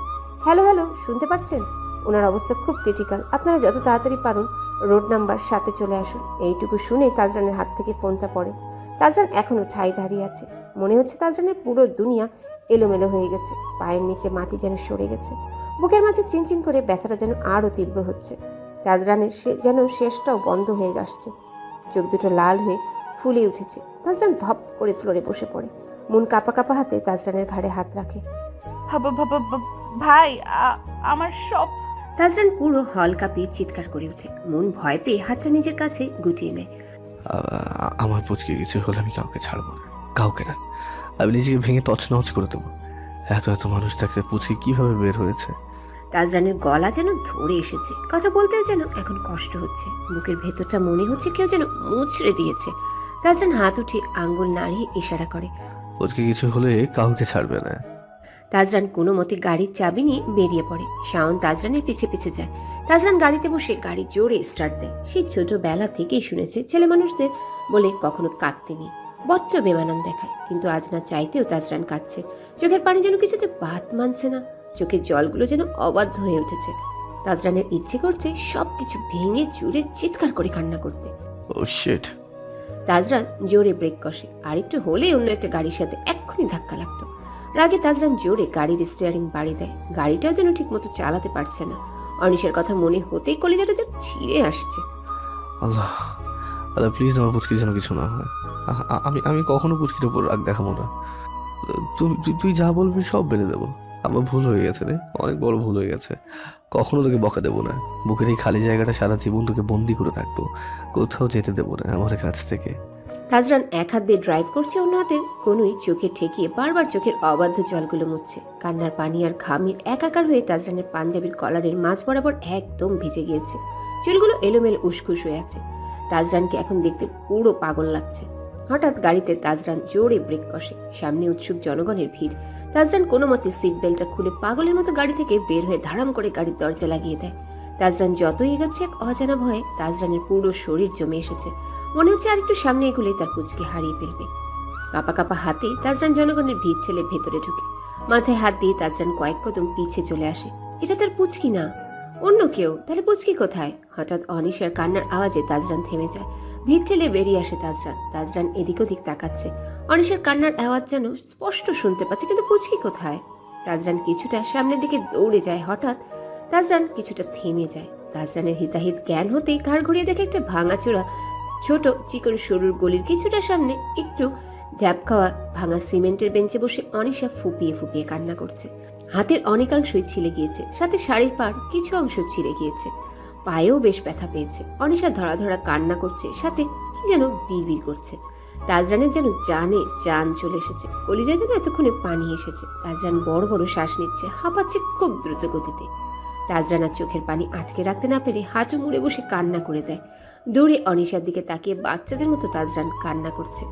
হ্যালো হ্যালো, শুনতে পাচ্ছেন? ওনার অবস্থা খুব ক্রিটিক্যাল, আপনারা যত তাড়াতাড়ি পারুন রোড নাম্বার 7-এ চলে আসুন। এইটুকু শুনে তাজরানের হাত থেকে ফোনটা পড়ে। তাজরান এখনও ঠাই দাঁড়িয়ে আছে। মনে হচ্ছে তাজরানের পুরো দুনিয়া এলোমেলো হয়ে গেছে, পায়ের নিচে মাটি যেন সরে গেছে, বুকের মাঝে চিনচিন করে ব্যথাটা যেন আরও তীব্র হচ্ছে। তাজরানের যেন শেষটাও বন্ধ হয়ে আসছে, চোখ দুটো লাল হয়ে ফুলে উঠেছে। তাজরান ধপ করে ফ্লোরে বসে পড়ে, মন কাঁপা কাঁপা হাতে তাজরানের ঘাড়ে হাত রাখে। ভাই আমার সব। তাজরান পুরো হল কাঁপিয়ে চিৎকার করে ওঠে, মন ভয় পেয়ে হাতটা নিজের কাছে গুটিয়ে নেয়। আমার পুচকে কিছু হলে আমি কাউকে ছাড়বো না, কাউকে না। আমি নিজেকে ভেঙে তছনছ করে দেবো। এত এত মানুষ থাকতে পুচকে কিভাবে বের হয়েছে? তাজরানের গলা যেন ধরে এসেছে, কথা বলতেও যেন এখন কষ্ট হচ্ছে, বুকের ভেতরটা মনে হচ্ছে কেউ যেন মুচড়ে দিয়েছে। তাজরান হাত উঠিয়ে আঙ্গুল নাড়িয়ে ইশারা করে। পুচকে কিছু হলে কাউকে ছাড়বে না। তাজরান কোনো মতে গাড়ির চাবি নিয়ে বেরিয়ে পড়ে। শাওন তাজরানের পিছে পিছে যায়। তাজরান গাড়িতে বসে গাড়ি জোরে স্টার্ট দেয়। সেই ছোটবেলা থেকেই শুনেছে ছেলে মানুষদের বলে কখনো কাঁদতে নেই, বড্ড বেমানান দেখায়। কিন্তু আজ না চাইতেও তাজরান কাঁদছে, চোখের পানি যেন কিছুতে বাদ মানছে না, চোখের জলগুলো যেন অবাধ্য হয়ে উঠেছে। তাজরানের ইচ্ছে করছে সব কিছু ভেঙে চুরে চিৎকার করে কান্না করতে। ও শিট! তাজরান জোরে ব্রেক কষে, আর একটু হলে অন্য একটা গাড়ির সাথে এক্ষুনি ধাক্কা লাগতো। রাগে তাজরান জোরে গাড়ির স্টিয়ারিং বাড়ি দেয়, গাড়িটাও যেন ঠিক মতো চালাতে পারছে না। অনিশের কথা মনে হতেই কলিজাটা যেন ছিঁড়ে আসছে। আল্লাহ আল্লাহ, প্লিজ আমার পুচকি যেন কিছু না হয়। আমি আমি কখনো পুচকির উপর রাগ দেখাবো না। তুই যা বলবি সব মেনে দেবো। আমার ভুল হয়ে গেছে রে, অনেক বড় ভুল হয়ে গেছে। কখনো তোকে বকা দেবো না। বুকের এই খালি জায়গাটা সারা জীবন তোকে বন্দি করে থাকবো, কোথাও যেতে দেবো না আমার কাছ থেকে। তাজরান এক হাত দিয়ে ড্রাইভ করছে, অন্য হাতের কোনোই চোখে ঠেকিয়ে বারবার চোখের অবাধ্য জলগুলো মুছছে। কান্নার পানি আর ঘামের একাকার হয়ে তাজরানের পাঞ্জাবির কলারের মাঝ বরাবর একদম ভিজে গিয়েছে, চুলগুলো এলোমেলো উস্কুস হয়ে আছে। তাজরানকে এখন দেখতে পুরো পাগল লাগছে। হঠাৎ গাড়িতে তাজরান জোরে ব্রেক কষে, সামনে উৎসুক জনগণের ভিড়। তাজরান কোনো মতে সিট বেল্টটা খুলে পাগলের মতো গাড়ি থেকে বের হয়ে ধারাম করে গাড়ির দরজা লাগিয়ে দেয়। তাজরান যতই এগোচ্ছে এক অজানা ভয়ে তাজরানের পুরো শরীর জমে এসেছে। মনে হচ্ছে আর একটু সামনে এগুলে তার পুচকে হারিয়ে ফেলবে। কাপা কাপা হাতে তাজরান জনগণের ভিড় ঠেলে ভেতরে ঢুকে, মাথায় হাত দিয়ে তাজরান কয়েক কদম পিছে চলে আসে। এটা তার পুচকি না, অন্য কেউ। তাহলে পুচকি কোথায়? হঠাৎ অনিশার কান্নার আওয়াজে তাজরান থেমে যায়, ভিড় ঠেলে বেরিয়ে আসে তাজরান। তাজরান এদিক ওদিক তাকাচ্ছে, অনিশার কান্নার আওয়াজ যেন স্পষ্ট শুনতে পাচ্ছে, কিন্তু পুচকি কোথায়? তাজরান কিছুটা সামনের দিকে দৌড়ে যায়। হঠাৎ তাজরান কিছুটা থেমে যায়। তাজরানের হিতাহিত জ্ঞান হতেই ঘাড় ঘুরিয়ে দেখে একটা ভাঙাচোরা ছোট চিকন সরুর গলির কিছুটা সামনে একটু ঢ্যাপ খাওয়া ভাঙা সিমেন্টের বেঞ্চে বসে অনিশা ফুপিয়ে ফুপিয়ে কান্না করছে। হাতের অনেকাংশই ছিলে গিয়েছে, সাথে শাড়ির পার কিছু অংশ ছিঁড়ে গিয়েছে, পায়েও বেশ ব্যথা পেয়েছে। অনিশা ধরা ধরা কান্না করছে, সাথে কি যেন বিড়বিড় করছে। তাজরানের যেন জানে জান চলে এসেছে, কলিজায় যেন এতক্ষণে পানি এসেছে। তাজরান বড় বড় শ্বাস নিচ্ছে, হাঁপাচ্ছে খুব দ্রুত গতিতে। তাজরানার চোখের পানি আটকে রাখতে না পেরে হাঁটু মুড়ে বসে কান্না করে দেয়। দূরে অনিশার দিকে তাকিয়ে বাচ্চাদের মতো তাজরান কান্না করছে।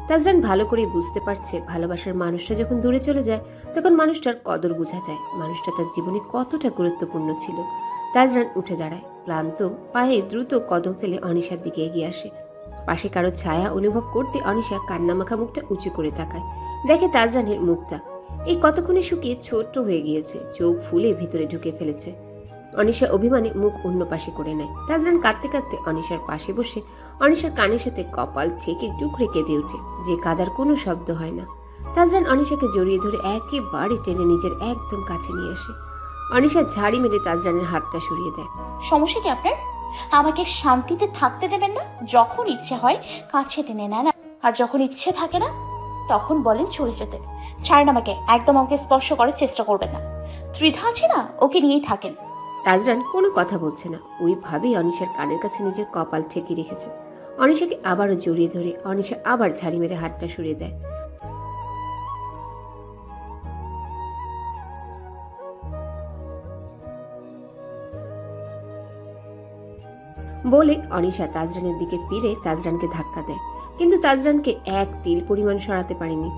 তাজরান ভালো করে বুঝতে পারছে, ভালোবাসার মানুষটা যখন দূরে চলে যায় তখন মানুষটার কদর বোঝা যায়, মানুষটা তার জীবনে কতটা গুরুত্বপূর্ণ ছিল। তাজরান উঠে দাঁড়ায়, ক্লান্ত পায়ে দ্রুত কদম ফেলে অনিশার দিকে এগিয়ে আসে। পাশে কারো ছায়া অনুভব করতে অনিশা কান্নামাখা মুখটা উঁচু করে তাকায়, দেখে তাজরানের মুখটা এই কতক্ষণে শুকিয়ে ছোট্ট হয়ে গিয়েছে, চোখ ফুলে ভিতরে ঢুকে ফেলেছে। অনিশা অভিমানে মুখ অন্য পাশে করে নেয়। তাজরান কাঁদতে কাঁদতে অনিশার পাশে বসে অনিশার কানের সাথে কপাল ঠেকে টুকরে কেঁদে ওঠে, যে কাদার কোনো শব্দ হয় না। তাজরান অনিশাকে জড়িয়ে ধরে একেবারে টেনে নিজের একদম কাছে নিয়ে আসে। অনিশা ঝাড়ি মেরে তাজরানের হাতটা সরিয়ে দেয়। সমস্যা কি আপনার? আমাকে শান্তিতে থাকতে দেবেন না? যখন ইচ্ছে হয় কাছে টেনে নেন, আর যখন ইচ্ছে থাকে না তখন বলেন চলে যেতে। ছাড়েন আমাকে, একদম আমাকে স্পর্শ করার চেষ্টা করবেন না। ত্রিধা আছে না, ওকে নিয়েই থাকেন। তাজরান কোনো কথা বলছে না, ওইভাবেই অনিশার কানের কাছে নিজের কপাল ঠেকে রেখেছে। অনিশাকে আবারও জড়িয়ে ধরে অনিশা আবার ঝাড়ি মেরে হাতটা সরিয়ে দেয়। বলে অনিশা তাজরানের দিকে ফিরে তাজরানকে ধাক্কা দেয়, কিন্তু তাজরানকে এক তিল পরিমাণ সরাতে পারেনি।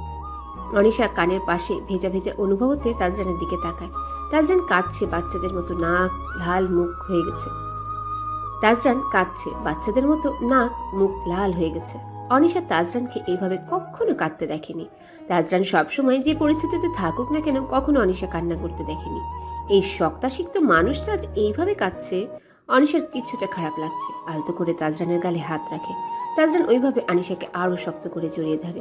অনিশা কানের পাশে ভেজা ভেজা অনুভব হতে তাজরানের দিকে তাকায়। তাজরান কাঁদছে, বাচ্চাদের মতো নাক লাল মুখ হয়ে গেছে। তাজরান কাঁদছে, বাচ্চাদের মতো নাক মুখ লাল হয়ে গেছে। অনিশা তাজরানকে এইভাবে কখনো কাঁদতে দেখেনি। তাজরান সবসময় যে পরিস্থিতিতে থাকুক না কেন কখনো অনিশা কান্না করতে দেখেনি। এই শক্তাসিক্ত মানুষটা আজ এইভাবে কাঁদছে। অনিশার কিছুটা খারাপ লাগছে। আলতো করে তাজরানের গালে হাত রাখে। তাজরান ওইভাবে আনিশাকে আরও শক্ত করে জড়িয়ে ধরে।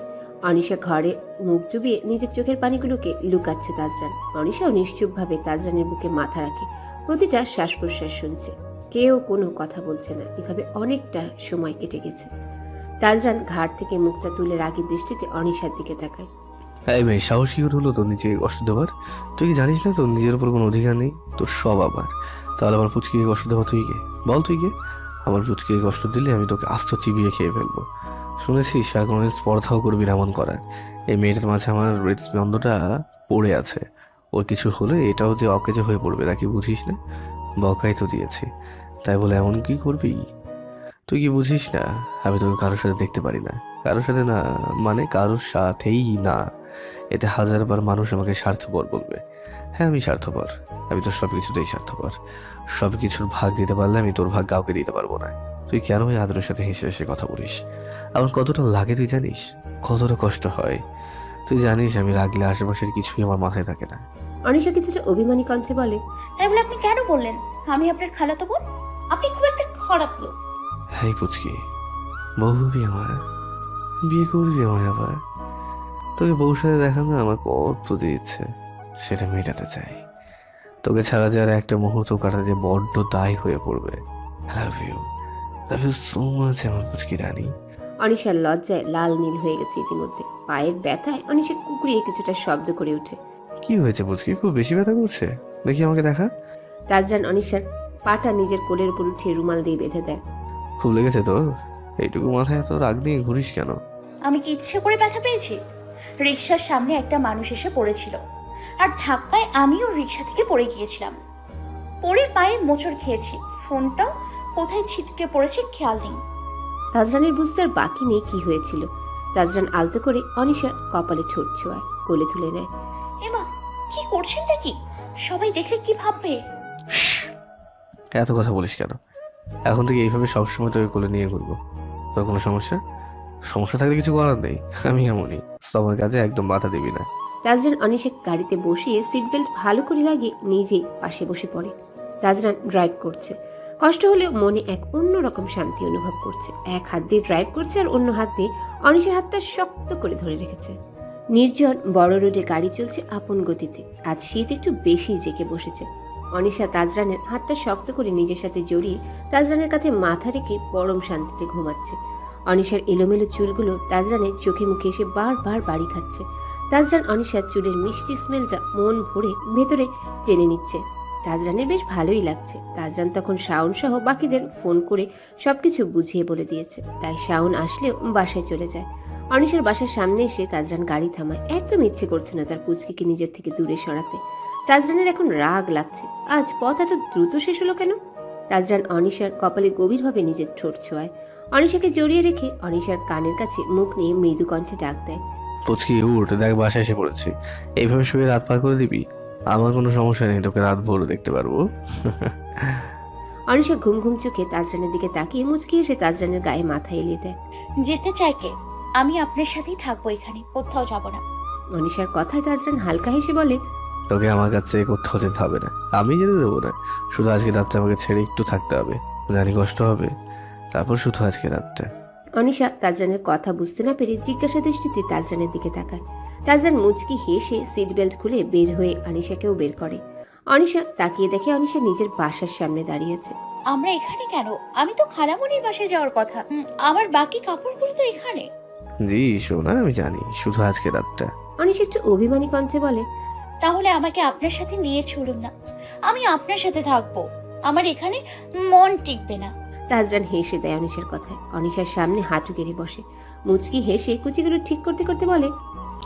অনিশা ঘরে মুখ ডুবিয়ে নিজের চোখের পানিগুলোকে লুকাচ্ছে তাজরান। অনিশাও নিশ্চুপভাবে তাজরানের বুকে মাথা রাখে, প্রতিটা শ্বাস প্রশ্বাস শুনছে। কেউ কোনো কথা বলছে না। এভাবে অনেকটা সময় কেটে গেছে। তাজরান ঘাড় থেকে মুখটা তুলে রাগী দৃষ্টিতে অনিশার দিকে তাকায়। এই মেয়ে, সাহস কি করে হলো তোর নিজেকে কষ্ট দেওয়ার? তুই কি জানিস না তোর নিজের উপর কোনো অধিকার নেই? তোর সব আবার। তাহলে আমার পুচকিকে কষ্ট দেওয়া তুই কে? বল তুই কে? আমার পুচকিকে কষ্ট দিলে আমি তোকে আস্ত চিবিয়ে খেয়ে ফেলবো। শুনেছিস আর কোনোদিন স্পর্ধাও করবি না এমন করার। এই মেয়েটার মাঝে আমার হৃদস্পন্দটা পড়ে আছে। ওর কিছু হলে এটাও যে অকেজো হয়ে পড়বে নাকি বুঝিস না? বকাই তো দিয়েছি, তাই বলে এমন কি করবি? তুই কি বুঝিস না আমি তোকে কারোর সাথে দেখতে পারি না? কারোর সাথে না মানে কারোর সাথেই না। এতে হাজারবার মানুষ আমাকে স্বার্থপর বলবে। হ্যাঁ, আমি স্বার্থপর। আমি তোর সব কিছুতেই স্বার্থপর। সব কিছুর ভাগ দিতে পারলে আমি তোর ভাগ কাউকে দিতে পারবো না। তুই কেন ওই আদরের সাথে হেসে হেসে কথা বলিস? আমার কতটা লাগে তুই জানিস? কতটা কষ্ট হয় তুই জানিস? আমি রাগলে আশেপাশের কিছুই আমার মাথায় থাকে না। অনিশা কিছুটা অভিমানী কণ্ঠে বলে, তাই বলে আপনি কেন বললেন আমি আপনার খালাতো বোন? আপনি খুব একটা খারাপ লোক। হ্যাঁ পুচকি, বউ হবি আমার? বিয়ে করবি আমায় আবার? তোকে বউর সাথে দেখা না আমার কত দিয়েছে, সেটা মেটাতে চাই। তোকে ছাড়া যে আর একটা মুহূর্ত কাটা যে বড্ড দায় হয়ে পড়বে। লাভ ইউ সো মাচ আমার পুচকি রানী। অনিশার লজ্জায় লাল নীল হয়ে গেছে ইতিমধ্যে। পায়ের ব্যথায় অনিশা কুকুরিয়ে কিছুটা শব্দ করে ওঠে। কি হয়েছে পুচকি? খুব বেশি ব্যথা করছে? দেখি আমাকে দেখা। তাজরান অনিশার পাটা নিজের কোলের উপর উঠিয়ে রুমাল দিয়ে বেঁধে দেয়। খুব লেগেছে তোর? এইটুকু মাথায় এত রাগ নিয়ে ঘুরিস কেন? আমি কি ইচ্ছে করে ব্যথা পেয়েছি? রিক্সার সামনে একটা মানুষ এসে পড়েছিল, আর ধাক্কায় আমিও রিক্সা থেকে পড়ে গিয়েছিলাম। পড়ে পায়ে মোচড় খেয়েছি। ফোনটাও কোথায় ছিটকে পড়েছে খেয়াল নেই। তাজরানের বুঝতে আর বাকি নেই কি হয়েছিল। তাজরান আলতো করে অনিশার কপালে ঠোঁট ছোঁয়ায়, কোলে তুলে নেয়। এমা, কি করছেনটা কি? সবাই দেখলে কি ভাববে? এত কথা বলিস কেন? এখন থেকে এইভাবে সবসময় তোকে কোলে নিয়ে ঘুরবো। তোর কোনো সমস্যা? সমস্যা থাকলে কিছু করার নেই, আমি এমনই। তোমার কাজে একদম বাধা দিবি না। তাজরান অনিশাকে গাড়িতে বসিয়ে সিট বেল্ট ভালো করে লাগিয়ে নিজেই পাশে বসে পড়ে। তাজরান ড্রাইভ করছে। কষ্ট হলেও মনে এক অন্যরকম শান্তি অনুভব করছে। এক হাত দিয়ে ড্রাইভ করছে আর অন্য হাত দিয়ে অনিশার হাতটা শক্ত করে ধরে রেখেছে। নির্জন বড় রোডে গাড়ি চলছে আপন গতিতে। আজ শীত একটু বেশি জেঁকে বসেছে। অনিশা তাজরানের হাতটা শক্ত করে নিজের সাথে জড়িয়ে তাজরানের কাঁধে মাথা রেখে পরম শান্তিতে ঘুমাচ্ছে। অনিশার এলোমেলো চুলগুলো তাজরানের চোখে মুখে এসে বারবার বাড়ি খাচ্ছে। তাজরান অনিশার চুলের মিষ্টি স্মেলটা মন ভরে ভেতরে টেনে নিচ্ছে। তাজরানের বেশ ভালোই লাগছে। তাজরান তখন শাওন সহ বাকিদের ফোন করে সবকিছু বুঝিয়ে বলে দিয়েছে। তাই শাওন আসলেও বাসায় চলে যায়। অনিশার বাসার সামনে এসে তাজরান গাড়ি থামায়। একদম ইচ্ছে করছে না তার পুচকিকে নিজের থেকে দূরে সরাতে। তাজরানের এখন রাগ লাগছে। আজ পথ এত দ্রুত শেষ হলো কেন? তাজরান অনিশার কপালে গভীরভাবে নিজের ঠোঁট ছোঁয়ায়। অনিশাকে জড়িয়ে রেখে অনিশার কানের কাছে মুখ নিয়ে মৃদু কণ্ঠে ডাক দেয়। পুচকি উঠ, দেখ বাসায় এসে পড়েছি। এইভাবে শুয়ে রাত পার করে দিবি? আমার কোনো সমস্যা নেই, তোকে রাত ভোর দেখতে পারবো। অনিশা ঘুম ঘুম চোখে তাজরানের দিকে তাকিয়ে মুচকি এসে তাজরানের গায়ে মাথা এলিয়ে দেয়। যেতে চাই কে? আমি আপনার সাথেই থাকবো এখানে, কোথাও যাব না। অনিশার কথায় তাজরান হালকা হেসে বলে, তোকে আমার কাছে কোথাও যেতে হবে না, আমি যেতে দেবো না। শুধু আজকে রাতটা আমাকে ছেড়ে একটু থাকতে হবে। জানি কষ্ট হবে, তারপর শুধু আজকে রাতটা। অনিশা তাজরানের কথা বুঝতে না পেরে জিজ্ঞাসা দৃষ্টিতে তাজরানের দিকে তাকায়। তাজরান মুচকি হেসে সিট বেল্ট খুলে বের হয়ে অনিশাকেও বের করে। অনিশা তাকিয়ে দেখে অনিশা নিজের বাসার সামনে দাঁড়িয়ে আছে। আমরা এখানে কেন? আমি তো খালামণির বাসায় যাওয়ার কথা। আমার বাকি কাপড়গুলো তো এখানে। জি সোনা, আমি জানি, শুধু আজকে রাতটা। অনিশা একটু অভিমানী কণ্ঠে বলে, তাহলে আমাকে আপনার সাথে নিয়ে চলুন না, আমি আপনার সাথে থাকবো। আমার এখানে মন টিকবে না। তাজরান হেসে দেয় অনিশার কথায়। অনিশার সামনে হাঁটু গেড়ে বসে। মুচকি হেসে কুচিগুলো ঠিক করতে করতে বলে,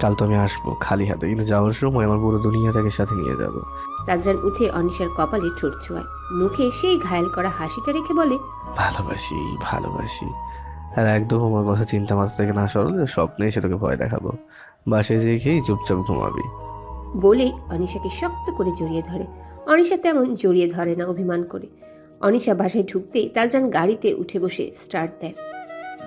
কাল তো আমি আসবো খালি হাতে, কিন্তু যাওয়ার সময় আমার পুরো দুনিয়াটাকে সাথে নিয়ে যাব। তাজরান উঠে অনিশার কপালে ঠোঁট ছোঁয়ায়। মুখে সেই ঘায়েল করা হাসিটা রেখে বলে, ভালোবাসি ভালোবাসি। আর একদম আমার কথা চিন্তা মাথা থেকে না সরলে স্বপ্নে এসে তোকে ভয় দেখাবো। বাসায় যেয়ে খেয়ে চুপচাপ ঘুমাবি। বলেই অনিশাকে শক্ত করে জড়িয়ে ধরে। অনিশা তেমন জড়িয়ে ধরে না, অভিমান করে। অনিশা বাসায় ঢুকতেই তাজরান গাড়িতে উঠে বসে স্টার্ট দেয়।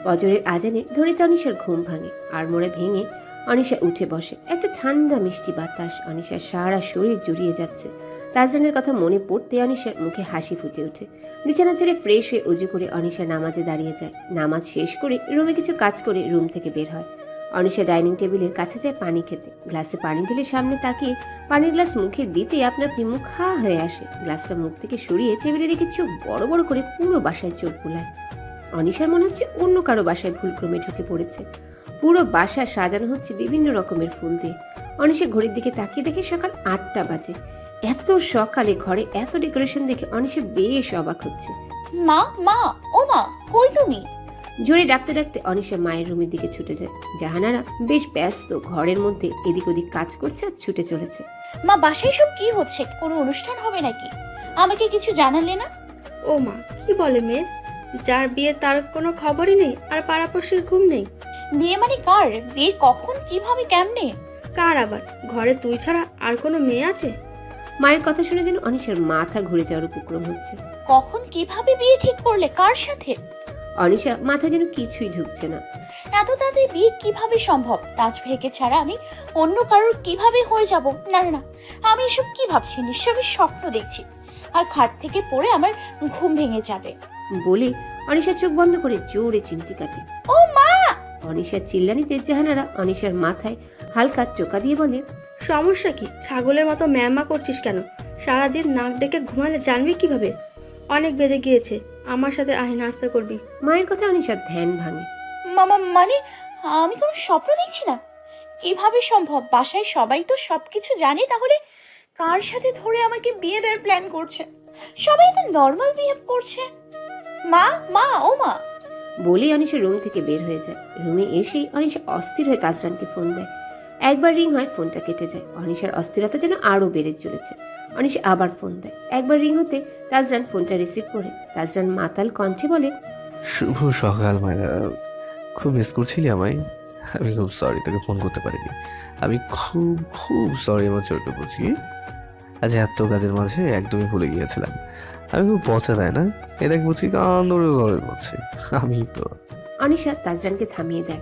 ফজরের আজানে ধরিতে অনিশার ঘুম ভাঙে। আর মোড়ে ভেঙে অনিশা উঠে বসে। একটা ঠান্ডা মিষ্টি বাতাস অনিশার সারা শরীর জুড়িয়ে যাচ্ছে। তাজরানের কথা মনে পড়তে অনিশার মুখে হাসি ফুটে ওঠে। বিছানা ছেড়ে ফ্রেশ হয়ে উজু করে অনিশা নামাজে দাঁড়িয়ে যায়। নামাজ শেষ করে রুমে কিছু কাজ করে রুম থেকে বের হয়। অনিশা ডাইনিং টেবিলের কাছে যায় পানি খেতে। গ্লাসে পানি ঢেলে সামনে তাকিয়ে পানির গ্লাস মুখে দিতে আপনা আপনি মুখ হা হয়ে আসে। গ্লাসটা মুখ থেকে সরিয়ে টেবিলে রেখে চোখ বড় বড় করে পুরো বাসায় চোখ বুলায়। অনিশার মনে হচ্ছে অন্য কারো বাসায় ভুলক্রমে ঢুকে পড়েছে। পুরো বাসা সাজানো হচ্ছে বিভিন্ন রকমের ফুল দিয়ে। অনিশা ঘড়ির দিকে তাকিয়ে দেখে সকাল 8টা বাজে। এত সকালে ঘরে এত ডেকোরেশন দেখে অনিশা বেশ অবাক হচ্ছে। মা মা ও মা, কই তুমি? জোরে ডাকতে ডাকতে অনিশা মায়ের রুমের দিকে ছুটে যায়। জাহানারা বেশ ব্যস্ত, ঘরের মধ্যে এদিক ওদিক কাজ করছে আর ছুটে চলেছে। মা, বাসায় সব কি হচ্ছে? কোনো অনুষ্ঠান হবে নাকি? আমাকে কিছু জানালে না? ও মা, কি বলে মেয়ে? যার বিয়ে তার কোনো খবরই নেই, আর পাড়াপড়শির ঘুম নেই। বিয়ে মানে কার? বিয়ে কখন, কিভাবে, কেমনে? কার আবার? ঘরে তুই ছাড়া আর কোনো মেয়ে আছে? মায়ের কথা শুনে যেন অনিশার মাথা ঘুরে যাওয়ার উপক্রম হচ্ছে। কখন, কিভাবে বিয়ে ঠিক করলে? কার সাথে? অনিশা মাথা যেন কিছুই ঢুকছে না। এত তাড়াতাড়ি বিয়ে কিভাবে সম্ভব? তাজ ভাইকে ছাড়া আমি অন্য কারোর কিভাবে হয়ে যাব? না না না, আমি এসব কি ভাবছি? নিশ্চয় আমি স্বপ্ন দেখছি, আর খাট থেকে পড়ে আমার ঘুম ভেঙে যাবে। বলে অনিশা চোখ বন্ধ করে জোরে চিমটি কাটে। ও মা! অনিশার চিল্লানিতে জাহানারা অনিশার মাথায় হালকা টোকা দিয়ে বলে, সমস্যা কি? ছাগলের মতো ম্যামা করছিস কেন? সারাদিন নাক ডেকে ঘুমালে জানবি কিভাবে? অনেক বেজে গিয়েছে, আমার সাথে আয়, নাস্তা করবি। মায়ের কথা অনিশার ধ্যান ভাঙে। মামা মানে আমি কোনো স্বপ্ন দেখছি না? কিভাবে সম্ভব? বাসায় সবাই তো সবকিছু জানে, তাহলে কার সাথে ধরে আমাকে বিয়ে দেওয়ার প্ল্যান করছে? সবাই তো নর্মাল বিহেভ করছে। মা মা ও মা! বলেই অনিশা রুম থেকে বের হয়ে যায়। রুমে এসেই অনিশা অস্থির হয়ে তাজরানকে ফোন দেয়। একবার রিং হয়, ফোনটা কেটে যায়। অনিশার অস্থিরতা যেন আরও বেড়ে চলেছে। অনিশা আবার ফোন দেয়। একবার রিং হতে তাজরান ফোনটা রিসিভ করে। তাজরান মাতাল কণ্ঠে বলে, শুভ সকাল মায়েরা, খুব মিস করছিলি আমায়? আমি খুব সরি, তোকে ফোন করতে পারিনি। আমি খুব খুব সরি আমার ছোট্ট বুঝি। আচ্ছা, এত কাজের মাঝে একদমই ভুলে গিয়েছিলাম। আমি খুব পচা, তাই না? এ দেখ বুঝি কান ধরে ঘরে বলছি আমি তো। অনিশা তাজরানকে থামিয়ে দেয়।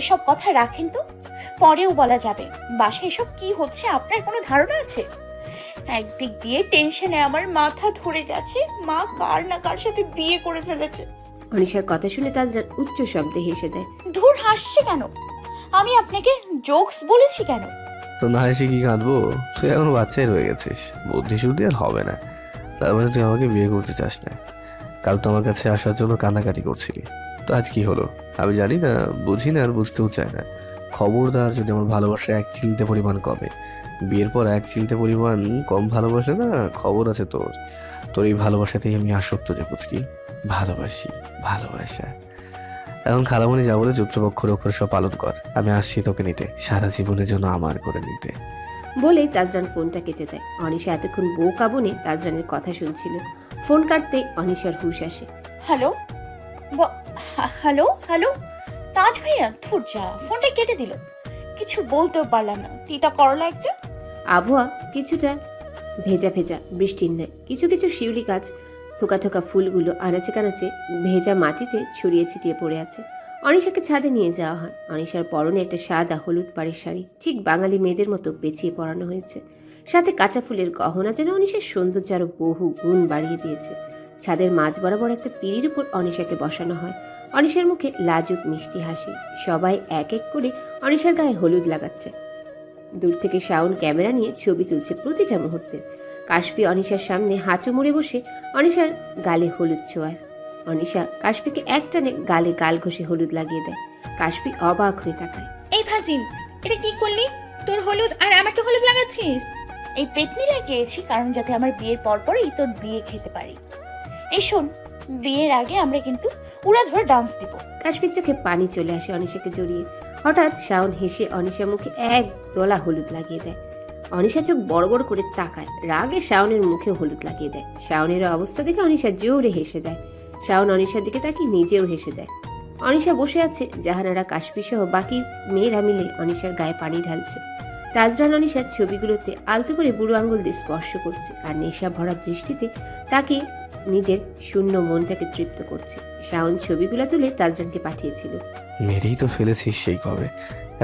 এসব কথা রাখেন তো, পরেও বলা যাবে। বাসায় এসব কি হচ্ছে আপনার কোনো ধারণা আছে? একদিক দিয়ে টেনশনে আমার মাথা ধরে গেছে। মা কার না কার সাথে বিয়ে করে ফেলেছে। অনিশার কথা শুনে তাজরান উচ্চ শব্দে হেসে দেয়। ধুর, হাসছে কেন? আমি আপনাকে জোকস বলেছি কেন? তো না হেসে কি কাঁদবো? তুই এখনো বাচ্চাই রয়ে গেছিস, বুদ্ধি শুদ্ধি আর হবে না। তার মানে তুই আমাকে বিয়ে করতে চাস না? কাল তো আমার কাছে আসার জন্য কান্নাকাটি করছিলি, তো আজ কি হলো? আমি জানি না, বুঝি না, আর বুঝতেও চাই না। খবরদার, যদি আমার ভালোবাসা 1 চিলতে পরিমাণ কমে, বিয়ের পর 1 চিলতে পরিমাণ কম ভালোবাসে না, খবর আছে তোর। তোর এই ভালোবাসাতেই আমি আসক্ত যে বুঝকি। ভালোবাসি, ভালোবাসা। এখন খালামণি যা বলে চুপচাপ অক্ষরে অক্ষরে সব পালন কর। আমি আসছি তোকে নিতে, সারা জীবনের জন্য আমার করে নিতে। বলেই তাজরান ফোনটা কেটে দেয়। অনিশা এতক্ষণ বউ কাবনে তাজরানের কথা শুনছিল। ফোন কাটতে অনিশার হুঁশ আসে। হ্যালো হ্যালো হ্যালো, তাজ ভাইয়া? ধুর যা, ফোনটা কেটে দিল। কিছু বলতেও পারলাম না। তিতা করলা একটা। আবহাওয়া কিছুটা ভেজা ভেজা, বৃষ্টির নেয়। কিছু কিছু শিউলি গাছ থোকা থোকা ফুলগুলো আনাচে কানাচে ভেজা মাটিতে ছড়িয়ে ছিটিয়ে পড়ে আছে। অনিশাকে ছাদে নিয়ে যাওয়া হয়। অনিশার পরনে একটা সাদা হলুদ পাড়ের শাড়ি, ঠিক বাঙালি মেয়েদের মতো পেঁচিয়ে পরানো হয়েছে। সাথে কাঁচা ফুলের গহনা যেন অনিশার সৌন্দর্য আরও বহু গুণ বাড়িয়ে দিয়েছে। ছাদের মাঝ বরাবর একটা পিঁড়ির উপর অনিশাকে বসানো হয়। অনিশার মুখে লাজুক মিষ্টি হাসি। সবাই এক এক করে অনিশার গায়ে হলুদ লাগাচ্ছে। দূর থেকে শাওন ক্যামেরা নিয়ে ছবি তুলছে প্রতিটা মুহূর্তে। কাশফি অনিশার সামনে হাঁটু মুড়ে বসে অনিশার গালে হলুদ ছোঁয়ায়। অনিশা কাশফিকে একটানে গালে গাল ঘষে হলুদ লাগিয়ে দেয়। কাশফি অবাক হয়ে তাকায়। এই ফাজিল, এটা কি করলি? তোর হলুদ আর আমাকে হলুদ লাগাচ্ছিস? এই পেতনি লাগিয়েছি কারণ যাতে আমার বিয়ের পরপরই তোর বিয়ে খেতে পারি। এই শোন, বিয়ের আগে আমরা কিন্তু উড়া ধরে ডান্স দিব। কাশফির চোখে পানি চলে আসে অনিশাকে জড়িয়ে। হঠাৎ শাওন হেসে অনিশার মুখে এক দোলা হলুদ লাগিয়ে দেয়। অনিশা চোখ বড় বড় করে তাকায়। রাগে শাওনের মুখে হলুদ লাগিয়ে দেয়। শাওনের অবস্থা দেখে অনিশা জোরে হেসে দেয়। শাওন অনিশার দিকে তাকিয়ে নিজেও হেসে দেয়। অনিশা বসে আছে, জাহানারা কাশফি সহ বাকি মেয়েরা মিলে অনিশার গায়ে পানি ঢালছে। তাজরান অনিশার ছবিগুলোতে আলতো করে বুড়ো আঙ্গুল দিয়ে স্পর্শ করছে আর নেশা ভরা দৃষ্টিতে তাকে নিজের শূন্য মনটাকে তৃপ্ত করছে। শাওন ছবিগুলো তুলে তাজরানকে পাঠিয়েছিল। মেরেই তো ফেলেছিস সেই কবে।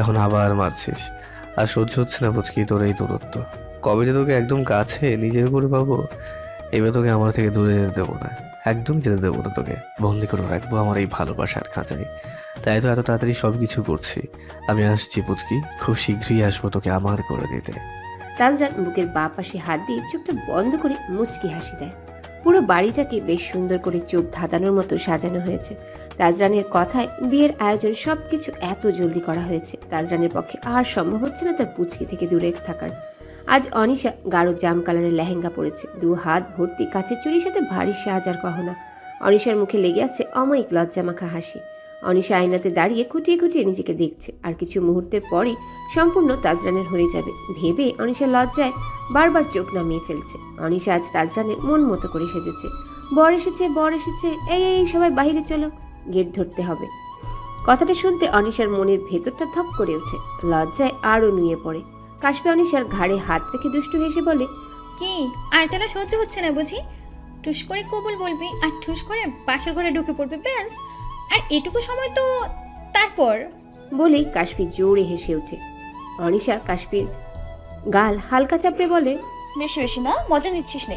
এখন আবার মারছিস। আর সহ্য হচ্ছে না পুচকি তোর এই দূরত্ব। কবে যে তোকে একদম কাছে নিজের করে পাবো। এবার তোকে আমার থেকে দূরে যেতে দেবো না, একদম যেতে দেবো না। তোকে বন্দি করে রাখবো আমার এই ভালোবাসার খাঁচায়। তাই তো এত তাড়াতাড়ি সব কিছু করছি। আমি আসছি পুচকি, খুব শীঘ্রই আসবো তোকে আমার করে দিতে। তাজরান বুকের বাঁ পাশে হাত দিয়ে চোখটা বন্ধ করে মুচকি হাসি দেয়। পুরো বাড়িটাকে বেশ সুন্দর করে চোখ ধাঁধানোর মতো সাজানো হয়েছে। তাজরানের কথায় বিয়ের আয়োজন সবকিছু এত জলদি করা হয়েছে, তাজরানের পক্ষে আর সম্ভব হচ্ছে না তার পুচকি থেকে দূরে থাকার। আজ অনিশা গাঢ় জাম কালারের লেহেঙ্গা পরেছে, 2 হাত ভর্তি কাচের চুড়ির সাথে ভারী সাজ আর গহনা। অনিশার মুখে লেগে আছে অমায়িক লজ্জামাখা হাসি। অনিশা আয়নাতে দাঁড়িয়ে খুঁটিয়ে খুঁটিয়ে নিজেকে দেখছে, আর কিছু মুহূর্তের পরই সম্পূর্ণ তাজরানের হয়ে যাবে ভেবে অনিশা লজ্জায় বারবার চোখ নামিয়ে ফেলছে। অনিশা আজ তাজরানের মন মতো করে সেজেছে। বর এসেছে, বর এসেছে, এই এই সবাই বাইরে চলো, গেট ধরতে হবে। কথাটা শুনতে অনিশার মনের ভেতরটা থপ করে ওঠে, লজ্জায় আরও নুয়ে পড়ে। কাশফি অনিশার ঘাড়ে হাত রেখে দুষ্টু হেসে বলে, কি আর জ্বালা সহ্য হচ্ছে না বুঝি? টুস করে কবুল বলবি আর ঠুস করে বাসার ঘরে ঢুকে পড়বি, ব্যাস। আর এটুকু সময় তো তারপর। বলেই কাশফি জোরে হেসে ওঠে। অনিশা কাশফির গাল হালকা চাপড়ে বলে, বেশি বেশি না মজা নিচ্ছিস নে,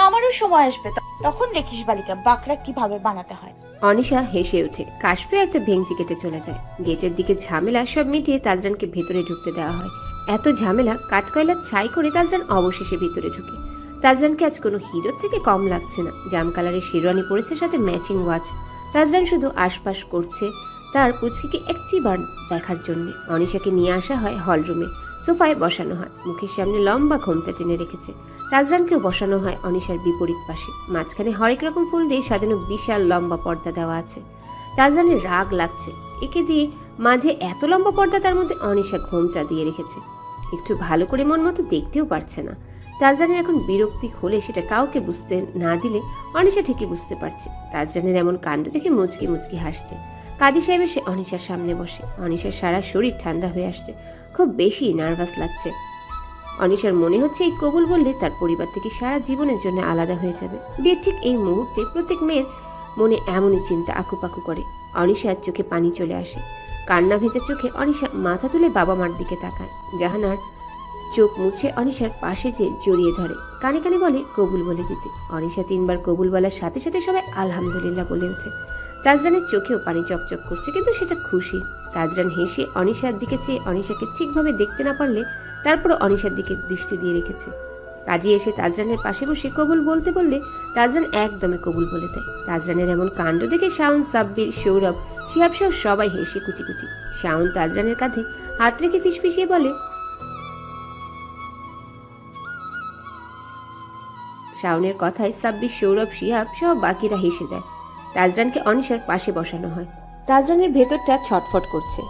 আমারও সময় আসবে তখন দেখিস বালিকা বাকরা কিভাবে বানাতে হয়। অনিশা হেসে ওঠে। কাশফি একটা ভেঙচি কেটে চলে যায়। গেটের দিকে ঝামেলা সব মিটিয়ে তাজরানকে ভেতরে ঢুকতে দেওয়া হয়। এত ঝামেলা কাঠকয়লা ছাই করে তাজরান অবশেষে ভিতরে ঢুকে। তাজরানকে আজ কোনো হিরোর থেকে কম লাগছে না। জাম কালারের শেরওয়ানি পরেছে, সাথে ম্যাচিং ওয়াচ। তাজরান শুধু আশপাশ করছে তার পুচকিকে একটিবার দেখার জন্য। অনিশাকে নিয়ে আসা হয় হলরুমে, সোফায় বসানো হয়, মুখের সামনে লম্বা ঘোমটা টেনে রেখেছে। তাজরানকেও বসানো হয় অনিশার বিপরীত পাশে। মাঝখানে হরেক রকম ফুল দিয়ে সাজানো বিশাল লম্বা পর্দা দেওয়া আছে। তাজরানের রাগ লাগছে, একে দিয়ে মাঝে এত লম্বা পর্দা, তার মধ্যে অনিশা ঘোমটা দিয়ে রেখেছে। একটু ভালো করে মন মতো দেখতেও পারছে না। তাজরানের এখন বিরক্তি হলে সেটা কাউকে বুঝতে না দিলে অনিশা ঠিকই বুঝতে পারছে। তাজরানের এমন কাণ্ড দেখে মুচকি মুচকি হাসছে। কাজী সাহেব এসে অনিশার সামনে বসে। অনিশার সারা শরীর ঠান্ডা হয়ে আসছে, খুব বেশি নার্ভাস লাগছে। অনিশার মনে হচ্ছে এই কবুল বললে তার পরিবার থেকে সারা জীবনের জন্য আলাদা হয়ে যাবে। বিয়ের ঠিক এই মুহূর্তে প্রত্যেক মেয়ের মনে এমনই চিন্তা আকুপাকু করে। অনিশার চোখে পানি চলে আসে। কান্না ভেজা চোখে অনিশা মাথা তুলে বাবা মার দিকে তাকায়। জাহানার চোখ মুছে অনিশার পাশে যে জড়িয়ে ধরে, কানে কানে বলে কবুল বলে দিতে। অনিশা 3 বার কবুল বলার সাথে সাথে সবাই আলহামদুলিল্লাহ বলে ওঠে। তাজরানের চোখেও পানি চকচক করছে, কিন্তু সেটা খুশি। তাজরান হেসে অনিশার দিকে চেয়ে অনিশাকে ঠিকভাবে দেখতে না পারলে তারপরও অনিশার দিকে দৃষ্টি দিয়ে রেখেছে। কাজী এসে তাজরানের পাশে বসে কবুল বলতে বললে তাজরান একদমে কবুল বলে দেয়। তাজরানের এমন কাণ্ড দেখে শাওন, সাব্বির, সৌরভ, শিহাব সহ সবাই হেসে কুটি কুটি। শাওন তাজরানের কাঁধে হাত রেখে ফিসফিসিয়ে বলে, শাওনের কথায় সাব্বির, সৌরভ, শিহাব সহ বাকিরা হেসে দেয়। তাজরানকে অনিশার পাশে বসানো হয়। তাজরানের ভেতরটা ছটফট করছে,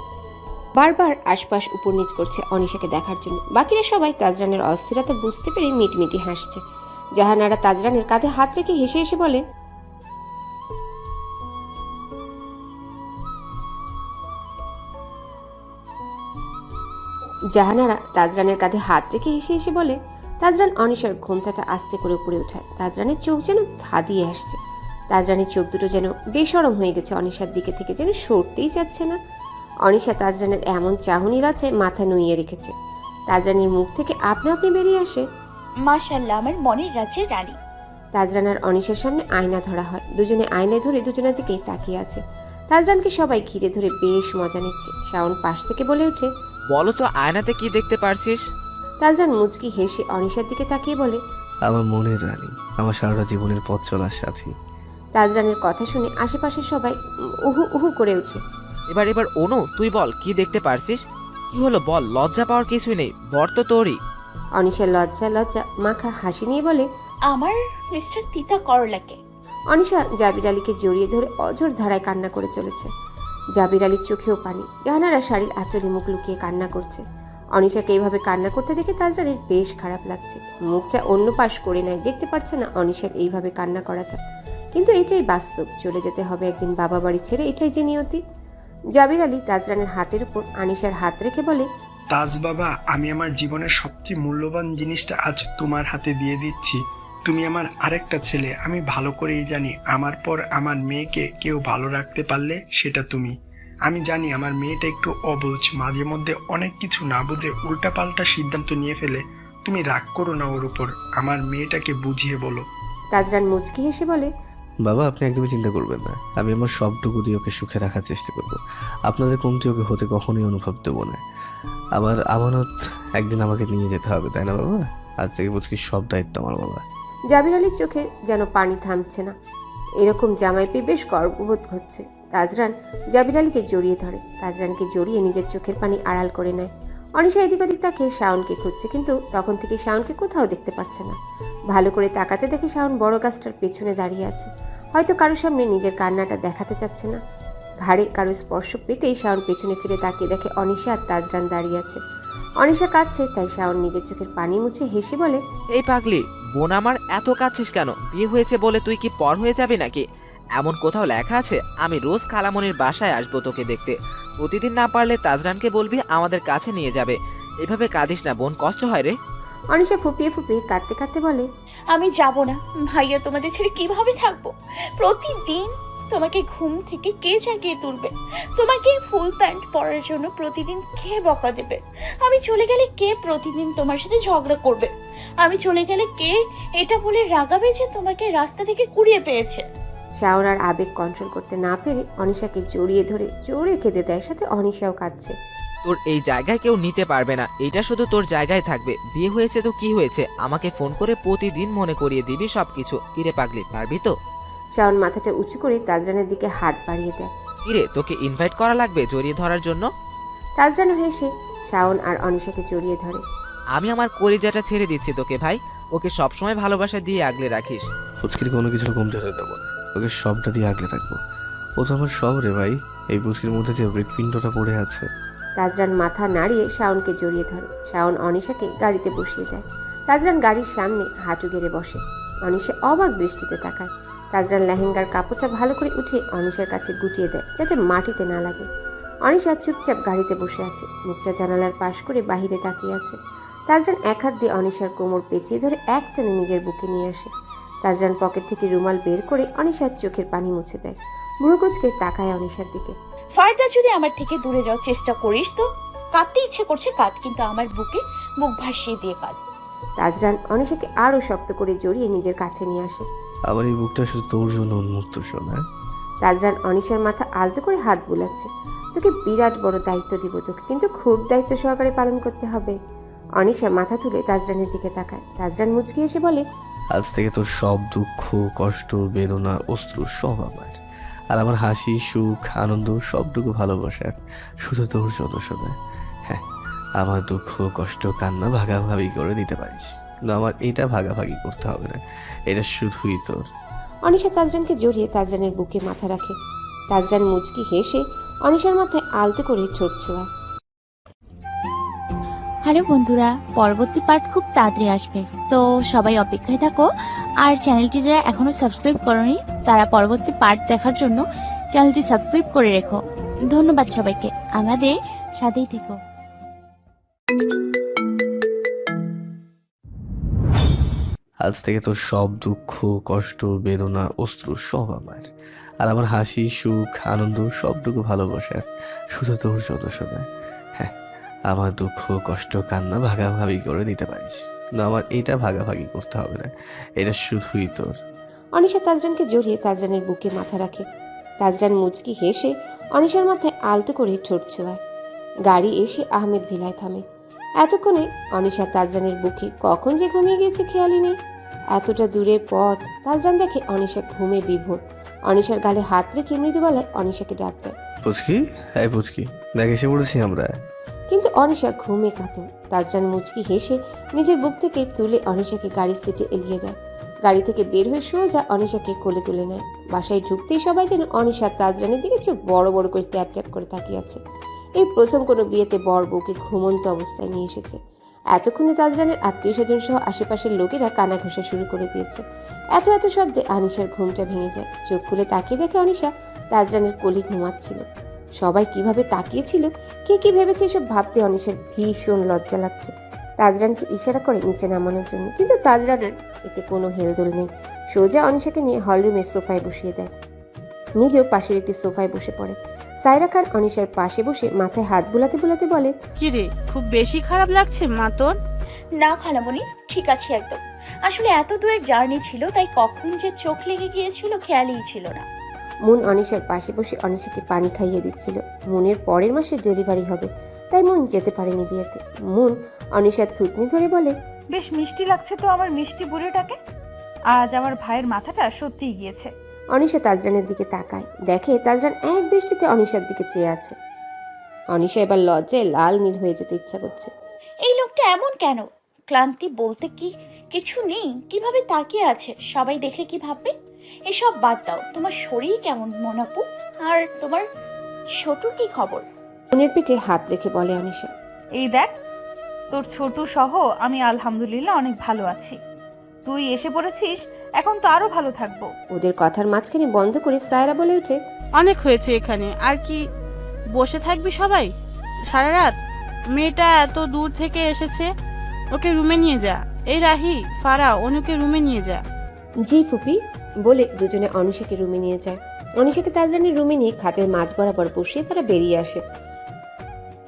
বারবার আশপাশ উপর নিচ করছে অনিশাকে দেখার জন্য। বাকিরা সবাই তাজরানের অস্থিরতা বুঝতে পেরে মিটমিটি হাসছে। জাহানারা তাজরানের কাঁধে হাত রেখে হেসে হেসে বলে, জাহানারা তাজরানের কাঁধে হাত রেখে হেসে হেসে বলে। তাজরান অনিশার ঘোমটাটা আস্তে করে উপরে ওঠায়। তাজরানের চোখ যেন ধাঁধিয়ে আসছে। তাজরানের চোখ দুটো যেন বেশরম হয়ে গেছে অনিশার দিকে থেকে, যেন সরতেই যাচ্ছে না। অনিশা তাজরানের এমন চাহনি লজ্জায় মাথা নুইয়ে রেখেছে। তাজরানের মুখ থেকে আপনা আপনি বেরিয়ে আসে, মাশাআল্লাহ আমার মনের রাজ্যের রানী। তাজরান আর অনিশার সামনে আয়না ধরা হয়। দুজনে আয়নায় ধরে দুজনের দিকেই তাকিয়ে আছে। তাজরানকে সবাই ঘিরে ধরে বেশ মজা নিচ্ছে। শাওন পাশ থেকে বলে ওঠে, বলো তো আয়নাতে কি দেখতে পারছিস? তাজরান মুচকি হেসে অনিশার দিকে তাকিয়ে বলে, আমার মনের রানী, আমার সারাটা জীবনের পথ চলার সাথী। তাজরানের কথা শুনে আশেপাশে সবাই উহু উহু করে ওঠে। এবার অনু তুই বল কি দেখতে পারছিস? কি হলো বল, লজ্জা পাওয়ার কিছুই নেই, বর তো তোরই। অনিশা লজ্জা মাখা হাসি নিয়ে বলে, আমার মিস্টার তিতা করলাকে। অনিশা জাবির আলীকে জড়িয়ে ধরে অঝোর ধারায় কান্না করে চলেছে। জাবির আলীর চোখেও পানি। জাহানারা শাড়ির আঁচলে মুখ লুকিয়ে কান্না করছে। অনিশাকে এইভাবে কান্না করতে দেখে তাজরানের বেশ খারাপ লাগছে। মুখটা অন্য পাশ করে নেয়, দেখতে পারছে না অনিশার এইভাবে কান্না করাটা। কিন্তু এটাই বাস্তব, চলে যেতে হবে একদিন বাবা বাড়ি ছেড়ে, এটাই যে নিয়তি। জাবির আলী তাজরানের হাতের উপর আনিশার হাত রেখে বলে, তাজ বাবা, আমি আমার জীবনের সবচেয়ে মূল্যবান জিনিসটা আজ তোমার হাতে দিয়ে দিচ্ছি। তুমি আমার আরেকটা ছেলে। আমি ভালো করেই জানি আমার পর আমার মেয়েকে কেউ ভালো রাখতে পারলে সেটা তুমি। আমি জানি আমার মেয়েটা একটু অবুঝ, মাঝে মধ্যে অনেক কিছু না বুঝে উল্টাপাল্টা সিদ্ধান্ত নিয়ে ফেলে। তুমি রাগ করো না ওর উপর, আমার মেয়েটাকে বুঝিয়ে বলো। তাজরান মুচকি হেসে বলে, বাবা আপনি একদমই চিন্তা করবেন না, আমি আমার সবটুকু দিয়ে ওকে সুখে রাখার চেষ্টা করব। আপনাদের কমতি ওকে হতে কখনোই অনুভব দেবো না। আমার আমানত একদিন আমাকে নিয়ে যেতে হবে, তাই না বাবা? আজ থেকে বুঝকি সব দায়িত্ব আমার বাবা। জাবির আলীর চোখে যেন পানি থামছে না। এরকম জামাই পেয়ে বেশ গর্ববোধ হচ্ছে। তাজরান জাবির আলীকে জড়িয়ে ধরে, তাজরানকে জড়িয়ে নিজের চোখের পানি আড়াল করে নেয়। অনিশা এদিক ওদিক তাকে শাওনকে খুঁজছে, কিন্তু তখন থেকে শাওনকে কোথাও দেখতে পাচ্ছে না। ভালো করে তাকাতে দেখে শাওন বড় গাছটার পেছনে দাঁড়িয়ে আছে, হয়তো কারোর সামনে নিজের কান্নাটা দেখাতে চাচ্ছে না। ঘাড়ে কারো স্পর্শ পেতেই শাওন পেছনে ফিরে তাকিয়ে দেখে অনিশা আর তাজরান দাঁড়িয়ে আছে। অনিশা কাঁদছে, তাই শাওন নিজের চোখের পানি মুছে হেসে বলে, এই পাগলি বোন আমার, এত কাঁদছিস কেন? বিয়ে হয়েছে বলে তুই কি পর হয়ে যাবি নাকি? এমন কোথাও লেখা আছে আমি রোজ খালামনির বাসায় আসবো তোকে দেখতে? প্রতিদিন না পারলে তাজরানকে বলবি আমাদের কাছে নিয়ে যাবে। এভাবে কাঁদিস না বোন, কষ্ট হয় রে। অনিশা ফুপিয়ে ফুপিয়ে কাঁদতে কাঁদতে বলে, আমি যাব না ভাইয়া, তোমাদের ছেড়ে কিভাবে থাকবো? প্রতিদিন তোমাকে ঘুম থেকে কে জাগিয়ে তুলবে? তোমাকে ফুল প্যান্ট পরার জন্য প্রতিদিন কে বকা দেবে? আমি চলে গেলে কে প্রতিদিন তোমার সাথে ঝগড়া করবে? আমি চলে গেলে কে এটা বলে রাগাবে যে তোমাকে রাস্তা থেকে কুড়িয়ে পেয়েছে? শাওন আর আবেগ কন্ট্রোল করতে না পেরে অনিশাকে জড়িয়ে ধরে জোরে কেঁদে দেয়, সাথে অনিশাও কাঁদছে। তোর এই জায়গায় কেউ নিতে পারবে না, এটা শুধু তোর জায়গায় থাকবে। বিয়ে হয়েছে তো কি হয়েছে, আমাকে ফোন করে প্রতিদিন মনে করিয়ে দিবি সবকিছু। কিরে পাগলি, পারবি তো? শাওন মাথাটা উঁচু করে তাজরানের দিকে হাত বাড়িয়ে দেয়। কিরে তোকে ইনভাইট করা লাগবে জড়িয়ে ধরার জন্য? তাজরানও হেসে শাওন আর অনিশাকে জড়িয়ে ধরে। আমি আমার কলিজাটা ছেড়ে দিচ্ছি তোকে ভাই, ওকে সবসময় ভালোবাসা দিয়ে আগলে রাখিস। পুচকির কোনো কিছু কমতে হতে দেবো না, ওকে সবটা দিয়ে আগলে রাখবো। ও তো আমার সব রে ভাই। এই পুচকির মধ্যে যে হৃৎপিণ্ডটা পড়ে আছে। তাজরান মাথা নাড়িয়ে শাওনকে জড়িয়ে ধরে। শাওন অনিশাকে গাড়িতে বসিয়ে দেয়। তাজরান গাড়ির সামনে হাঁটু গেড়ে বসে। অনিশা অবাক দৃষ্টিতে তাকায়। তাজরান লেহেঙ্গার কাপড়টা ভালো করে উঠে অনিশার কাছে গুটিয়ে দেয়, যাতে মাটিতে না লাগে। অনিশা চুপচাপ গাড়িতে বসে আছে, মুখটা জানালার পাশ করে বাহিরে তাকিয়ে আছে। তাজরান এক হাত দিয়ে অনিশার কোমর পেঁচিয়ে ধরে এক টানে নিজের বুকে নিয়ে আসে। তাজরান পকেট থেকে রুমাল বের করে অনিশার চোখের পানি মুছে দেয়। ভ্রুকুচকে তাকায় অনিশার দিকে। ফার্দার যদি আমার থেকে দূরে যাওয়ার চেষ্টা করিস তো কাঁদতে ইচ্ছে করছে কাঁদ, কিন্তু আমার বুকে মুখ ভাসিয়ে দিয়ে কাঁদ। তাজরান অনিশাকে আরো শক্ত করে জড়িয়ে নিজের কাছে নিয়ে আসে। আমার এই বুকটা শুধু তোর জন্য উন্মুক্ত শোনা। তাজরান অনিশার মাথা আলতো করে হাত বুলাচ্ছে। তোকে বিরাট বড় দায়িত্ব দিব তোকে, কিন্তু খুব দায়িত্ব সহকারে পালন করতে হবে। অনিশা মাথা তুলে তাজরানের দিকে তাকায়। তাজরান মুচকি এসে বলে, আজ থেকে তোর সব দুঃখ, কষ্ট, বেদনা, অশ্রু সব আমার। আর আমার হাসি, সুখ, আনন্দ সবটুকু ভালোবাসার শুধু তোর জন্য শোনা। হ্যাঁ, আমার দুঃখ, কষ্ট, কান্না ভাগাভাগি করে নিতে পারিস, কিন্তু আমার এটা ভাগাভাগি করতে হবে না। এটা শুধুই তোর। অনিশা তাজরানকে জড়িয়ে তাজরানের বুকে মাথা রাখে। তাজরান মুচকি হেসে অনিশার মাথায় আলতো করে ঠোঁট ছোঁয়ায়। হ্যালো বন্ধুরা, পরবর্তী পার্ট খুব তাড়াতাড়ি আসবে, তো সবাই অপেক্ষায় থাকো। আর চ্যানেলটি যারা এখনো সাবস্ক্রাইব করনি তারা পরবর্তী পার্ট দেখার জন্য চ্যানেলটি সাবস্ক্রাইব করে রেখো। ধন্যবাদ সবাইকে, আমাদের সাথেই থেকো। আজ থেকে তোর সব দুঃখ, কষ্ট, বেদনা, অশ্রু সব আমার। আর আমার হাসি, সুখ, আনন্দ সবটুকু ভালোবাসার শুধু তোর জন্য শোনা। হ্যাঁ, আমার দুঃখ, কষ্ট, কান্না ভাগাভাগি করে নিতে পারিস, কিন্তু আমার এটা ভাগাভাগি করতে হবে না। এটা শুধুই তোর। অনিশা তাজরানকে জড়িয়ে তাজরানের বুকে মাথা রাখে। তাজরান মুচকি হেসে অনিশার মাথায় আলতো করে ঠোঁট ছোঁয়ায়। গাড়ি এসে আহমেদ ভিলায় থামে। এতক্ষণে অনিশা তাজরানের বুকে কখন যে ঘুমিয়ে গিয়েছে খেয়ালই নেই। এতটা দূরের পথ তাজরান দেখে অনিশা ঘুমে বিভোর। অনিশার গালে হাত রেখে মৃদু গলায় অনিশাকে ডাক দেয়। পুচকি, এই পুচকি, দেখ এসে পড়েছি আমরা। কিন্তু অনিশা ঘুমে কাতর। তাজরান মুচকি হেসে নিজের বুক থেকে তুলে অনিশাকে গাড়ির সিটে এলিয়ে দেয়। গাড়ি থেকে বের হয়ে সোজা অনিশাকে কোলে তুলে নেয়। বাসায় ঢুকতেই সবাই যেন অনিশা তাজরানের দিকে চোখ বড় বড় করে ট্যাপ ট্যাপ করে তাকিয়ে আছে। এই প্রথম কোনো বিয়েতে বর বউকে ঘুমন্ত অবস্থায় নিয়ে এসেছে। এতক্ষণে তাজরানের আত্মীয় স্বজন সহ আশেপাশের লোকেরা কানা ঘষা শুরু করে দিয়েছে। এত এত শব্দে আনিশার ঘুমটা ভেঙে যায়। চোখ খুলে তাকিয়ে দেখে অনিশা তাজরানের কোলে ঘুমাচ্ছিল। সবাই কিভাবে তাকিয়েছিল, কে কি ভেবেছে, এসব ভাবতে অনিশার ভীষণ লজ্জা লাগছে। তাজরানকে ইশারা করে নিচে নামানোর জন্য, কিন্তু তাজরানের এতে কোনো হেলদোল নেই। সোজা অনিশাকে নিয়ে হলরুমের সোফায় বসিয়ে দেয়। নিজেও পাশের একটি সোফায় বসে পড়ে। সায়রা খান অনিশার পাশে বসে মাথায় হাত বুলাতে বুলাতে বলে, কি রে, খুব বেশি খারাপ লাগছে মা তোর? না খালামণি, ঠিক আছে একদম। আসলে এত দূরের জার্নি ছিল, তাই কখন যে চোখ লেগে গিয়েছিল খেয়ালই ছিল না। মুন অনিশার পাশে বসে অনিশাকে পানি খাইয়ে দিচ্ছিল। মুনের পরের মাসে ডেলিভারি হবে, তাই মুন যেতে পারেনি বিয়েতে। মুন অনিশার থুতনি ধরে বলে, বেশ মিষ্টি লাগছে তো আমার মিষ্টি বুড়িটাকে। আজ আমার ভাইয়ের মাথাটা সত্যিই গিয়েছে। অনিশা তাজরানের দিকে তাকায়, দেখে তাজরান এক দৃষ্টিতে অনিশার দিকে চেয়ে আছে। অনিশা এবার লজ্জায় লাল নীল হয়ে যেতে ইচ্ছা করছে। এই লোকটা এমন কেন? ক্লান্তি বলতে কি কিছু নেই? কিভাবে তাকিয়ে আছে, সবাই দেখলে কি ভাববে? এসব বাদ দাও, তোমার শরীর কেমন মনাপু? আর তোমার ছোটুর কি খবর? মুনের পিঠে হাত রেখে বলে অনিশা, এই দেখ, তোর ছোট সহ আমি আলহামদুলিল্লাহ অনেক ভালো আছি। তুই এসে পড়েছিস, এখন তো আরো ভালো থাকবো। ওদের কথার মাঝখানে বন্ধ করে সায়রা বলে ওঠে, অনেক হয়েছে এখানে, আর কি বসে থাকবি সবাই সারা রাত? মেয়েটা এত দূর থেকে এসেছে, ওকে রুমে নিয়ে যা। এই রাহি, ফারা, অনুকে রুমে নিয়ে যা। জি ফুপি বলে দুজনে অনিশাকে রুমে নিয়ে যায়। অনিশাকে তাজরানের রুমে নিয়ে খাটের মাঝ বরাবর বসিয়ে তারা বেরিয়ে আসে।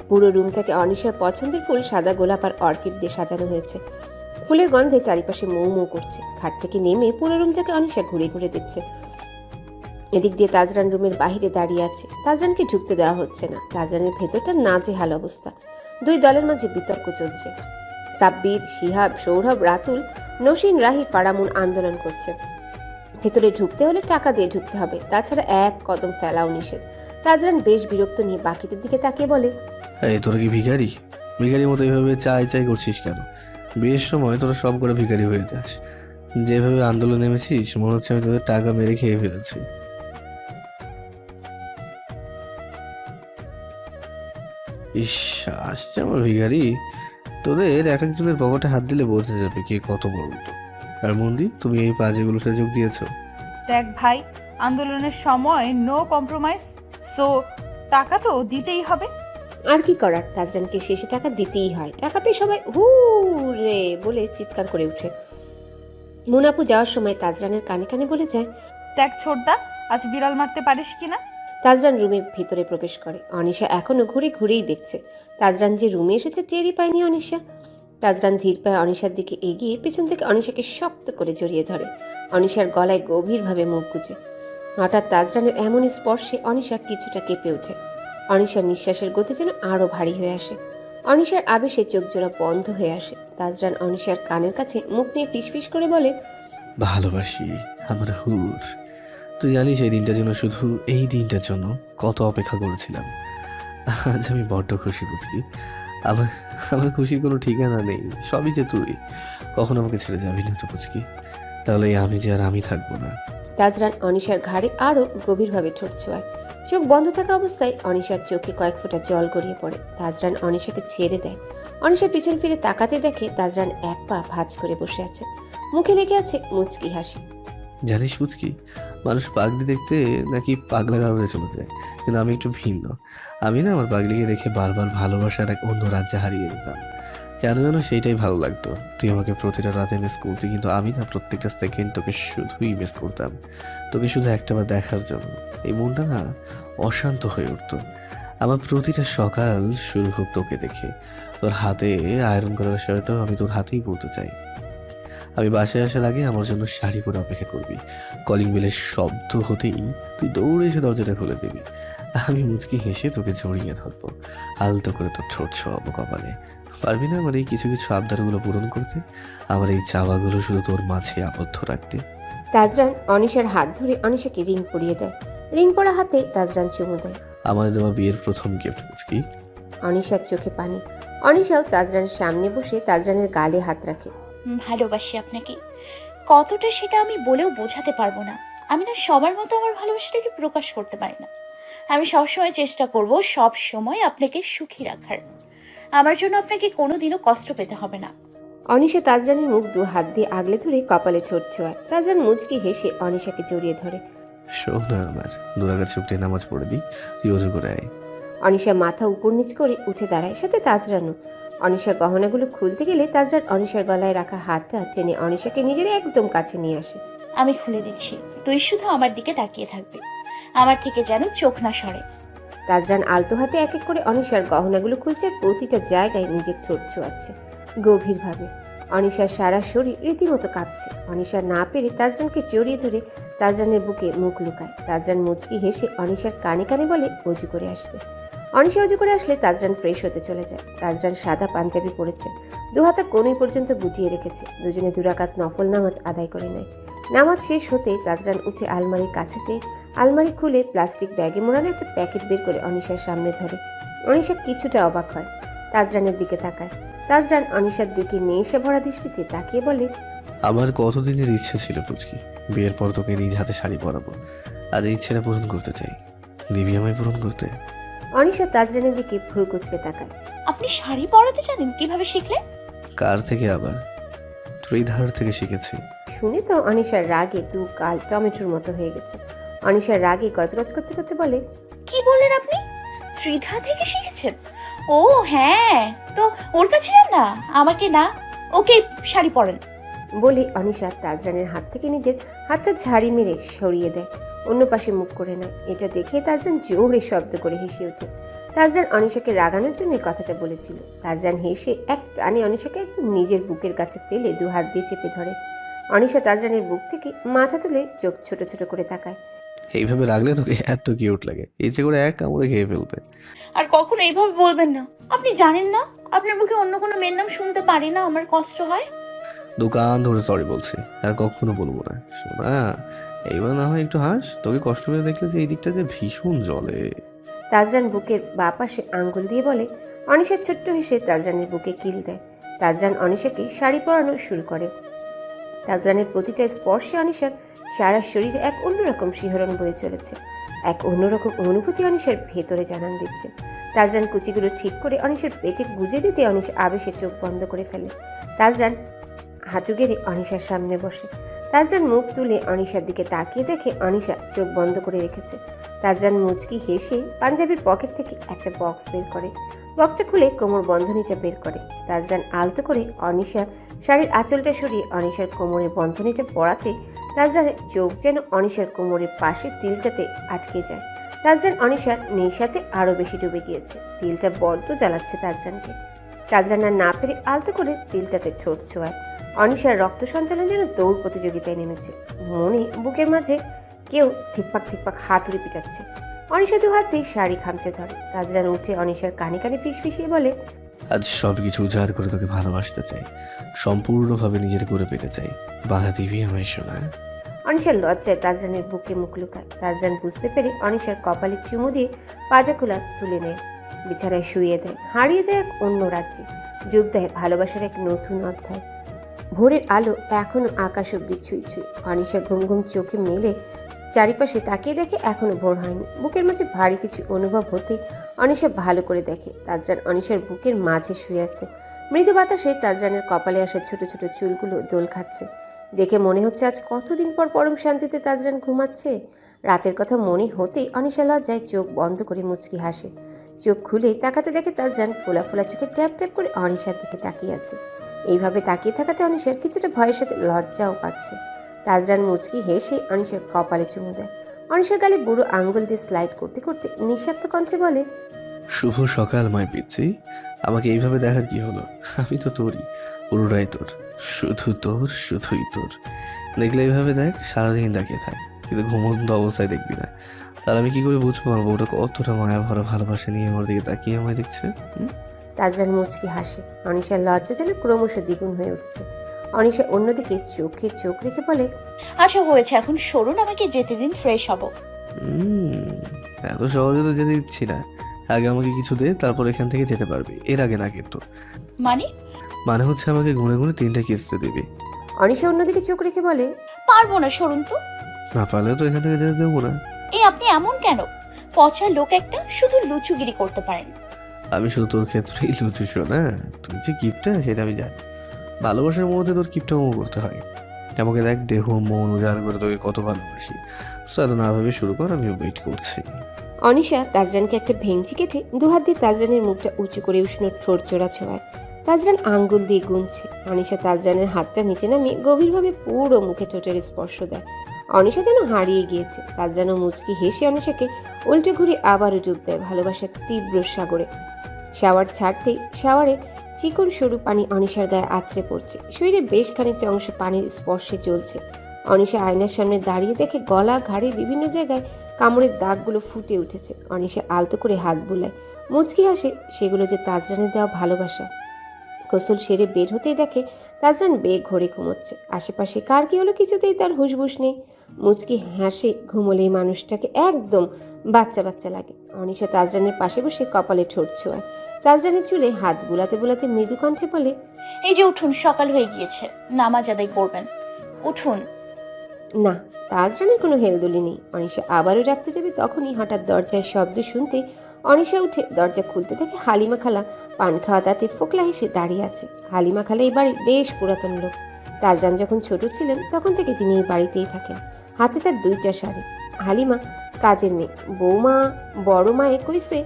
পুরো রুমটাকে অনিশার পছন্দের ফুল সাদা গোলাপ আর অর্কিড দিয়ে সাজানো হয়েছে। ফুলের গন্ধে চারিপাশে মৌ মৌ করছে। খাট থেকে নেমে পুরো রুমটাকে অনিশা ঘুরে ঘুরে দেখছে। এদিক দিয়ে তাজরান রুমের বাইরে দাঁড়িয়ে আছে। তাজরানকে ঢুকতে দেওয়া হচ্ছে না। তাজরানের ভেতরটা নাজেহাল অবস্থা। দুই দলের মাঝে বিতর্ক চলছে। সাব্বির, শিহাব, সৌরভ, রাতুল, নসীন, রাহি, ফারামুন আন্দোলন করছে। ভেতরে ঢুকতে হলে টাকা দিয়ে ঢুকতে হবে, তাছাড়া এক কদম ফেলাও নিষেধ। তাজরান বেশ বিরক্ত নিয়ে বাকিদের দিকে তাকিয়ে বলে, এই তোরা কি ভিখারি? ভিখারির মতো এইভাবে চাই চাই করছিস কেন? বিয়ের সময় তোরা সব করে ভিখারি হয়ে যাস। যেভাবে আন্দোলন নেমেছিস মনে হচ্ছে আমি তোদের টাকা মেরে খেয়ে ফেলেছি। ইস, আসছে আমার ভিখারি। তোদের এক একজনের পকেটে হাত দিলে বোঝা যাবে কে কত বড় লোক। আর মন্দি, তুমি এই বাজেগুলো সাথে যোগ দিয়েছো? দেখ ভাই, আন্দোলনের সময় নো কম্প্রোমাইজ, সো টাকা তো দিতেই হবে। আর কি করার, তাজরানকে শেষে টাকা দিতেই হয়। টাকা পেয়ে সবাই হু রে বলে চিৎকার করে উঠে। মুনাপু যাওয়ার সময় তাজরানের কানে কানে বলে যায়, দেখ ছোটদা, আজ বিড়াল মারতে পারিস কিনা। তাজরান রুমে ভিতরে প্রবেশ করে। অনিশা এখনো ঘুরে ঘুরেই দেখছে। তাজরান যে রুমে এসেছে টেরই পায়নি অনিশা। তাজরান ধীর পায়ে অনিশার দিকে এগিয়ে পেছন থেকে অনিশাকে শক্ত করে জড়িয়ে ধরে। অনিশার গলায় গভীরভাবে মুখ গুজে। হঠাৎ তাজরানের এমন স্পর্শে অনিশা কিছুটা কেঁপে ওঠে। অনিশার নিঃশ্বাসের গতি যেন আরো ভারী হয়ে আসে। অনিশার আবেশে চোখ জোড়া বন্ধ হয়ে আসে। তাজরান অনিশার কানের কাছে মুখ নিয়ে ফিসফিস করে বলে, ভালোবাসি আমার হুর। তুই জানিস এই দিনটার জন্য, শুধু এই দিনটার জন্য কত অপেক্ষা করেছিলাম। আজ আমি বড্ড খুশি বুঝলি। আমার আমার খুশির কোনো ঠিকানা নেই। সবই যে তুই। কখন আমাকে ছেড়ে যাবি না তো বুঝকি? তাহলে এই আমি যে আর আমি থাকবো না। তাজরান অনিশার ঘাড়ে আরো গভীরভাবে ঠোঁট ছোঁয়ায়। চোখ বন্ধ থাকা অবস্থায় অনিশার চোখে কয়েক ফোঁটা জল গড়িয়ে পড়ে। তাজরান অনিশাকে ছেড়ে দেয়। অনিশা পিছন ফিরে তাকাতে দেখে তাজরান এক পা ভাঁজ করে বসে আছে। মুখে লেগে আছে মুচকি হাসি। জানিস বুঝকি, মানুষ পাগলি দেখতে নাকি পাগলা গারদে চলে যায়, কিন্তু আমি একটু ভিন্ন। আমি না আমার পাগলিকে দেখে বারবার ভালোবাসার এক অন্য রাজ্যে হারিয়ে দিতাম। কেন যেন সেইটাই ভালো লাগতো। তুই আমাকে প্রতিটা রাতে মিস করতি, কিন্তু আমি না প্রত্যেকটা সেকেন্ড তোকে শুধুই মিস করতাম। তোকে শুধু একটাবার দেখার জন্য এই মনটা না অশান্ত হয়ে উঠতো। আমার প্রতিটা সকাল শুরু হোক তোকে দেখে। তোর হাতে আয়রন করার শার্টটাও আমি তোর হাতেই পরতে চাই। আমি বাসায় আসার আগে আমার জন্য শাড়ি পরে অপেক্ষা করবি। কলিং বেলের শব্দ হতেই তুই দৌড়ে এসে দরজাটা খুলে দিবি। আমি মুচকি হেসে তোকে জড়িয়ে ধরবো, আলতো করে তোর ঠোঁট ছোঁয়াবো কপালে। পারবি না আমার এই কিছু কিছু আবদারগুলো পূরণ করতে? আমার এই চাওয়াগুলো শুধু তোর মাঝে আবদ্ধ রাখতে। তাজরান অনিশার হাত ধরে অনিশাকে রিং পরিয়ে দেয়। রিং পরা হাতে তাজরান চুমু দেয়। আমার দেওয়া বিয়ের প্রথম গিফট মুচকি। অনিশার চোখে পানি। অনিশাও তাজরানের সামনে বসে তাজরানের গালে হাত রাখে। ভালোবাসি আপনাকে কতটা সেটা আমি বলেও বোঝাতে পারবো না। আমি না সবার মতো আমার ভালোবাসাটাকে প্রকাশ করতে পারি না। আমি সবসময় চেষ্টা করব সব সময় আপনাকে সুখী রাখার। আমার জন্য আপনাকে কোনোদিনও কষ্ট পেতে হবে না। অনিশা তাজরানের মুখ দু হাত দিয়ে আগলে ধরে কপালে ঠোঁট ছোঁয়ায়। তাজরান মুচকি হেসে অনিশাকে জড়িয়ে ধরে। শোন না আমার, দুরাকাত শুক্রে নামাজ পড়ে দিই, তুই অজু করে আয়। অনিশা মাথা উপর নিচ করে উঠে দাঁড়ায়, সাথে তাজরানও। অনিশা গহনাগুলো খুলতে গেলে তাজরান অনিশার গলায় রাখা হাতটা টেনে অনিশাকে নিজের একদম কাছে নিয়ে আসে। আমি খুলে দিচ্ছি, তুই শুধু আমার দিকে তাকিয়ে থাকবি, আমার থেকে যেন চোখ না সরে। তাজরান আলতো হাতে এক এক করে অনিশার গহনাগুলো খুলছে আর প্রতিটা জায়গায় নিজের ঠোঁট ছোঁয়াচ্ছে গভীরভাবে। অনিশার সারা শরীর রীতিমতো কাঁপছে। অনিশা না পেরে তাজরানকে জড়িয়ে ধরে তাজরানের বুকে মুখ লুকায়। তাজরান মুচকি হেসে অনিশার কানে কানে বলে অজু করে আসতে। অনিশা অজু করে আসলে তাজরান ফ্রেশ হতে চলে যায়। তাজরান সাদা পাঞ্জাবি পরেছে, দুহাতা কোণে পর্যন্ত গুটিয়ে রেখেছে। দুজনে দুরাকাত নফল নামাজ আদায় করে নেয়। নামাজ শেষ হতেই তাজরান উঠে আলমারির কাছে যেয়ে আলমারি খুলে প্লাস্টিক ব্যাগে মোড়ানো একটা প্যাকেট বের করে অনিশার সামনে ধরে। অনিশা কিছুটা অবাক হয়, তাজরানের দিকে তাকায়। তাজরান অনিশার দিকে নেশা ভরা দৃষ্টিতে তাকিয়ে বলে, আমার কতদিনের ইচ্ছে ছিল পুচকি, বিয়ের পর তোকে নিজ হাতে শাড়ি পরাবো। আজ এই ইচ্ছেটা পূরণ করতে চাই, দিবি আমায় পূরণ করতে? অনিশা তাজরানের দিকে ভ্রু কুচকে তাকায়। আপনি শাড়ি পরাতে জানেন? কিভাবে শিখলেন? কার থেকে আবার? তোর এই ধার থেকে শিখেছি। শুনে তো অনিশার রাগে দু কাল টমেটোর মতো হয়ে গেছে। অনিশার রাগে গজগজ করতে করতে বলে, কি বললেন আপনি? ত্রিধা থেকে শিখেছেন? ও হ্যাঁ, তো ওর কাছে যান না, আমাকে না। ওকে শাড়ি পরেন। বলে অনিশা তাজরানের হাত থেকে নিজের হাতটা ঝাড়ি মেরে সরিয়ে দেয়, অন্য পাশে মুখ করে নেয়। এটা দেখে তাজরান জোরে শব্দ করে হেসে ওঠে। তাজরান অনিশাকে রাগানোর জন্য এই কথাটা বলেছিল। তাজরান হেসে এক টানে অনিশাকে একদম নিজের বুকের কাছে ফেলে দু হাত দিয়ে চেপে ধরে। অনিশা তাজরানের বুক থেকে মাথা তুলে চোখ ছোট ছোট করে তাকায়। এইভাবে রাখলে তোকে এত কিউট লাগে, ইচ্ছে করে এক কামড়ে খেয়ে ফেলবে। আর কখনো এইভাবে বলবেন না। আপনি জানেন না, আপনার মুখে অন্য কোনো মেয়ের নাম শুনতে পারি না, আমার কষ্ট হয়। দোকান ধরে সরি বলছি, আর কখনো বলবো না। শোনা, এইবার না হয় একটু হাস, তোকে কষ্ট করে দেখলে যে এই দিকটা যে ভীষণ জ্বলে। তাজরান বুকের বাঁ পাশে আঙ্গুল দিয়ে বলে। অনিশা ছোট্ট হেসে তাজরানের বুকে কিল দেয়। তাজরান অনিশাকে শাড়ি পরানো শুরু করে। তাজরানের প্রতিটা স্পর্শে অনিশার সারা শরীরে এক অন্যরকম শিহরণ বয়ে চলেছে। এক অন্যরকম অনুভূতি অনিশার ভেতরে জানান দিচ্ছে। তাজরান কুচিগুলো ঠিক করে অনিশার পেটে গুজে দিতে অনিশা আবেশে চোখ বন্ধ করে ফেলে। তাজরান হাঁটু গেড়ে অনিশার সামনে বসে। তাজরান মুখ তুলে অনিশার দিকে তাকিয়ে দেখে অনিশা চোখ বন্ধ করে রেখেছে। তাজরান মুচকি হেসে পাঞ্জাবির পকেট থেকে একটা বক্স বের করে। বক্সটা খুলে কোমর বন্ধনীটা বের করে। তাজরান আলতো করে অনিশার শাড়ির আঁচলটা সরিয়ে অনিশার কোমরের বন্ধনীটা পরাতে তাজরানের চোখ যেন অনিশার কোমরের পাশে তিলটাতে আটকে যায়। তাজরান অনিশার নেশাতে আরও বেশি ডুবে গিয়েছে। তিলটা বড্ড জ্বালাচ্ছে তাজরানকে। তাজরান আর না পেরে আলতো করে তিলটাতে ঠোঁট ছোঁয়ায়। অনিশার রক্ত সঞ্চালন যেন দৌড় প্রতিযোগিতায় নেমেছে। মনে বুকের মাঝে কেউ থিকপাক থিকপাক হাতুড়ি পিটাচ্ছে। অনিশা দু হাত দিয়ে শাড়ি খামচে ধরে। তাজরান উঠে অনিশার কানে কানে ফিসফিসিয়ে বলে, আজ সব কিছু উজাড় করে তোকে ভালোবাসতে চাই, সম্পূর্ণভাবে নিজের করে পেতে চাই। বাধা দিবি আমায় শোনা? অনিশার লজ্জায় তাজরানের বুকে মুখ লুকায়। তাজরান বুঝতে পেরে অনিশার কপালে চুমু দিয়ে পাজাকুলা তুলে নেয়, বিছানায় শুইয়ে দেয়। হারিয়ে যায় এক অন্য রাজ্যে, যোগ দেয় ভালোবাসার এক নতুন অধ্যায়। ভোরের আলো এখনো আকাশ অব্দি ছুঁই ছুঁই। অনিশা ঘুম ঘুম চোখে মেলে চারিপাশে তাকিয়ে দেখে এখনো ভোর হয়নি। বুকের মাঝে ভারী কিছু অনুভব হতে অনিশা ভালো করে দেখে তাজরান অনিশার বুকের মাঝে শুয়ে আছে। মৃদু বাতাসে তাজরানের কপালে আসা ছোট ছোট চুলগুলো দোল খাচ্ছে। দেখে মনে হচ্ছে আজ কতদিন পর পরম শান্তিতে তাজরান ঘুমাচ্ছে। রাতের কথা মনে হতেই অনিশা লজ্জায় চোখ বন্ধ করে মুচকি হাসে। চোখ খুলে তাকাতে দেখে তাজরান ফোলা ফোলা চোখে ট্যাপ ট্যাপ করে অনিশার দিকে তাকিয়ে আছে। এইভাবে তাকিয়ে থাকাতে অনিশার কিছুটা ভয়ের সাথে লজ্জাও পাচ্ছে। তাজরান মুচকি হেসে অনিশার কপালে চুমু দেয়। অনিশার গালে বুড়ো আঙ্গুল দিয়ে স্লাইড করতে করতে নিঃস্বার্থ কণ্ঠে বলে, শুভ সকাল মাই পিচ্ছি। আমাকে এইভাবে দেখার কি হলো? আমি তো তোরই, পুরোটাই তোর, শুধু তোর, শুধুই তোর। দেখলে এইভাবে দেখ, সারাদিন তাকিয়ে থাক, কিন্তু ঘুমন্ত অবস্থায় দেখবি না। তাহলে আমি কি করে বুঝবো আমার বউটা কতটা মায়া ভরা ভালোবাসা নিয়ে আমার দিকে তাকিয়ে আমায় দেখছে? তাজরান মুচকি হাসে। অনিশার লজ্জা যেন ক্রমশ দ্বিগুণ হয়ে উঠেছে। অনিশা অন্যদিকে চোখে চোখ রেখে বলে, আচ্ছা হয়েছে, এখন সরুন, আমাকে যেতে দিন, ফ্রেশ হব। এত সহজে তো যেতে দিচ্ছি না। আগে আমাকে কিছু দে, তারপর এখান থেকে যেতে পারবি। এর আগে না কিন্তু। মানে হচ্ছে আমাকে গুনে গুনে 3টা কিস্তি দিবি। অনিশা অন্যদিকে চোখ রেখে বলে, পারবো না, সরুন তো। না পারলে তো এখান থেকে যেতে দেবো না। এই আপনি এমন কেন? পচা লোক একটা, শুধু লুচুগিরি করতে পারেন। আমি শুধু তোর ক্ষেত্রেই লুচু শোনা, তুই যে কিপটা সেটা আমি জানি। ভালোবাসার মধ্যে তোর কিপটামো করতে হয়। আমাকে দেখ, দেহ মন উজাড় করে তোকে কত ভালোবাসি। এত না ভাবে শুরু কর, আমি ওয়েট করছি। অনিশা তাজরানকে একটা ভেঙচি কেটে দুহাত দিয়ে তাজরানের মুখটা উঁচু করে উষ্ণ ঠোঁট জোড়া ছোঁয়ায়। তাজরান আঙ্গুল দিয়ে গুনছে। অনিশা তাজরানের হাতটা নিচে নামিয়ে গভীরভাবে পুরো মুখে ঠোঁটের স্পর্শ দেয়। অনিশা যেন হারিয়ে গিয়েছে। তাজরানও মুচকি হেসে অনিশাকে উল্টে ঘুরে আবারও ডুব দেয় ভালোবাসার তীব্র সাগরে। শাওয়ার ছাড়তেই শাওয়ারের চিকন সরু পানি অনিশার গায়ে আছড়ে পড়ছে। শরীরে বেশ খানিকটা অংশ পানির স্পর্শে চলছে। অনিশা আয়নার সামনে দাঁড়িয়ে দেখে গলা ঘাড়ে বিভিন্ন জায়গায় কামড়ের দাগগুলো ফুটে উঠেছে। অনিশা আলতো করে হাত বুলায়, মুচকি হাসে। সেগুলো যে তাজরানের দেওয়া ভালোবাসা। গোসল সেরে বের হতেই দেখে তাজরান বেগ ঘরে ঘুমোচ্ছে। আশেপাশে কার কি হলো কিছুতেই তার হুঁশবুশ নেই। মুচকি হাসে ঘুমোলে এই মানুষটাকে একদম বাচ্চা বাচ্চা লাগে। অনিশা তাজরানের পাশে বসে কপালে ঠোঁট ছোঁয়ায়। তাজরানের চুলে হাত বুলাতে বুলাতে মৃদু কণ্ঠে বলে, এই যে উঠুন, সকাল হয়ে গিয়েছে, নামাজ আদায় করবেন, উঠুন। না, তাজরানের কোনো হেলদোলি নেই। অনিশা আবারও রাখতে যাবে তখনই হঠাৎ দরজায় শব্দ শুনতে অনিশা উঠে দরজা খুলতে দেখে হালিমা খালা পান খাওয়া তাতে ফোকলা হেসে দাঁড়িয়ে আছে। হালিমা খালা এই বাড়ির বেশ পুরাতন লোক। তাজরান যখন ছোট ছিলেন তখন থেকে তিনি এই বাড়িতেই থাকেন। হাতে তার 2টা শাড়ি। হালিমা কাজের মেয়ে। বৌমা বড় মায়ে কইছে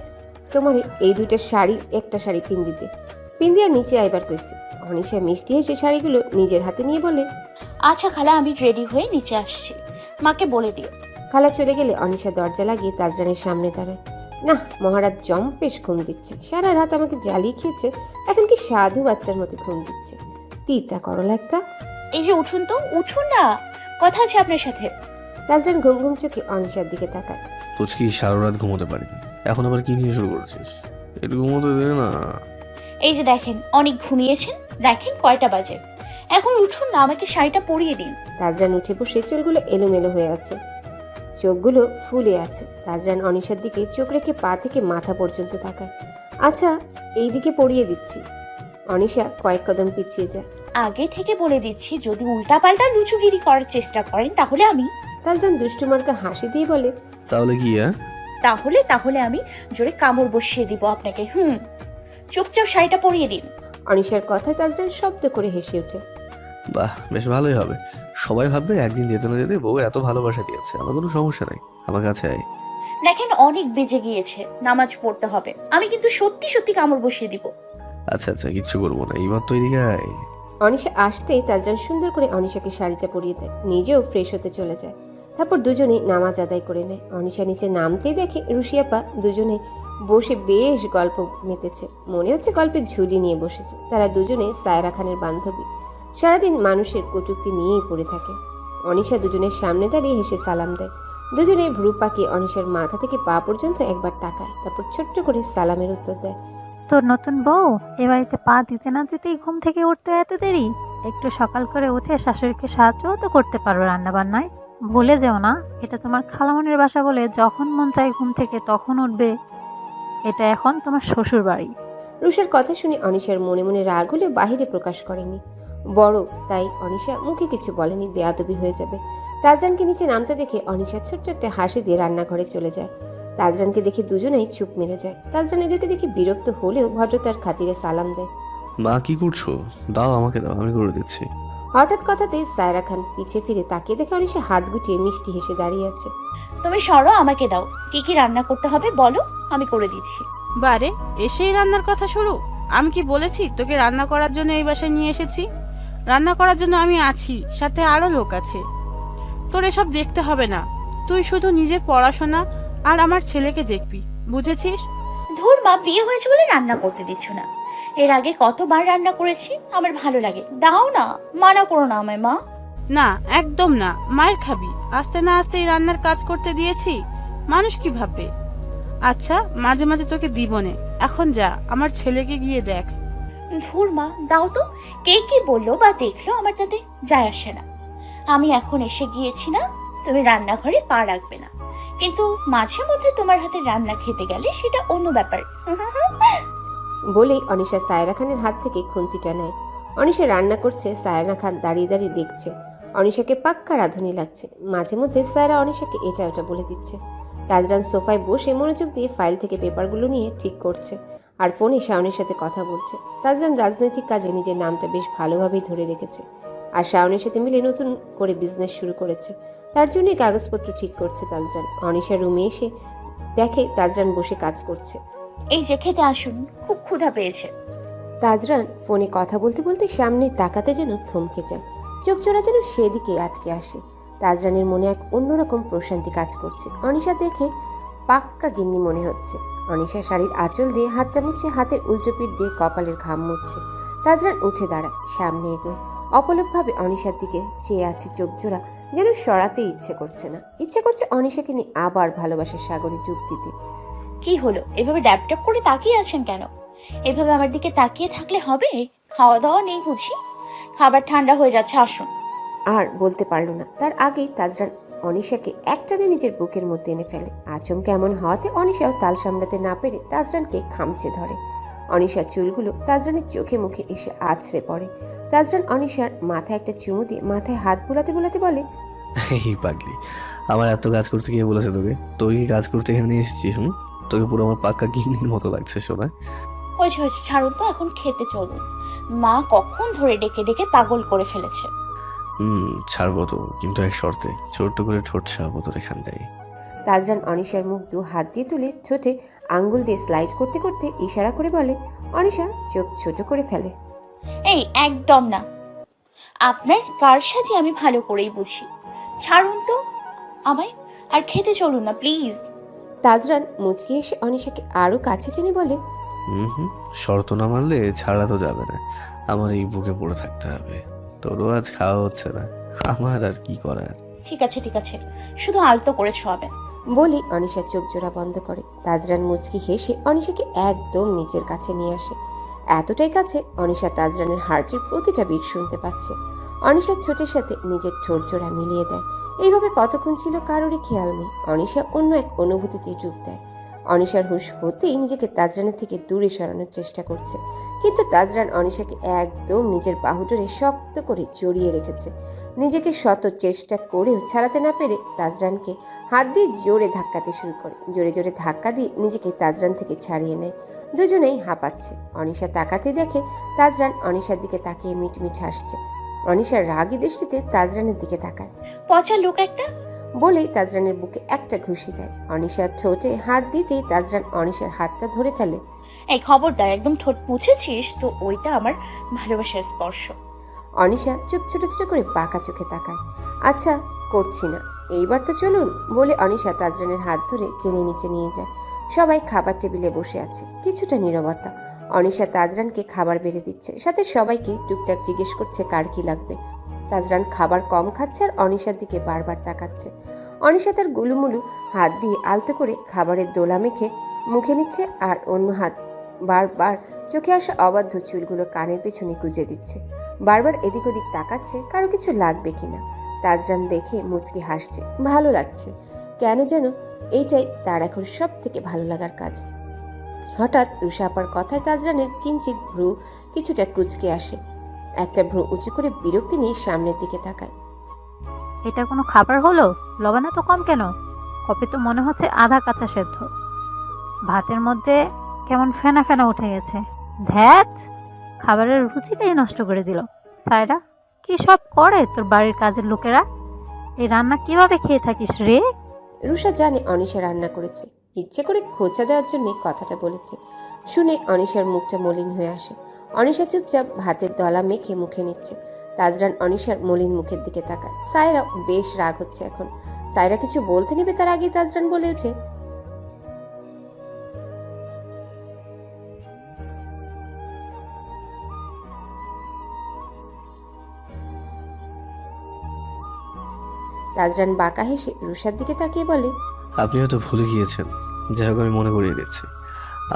তোমার এই 2টা শাড়ি একটা শাড়ি পিন্দিয়া নিচে আইবার কইছে। অনিশা মিষ্টি হেসে শাড়িগুলো নিজের হাতে নিয়ে বলে, আচ্ছা খালা, আমি রেডি হয়ে নিচে আসছি, মাকে বলে দিও। খালা চলে গেলে অনিশা দরজা লাগিয়ে তাজরানের সামনে দাঁড়ায়। না, মহারাজ জম্পেশ ঘুম দিচ্ছে। সারা রাত আমাকে জ্বালিয়ে খেয়েছে, এখন কি সাধু বাচ্চার মতো ঘুম দিচ্ছে। তিতা করল একটা। এই যে উঠুন তো, উঠুন না, কথা আছে আপনার সাথে। তাজরান ঘুম ঘুম চোখে অনিশার দিকে তাকায়। পুচকি সারা রাত ঘুমোতে পারিনি, এখন আবার কি নিয়ে শুরু করেছিস? একটু ঘুমোতে দে না। এই যে দেখেন, অনেক ঘুমিয়েছেন, দেখেন কয়টা বাজে, এখন উঠুন না, আমাকে শাড়িটা পরিয়ে দিন। তাজরান উঠে বসে চুলগুলো এলোমেলো হয়ে আছে, চোখগুলো ফুলে আছে। তাজরান অনিশার দিকে চোখ রেখে পা থেকে মাথা পর্যন্ত তাকায়। আচ্ছা, এই দিকে পরিয়ে দিচ্ছি। অনিশা কয়েক কদম পিছিয়ে যায়। আগে থেকে বলে দিচ্ছি, যদি উল্টাপাল্টা লুচুগিরি করার চেষ্টা করেন তাহলে আমি। তাজরান দুষ্টুমার্কা হাসি দিয়ে বলে, তাহলে কি? তাহলে আমি জোরে কামড় বসিয়ে দিব আপনাকে। চুপচাপ শাড়িটা পরিয়ে দিন। অনিশার কথায় তাজরান শব্দ করে হেসে ওঠে। বাহ, বেশ ভালোই হবে। সবাই ভাববে একদিন যেতে না যেতে বউ এত ভালোবাসা দিয়েছে। আমার কোনো সমস্যা নাই, আমার কাছে আয়। দেখেন অনেক বেজে গিয়েছে, নামাজ পড়তে হবে, আমি কিন্তু সত্যি সত্যি কামড় বসিয়ে দিব। আচ্ছা আচ্ছা, কিচ্ছু করবো না, এইবার তো এদিকে আয়। অনিশা আসতেই তাজরান সুন্দর করে অনিশাকে শাড়িটা পরিয়ে দেয়, নিজেও ফ্রেশ হতে চলে যায়। তারপর দুজনেই নামাজ আদায় করে নেয়। অনিশা নিচে নামতেই দেখে রুশিয়াপা দুজনে বসে বেশ গল্প মেতেছে। মনে হচ্ছে গল্পের ঝুলি নিয়ে বসেছে। তারা দুজনে সায়রা খানের বান্ধবী। সারাদিন মানুষের কটূক্তি নিয়েই পড়ে থাকে। অনিশা দুজনের সামনে দাঁড়িয়ে হেসে সালাম দেয়। দুজনে ভ্রু পাকিয়ে অনিশার মাথা থেকে পা পর্যন্ত একবার তাকায়, তারপর ছোট্ট করে সালামের উত্তর দেয়। তোর নতুন বউ এ বাড়িতে পা দিতে না দিতেই ঘুম থেকে উঠতে এত দেরি? একটু সকাল করে উঠে শাশুড়িকে সাহায্যও তো করতে পারো রান্না বান্নায়। ভুলে যেও না, এটা তোমার খালামণির বাসা বলে যখন মন চায় ঘুম থেকে তখন উঠবে। এটা এখন তোমার শ্বশুর বাড়ি। রুষার কথা শুনে অনিশার মনে মনে রাগ হলেও বাহিরে প্রকাশ করেনি। বড় তাই অনিশা মুখে কিছু বলেনি, বেয়াদবি হয়ে যাবে। তাজরানকে নিচে নামতে দেখে অনিশা ছোট্ট একটা হাসি দিয়ে রান্নাঘরে চলে যায়। তাজরানকে দেখে দুজনেই চুপ মেরে যায়। তাজরান এদেরকে দেখে বিরক্ত হলেও ভদ্রতার খাতিরে সালাম দেয়। মা কি করছো? দাও, আমাকে দাও, আমি করে দিচ্ছি। হঠাৎ কথাতে সায়রা খান পিছে ফিরে তাকিয়ে দেখে অনিশা হাত গুটিয়ে মিষ্টি হেসে দাঁড়িয়ে আছে। তুমি সরো, আমাকে দাও, কি কি রান্না করতে হবে বলো, আমি করে দিচ্ছি। বারে, এসেই রান্নার কথা শুরু? আমি কি বলেছি তোকে রান্না করার জন্য এই বাসায় নিয়ে এসেছি? রান্না করার জন্য আমি আছি, সাথে আরো লোক আছে। তোর এসব দেখতে হবে না, তুই শুধু নিজের পড়াশোনা আর আমার ছেলেকে দেখবি, বুঝেছিস? ধুর মা, বিয়ে হয়েছে বলে রান্না করতে দিচ্ছ না। এর আগে কতবার রান্না করেছি, আমার ভালো লাগে, দাও না, মানা করো না আমায় মা। না, একদম না, মায়ের খাবি। আস্তে না আস্তেই রান্নার কাজ করতে দিয়েছি, মানুষ কি ভাববে? আচ্ছা, মাঝে মাঝে তোকে দিবনে, এখন যা, আমার ছেলেকে গিয়ে দেখ। ধুর মা, দাও তো, কে কি বললো বা দেখলো আমার তাতে যায় আসে না। আমি এখন এসে গিয়েছি না, তুমি রান্নাঘরে পা রাখবে না, কিন্তু মাঝে মধ্যে তোমার হাতে রান্না খেতে গেলে সেটা অন্য ব্যাপার। বলেই অনিশা সায়রা খানের হাত থেকে খুন্তিটা নেয়। অনিশা রান্না করছে, সায়রা খান দাঁড়িয়ে দাঁড়িয়ে দেখছে। অনিশাকে পাক্কা রাঁধুনি লাগছে। মাঝে মধ্যে সায়রা অনিশাকে এটা ওটা বলে দিচ্ছে। তাজরান সোফায় বসে মনোযোগ দিয়ে ফাইল থেকে পেপারগুলো নিয়ে ঠিক করছে, আর ফোনে শাওনের সাথে কথা বলছে। তাজরান রাজনৈতিক কাজে নিজের নামটা বেশ ভালোভাবেই ধরে রেখেছে, আর শাওনের সাথে মিলে নতুন করে বিজনেস শুরু করেছে। তার জন্যই কাগজপত্র ঠিক করছে তাজরান। অনিশা রুমে এসে দেখে তাজরান বসে কাজ করছে। এই যে খেতে আসুন, খুব ক্ষুধা পেয়েছে। তাজরান ফোনে কথা বলতে বলতে সামনে তাকাতে যেন থমকে যায়, চোখ জোড়া যেন সেদিকে আটকে আসে। তাজরানের মনে এক অন্যরকম প্রশান্তি কাজ করছে। অনিশা দেখে পাক্কা গিন্নি মনে হচ্ছে। অনিশা শাড়ির আঁচল দিয়ে হাতটা মুছে হাতের উল্টো পিঠ দিয়ে কপালের ঘাম মুছছে। তাজরান উঠে দাঁড়ায়, সামনে এগোয়। অপলকভাবে অনিশার দিকে চেয়ে আছে চোখ জোড়া, যেন সরাতে ইচ্ছে করছে না। ইচ্ছে করছে অনিশাকে নিয়ে আবার ভালোবাসার সাগরে ডুব দিতে। কি হলো, এভাবে ড্যাপ ড্যাপ করে তাকিয়ে আছেন কেন? এভাবে আমার দিকে তাকিয়ে থাকলে হবে? খাওয়া দাওয়া নেই বুঝি? খাবার ঠান্ডা হয়ে যাচ্ছে, আসুন। আর বলতে পারল না, তার আগেই তাজরান অনিশাকে একটানে নিজের বুকের মধ্যে এনে ফেলে। আচমকা এমন হওয়াতে অনিশাও তাল সামলাতে না পেরে তাজরানকে খামচে ধরে। অনিশার চুলগুলো তাজরানের চোখে মুখে এসে আছড়ে পড়ে। তাজরান অনিশার মাথায় একটা চুমু দিয়ে মাথায় হাত বুলাতে বুলাতে বলে, এই পাগলি, আমার এত কাজ করতে গিয়ে বলেছে তোকে? তুই কি কাজ করতে এখানে নিয়ে এসেছিস? তোকে পুরো আমার পাক্কা গিন্নির মতো লাগছে শোনা। হয়েছে হয়েছে, ছাড়ুন তো, এখন খেতে চলুন। মা কখন ধরে ডেকে ডেকে পাগল করে ফেলেছে। ছাড়বো তো, কিন্তু এক শর্তে, ছোট্ট করে ঠোঁট ছাড়বো তোর এখানটায়। তাজরান অনিশার মুখ দু হাত দিয়ে তুলে ঠোঁটে আঙ্গুল দিয়ে স্লাইড করতে করতে ইশারা করে বলে। অনিশা চোখ ছোট করে ফেলে। এই একদম না, আপনার কার সাথে আমি ভালো করেই বুঝি। ছাড়ুন তো আমায়, আর খেতে চলুন না প্লিজ। তাজরান মুচকি এসে অনিশাকে আরো কাছে টেনে বলে, শর্ত না মানলে ছাড়া তো যাবে না, আমার এই বুকে পড়ে থাকতে হবে। তোরও আজ খাওয়া হচ্ছে না, আমার আর কি করার। ঠিক আছে ঠিক আছে, শুধু আলতো করে শোয়াবেন। বলি অনিশা চোখ জোড়া বন্ধ করে। তাজরান মুচকি হেসে অনিশাকে একদম নিজের কাছে নিয়ে আসে। এতটাই কাছে অনিশা তাজরানের হার্টের প্রতিটা বিট শুনতে পাচ্ছে। অনিশার ঠোঁটের সাথে নিজের ঠোঁট জোড়া মিলিয়ে দেয়। এইভাবে কতক্ষণ ছিল কারোরই খেয়াল নেই। অনিশা অন্য এক অনুভূতিতে ডুব দেয়। অনিশার হুঁশ হতেই নিজেকে তাজরানের থেকে দূরে সরানোর চেষ্টা করছে, কিন্তু তাজরান অনিশাকে একদম নিজের বাহুডোরে শক্ত করে জড়িয়ে রেখেছে। নিজেকে শত চেষ্টা করেও ছাড়াতে না পেরে তাজরানকে হাত দিয়ে জোরে ধাক্কাতে শুরু করে। জোরে জোরে ধাক্কা দিয়ে নিজেকে তাজরান থেকে ছাড়িয়ে নেয়। দুজনেই হাঁপাচ্ছে। অনিশা তাকাতে দেখে তাজরান অনিশার দিকে তাকিয়ে মিটমিট হাসছে। অনিশার রাগী দৃষ্টিতে তাজরানের দিকে তাকায়। পচা লোক একটা। বলেই তাজরানের বুকে একটা ঘুষি দেয়। অনিশার ঠোঁটে হাত দিতেই তাজরান অনিশার হাতটা ধরে ফেলে। এই খবরদার, একদম ঠোঁট মুছেছিস তো, ওইটা আমার ভালোবাসার স্পর্শ। অনিশা চোখ ছোট ছোট করে বাঁকা চোখে তাকায়। আচ্ছা, করছি না, এইবার তো চলুন। বলে অনিশা তাজরানের হাত ধরে টেনে নিচে নিয়ে যায়। সবাই খাবার টেবিলে বসে আছে, কিছুটা নীরবতা। অনিশা তাজরানকে খাবার বেড়ে দিচ্ছে, সাথে সবাইকে টুকটাক জিজ্ঞেস করছে কার কি লাগবে। তাজরান খাবার কম খাচ্ছে আর অনিশার দিকে বারবার তাকাচ্ছে। অনিশা তার গুলুমুলু হাত দিয়ে আলতো করে খাবারের দোলা মেখে মুখে নিচ্ছে, আর অন্য হাত বারবার চোখে আসা অবাধ্য চুলগুলো কানের পেছনে গুজে দিচ্ছে। বারবার এদিক ওদিক তাকাচ্ছে কারো কিছু লাগবে কিনা। তাজরান দেখে মুচকি হাসছে, ভালো লাগছে। কেন যেন এইটাই তার এখন সব থেকে ভালো লাগার কাজ। হঠাৎ রুষা আপার কথায় তাজরানের কিঞ্চিত ভ্রু কিছুটা কুঁচকে আসে। একটা ভ্রু উঁচু করে বিরক্তি নিয়ে সামনের দিকে তাকায়। এটা কোনো খাবার হলো? লবণ এত কম কেন? কফি তো মনে হচ্ছে আধা কাঁচা সেদ্ধ। ভাতের মধ্যে কেমন ফেনা ফেনা উঠে গেছে। ধ্যাত, খাবারের রুচিটাই নষ্ট করে দিল। সায়রা, কি সব করে তোর বাড়ির কাজের লোকেরা? এই রান্না কিভাবে খেয়ে থাকিস রে? রুষা জানে অনিশা রান্না করেছে, ইচ্ছে করে খোঁচা দেওয়ার জন্য কথাটা বলেছে। শুনে অনিশার মুখটা মলিন হয়ে আসে। অনিশা চুপচাপ ভাতের দলা মেখে মুখে নিচ্ছে। তাজরান অনিশার মলিন মুখের দিকে তাকায়। সায়রা বেশ রাগ হচ্ছে এখন। সায়রা কিছু বলতে নেবে তার আগেই তাজরান বলে ওঠে, তাজরান বাঁকা হেসে রুষার দিকে তাকিয়ে বলে, আপনি হয়তো ভুলে গিয়েছেন, যাই হোক আমি মনে করিয়ে দিচ্ছি,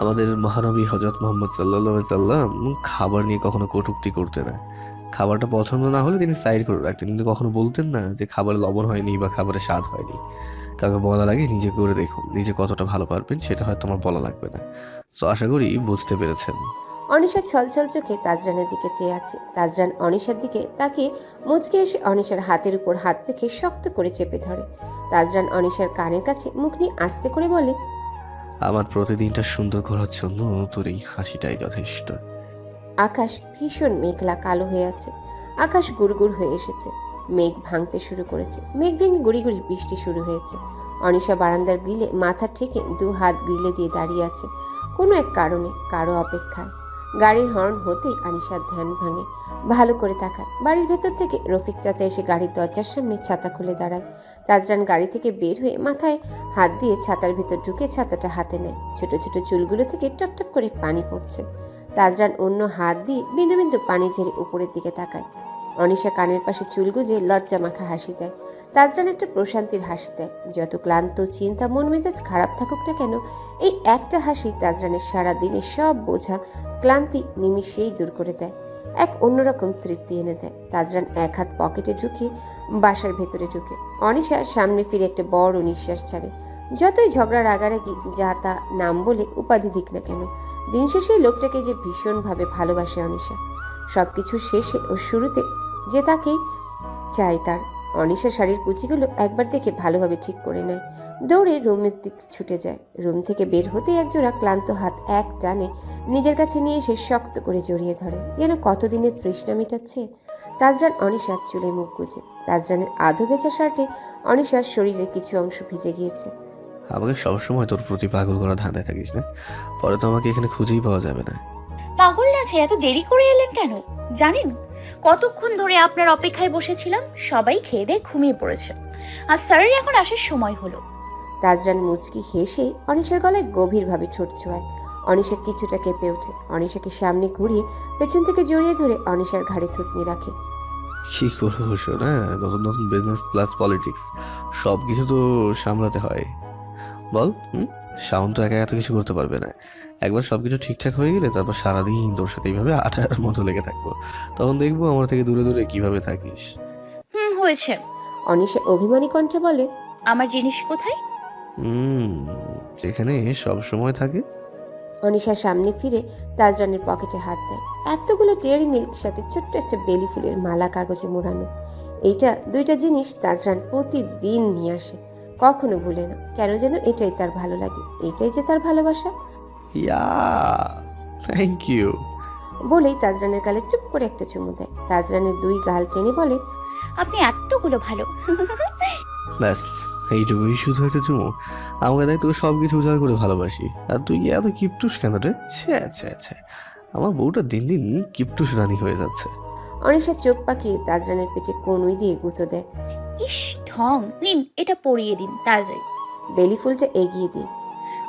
আমাদের মহানবী হযরত মুহাম্মদ সাল্লাল্লাহু আলাইহি সাল্লাম খাবার নিয়ে কখনো কটূক্তি করতেন না। খাবারটা পছন্দ না হলে তিনি সাইড করে রাখতেন, কিন্তু কখনো বলতেন না যে খাবারে লবণ হয়নি বা খাবারে স্বাদ হয়নি। কাউকে বলার আগে নিজে করে দেখুন, নিজে কতটা ভালো পারবেন সেটা হয়তো আমার বলা লাগবে না। তো আশা করি বুঝতে পেরেছেন। অনিশা ছলছল চোখে তাজরানের দিকে চেয়ে আছে। তাজরান অনিশার দিকে তাকিয়ে মুচকে এসে অনিশার হাতের উপর হাত রেখে শক্ত করে চেপে ধরে। তাজরান অনিশার কানের কাছে মুখ নিয়ে আস্তে করে বলে, আমার প্রতিদিনটা সুন্দর করার জন্য তোর এই হাসিটাই যথেষ্ট। আকাশ ভীষণ মেঘলা কালো হয়ে আছে। আকাশ গুড়গুড় হয়ে এসেছে, মেঘ ভাঙতে শুরু করেছে। মেঘ ভেঙে গুড়ি গুড়ি বৃষ্টি শুরু হয়েছে। অনিশা বারান্দার গ্রিলে মাথা ঠেকে দু হাত গ্রিলে দিয়ে দাঁড়িয়ে আছে, কোনো এক কারণে, কারো অপেক্ষায়। গাড়ির হর্ন হতেই আনিশার ধ্যান ভাঙে। ভালো করে তাকায়, বাড়ির ভেতর থেকে রফিক চাচা এসে গাড়ির দরজার সামনে ছাতা খুলে দাঁড়ায়। তাজরান গাড়ি থেকে বের হয়ে মাথায় হাত দিয়ে ছাতার ভেতর ঢুকে ছাতাটা হাতে নেয়। ছোট ছোট চুলগুলো থেকে টপ টপ করে পানি পড়ছে। তাজরান অন্য হাত দিয়ে বিন্দু বিন্দু পানি ঝেড়ে উপরের দিকে তাকায়। অনিশা কানের পাশে চুল গুজে লজ্জা মাখা হাসি দেয়। তাজরান একটা প্রশান্তির হাসি দেয়। যত ক্লান্ত, চিন্তা, মন মেজাজ খারাপ থাকুক না কেন, এই একটা হাসি তাজরানের সারা দিনের সব বোঝা, ক্লান্তি নিমিষেই দূর করে দেয়। এক অন্যরকম তৃপ্তি এনে দেয়। তাজরান এক হাত পকেটে ঢুকিয়ে বাসার ভেতরে ঢুকে অনিশা সামনে ফিরে একটা বড় নিঃশ্বাস ছাড়ে। যতই ঝগড়া রাগারাগি যা তা নাম বলে উপাধি দিক না কেন, দিন শেষে এই লোকটাকে যে ভীষণভাবে ভালোবাসে অনিশা। সবকিছু শেষে ও শুরুতে যে তাকেই চাই তার। অনিশা শাড়ির কুচিগুলো একবার দেখে ভালোভাবে ঠিক করে নেয়। দৌড়ে রুমের দিকে ছুটে যায়। রুম থেকে বের হতেই একজোড়া ক্লান্ত হাত এক টানে নিজের কাছে নিয়ে এসে শক্ত করে জড়িয়ে ধরে, যেন কতদিনের তৃষ্ণা মিটাচ্ছে। তাজরান অনিশার চুলে মুখ গুজে। তাজরানের আধো ভেজা শার্টে অনিশার শরীরের কিছু অংশ ভিজে গিয়েছে। আমাকে সবসময় তোর প্রতি পাগল করা ধাঁধায় থাকিস না, পরে তো আমাকে এখানে খুঁজেই পাওয়া যাবে না। পাগল আছে, এত দেরি করে এলেন কেন? জানেন কতক্ষণ ধরে আপনার অপেক্ষায় বসেছিলাম? সবাই খেয়ে দিয়ে ঘুমিয়ে পড়েছে, আর স্যারের এখন আসার সময় হলো। তাজরান মুচকি হেসে অনিশার গলায় গভীরভাবে ঠোঁট ছোঁয়ায়। অনিশা কিছুটা কেঁপে ওঠে। অনিশাকে সামনে ঘুরিয়ে পেছন থেকে জড়িয়ে ধরে অনিশার ঘাড়ে থুতনি রাখে। কি করবো শোনা, নতুন নতুন বিজনেস প্লাস পলিটিক্স সব কিছু তো সামলাতে হয়। বল, শাওন তো একা এত কিছু করতে পারবে না। একবার সব কিছু ঠিকঠাক হয়ে গেলে তারপর সারাদিন তোর সাথে এইভাবে আঠার মতো লেগে থাকবো। তখন দেখবো আমার থেকে দূরে দূরে কিভাবে থাকিস। হয়েছে। অনিশা অভিমানী কণ্ঠে বলে, আমার জিনিস কোথায়? যেখানে সব সময় থাকে। অনিশার সামনে ফিরে তাজরানের পকেটে হাত দেয়। এতগুলো ডেয়ারি মিল্ক সাথে ছোট্ট একটা বেলি ফুলের মালা কাগজে মোড়ানো। এইটা দুইটা জিনিস তাজরান প্রতিদিন নিয়ে আসে, কখনো ভুলে না। কেন যেন এটাই তার ভালো লাগে, এটাই যে তার ভালোবাসা। ইয়া, থ্যাংক ইউ বলেই তাজরানের গালে টুপ করে একটা চুমু দেয়। তাজরানের দুই গাল টেনে বলে, আপনি এতগুলো ভালো। ব্যাস এইটুকুই শুধু একটা চুমু। আমাকে দেখ তোকে সব কিছু উজাড় করে ভালোবাসি, আর তুই এত কিপটুস কেন রে? ছ্যা, আমার বউটা দিন দিন কিপটুস রানী হয়ে যাচ্ছে। অনিশা চোখ পাকিয়ে তাজরানের পেটে কনুই দিয়ে গুঁতো দেয়। ইস ঢং, নিন এটা পরিয়ে দিন তাড়াতাড়ি। বেলি ফুলটা এগিয়ে দিয়ে,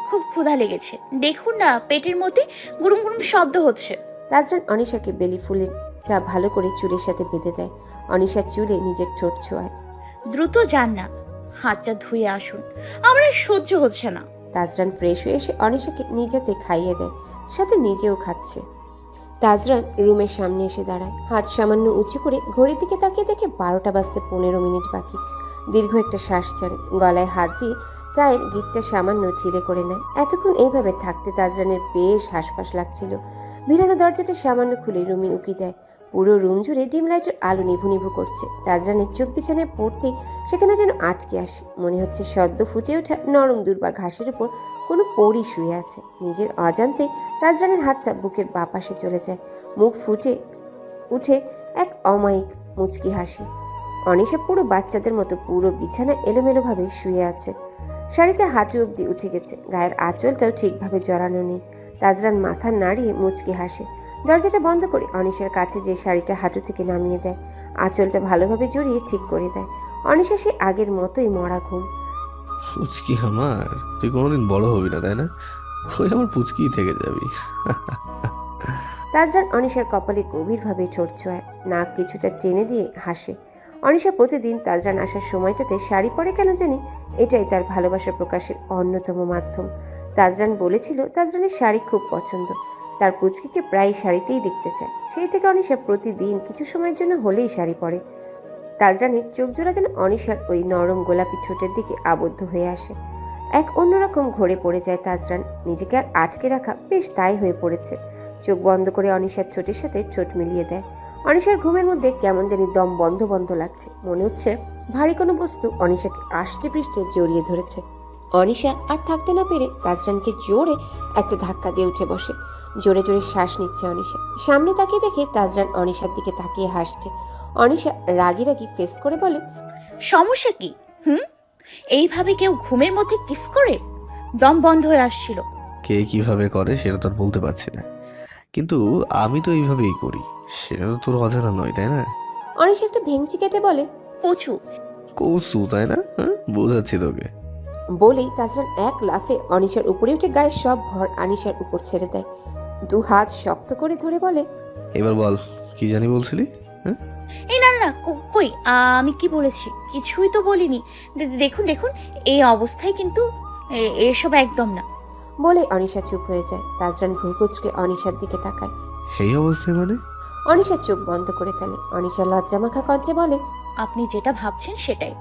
খুব ক্ষুধা লেগেছে, দেখুন না পেটের মধ্যে গুরুম গুরুম শব্দ হচ্ছে। তাজরান অনিশাকে বেলি ফুলটা ভালো করে চুলের সাথে বেঁধে দেয়। অনিশার চুলে নিজের ঠোঁট ছোঁয়ায়। দ্রুত যান না, হাতটা ধুয়ে আসুন, আমার আর সহ্য হচ্ছে না। তাজরান ফ্রেশ হয়ে এসে অনিশাকে নিজেতে খাইয়ে দেয়, সাথে নিজেও খাচ্ছে। তাজরান রুমের সামনে এসে দাঁড়ায়, হাত সামান্য উঁচু করে ঘড়ির দিকে তাকিয়ে দেখে 12টা বাজতে 15 মিনিট বাকি। দীর্ঘ একটা শ্বাস ছাড়ে, গলায় হাত দিয়ে টায়ের গিটটা সামান্য ঢিলে করে নেয়। এতক্ষণ এইভাবে থাকতে তাজরানের বেশ হাসপাস লাগছিল। ভিড়ানো দরজাটা সামান্য খুলে রুমে উকি দেয়। পুরো রুম জুড়ে ডিম লাইটের আলো নিভু নিভু করছে। তাজরানের চোখ বিছানায় পড়তেই সেখানে যেন আটকে আসে। মনে হচ্ছে সদ্য ফুটে ওঠা নরম দুর্বা ঘাসের উপর কোনো পরী শুয়ে আছে। নিজের অজান্তে তাজরানের হাতটা বুকের বাঁ পাশে চলে যায়। মুখ ফুটে উঠে এক অমায়িক মুচকি হাসি। অনিশা পুরো বাচ্চাদের মতো পুরো বিছানা এলোমেলোভাবে শুয়ে আছে। শাড়িটা হাঁটু অবধি উঠে গেছে, গায়ের আঁচলটাও ঠিকভাবে জড়ানো নেই। তাজরান মাথা নাড়িয়ে মুচকি হাসে। দরজাটা বন্ধ করে অনিশার কাছে যে শাড়িটা হাঁটু থেকে নামিয়ে দেয়, আঁচলটা ভালোভাবে জড়িয়ে ঠিক করে দেয়। অনিশা সে আগের মতোই মরা ঘুম। পুচকি আমার, তুই কোনোদিন বড় হবি না তাই না? ওই আমার পুচকিই থেকে যাবি। তাজরান অনিশার কপালে গভীরভাবে ঠোঁট ছোঁয়ায়, নাক কিছুটা টেনে দিয়ে হাসে। অনিশা প্রতিদিন তাজরান আসার সময়টাতে শাড়ি পরে কেন জানি এটাই তার ভালোবাসা প্রকাশের অন্যতম মাধ্যম। তাজরান বলেছিল তাজরানের শাড়ি খুব পছন্দ, তার পুচকিকে প্রায় শাড়িতেই দেখতে চায়। সেই থেকে অনিশা প্রতিদিন কিছু সময়ের জন্য হলেই শাড়ি পরে। তাজরানের চোখ জোড়া যেন অনিশার ওই নরম গোলাপি ঠোঁটের দিকে আবদ্ধ হয়ে আসে। এক অন্যরকম ঘোরে পড়ে যায় তাজরান। নিজেকে আর আটকে রাখা বেশ তাই হয়ে পড়েছে। চোখ বন্ধ করে অনিশার ঠোঁটের সাথে ঠোঁট মিলিয়ে দেয়। অনিশার ঘুমের মধ্যে কেমন জানি দম বন্ধ বন্ধ লাগছে। মনে হচ্ছে ভারী কোনো বস্তু অনিশাকে আষ্টে পৃষ্ঠে জড়িয়ে ধরেছে। অনিশা আর থাকতে না পেরে তাজরানকে জোরে একটা ধাক্কা দিয়ে উঠে বসে। জোরে জোরে শ্বাস নিচ্ছে অনিশা। সামনে তাকিয়ে দেখে তাজরান অনিশার দিকে তাকিয়ে হাসছে। অনিশা রাগি রাগি ফেস করে বলে, সমস্যা কি? এইভাবে কেউ ঘুমের মধ্যে কিস করে? দম বন্ধ হয়ে আসছিল। কে কিভাবে করে সেটা তো আর বলতে পারছি না, কিন্তু আমি তো এইভাবেই করি, সেটা তো তোর অজানা নয়, তাই না? অনিশা একটা ভেঙচি কেটে বলে, কচু। কৌসু, তাই না? হ্যাঁ, বোঝাচ্ছি তোকে। বলেই তাজরান এক লাফে অনিশার উপরে উঠে গায়ের সব ভর আনিশার উপর ছেড়ে দেয়। দু হাত শক্ত করে ধরে বলে, এবার বল, কি জানি বলছিলি? হ্যাঁ, এই না না না, কই আমি কি বলেছি? কিছুই তো বলিনি। দেখুন দেখুন, এই অবস্থায় কিন্তু এসব একদম না। বলে অনিশা চুপ হয়ে যায়। তাজরান ভ্রু কুঁচকে অনিশার দিকে তাকায়। এই অবস্থায় মানে? অনিশা চোখ বন্ধ করে ফেলে। অনিশা লজ্জামাখা কণ্ঠে বলে, আপনি যেটা ভাবছেন সেটাই।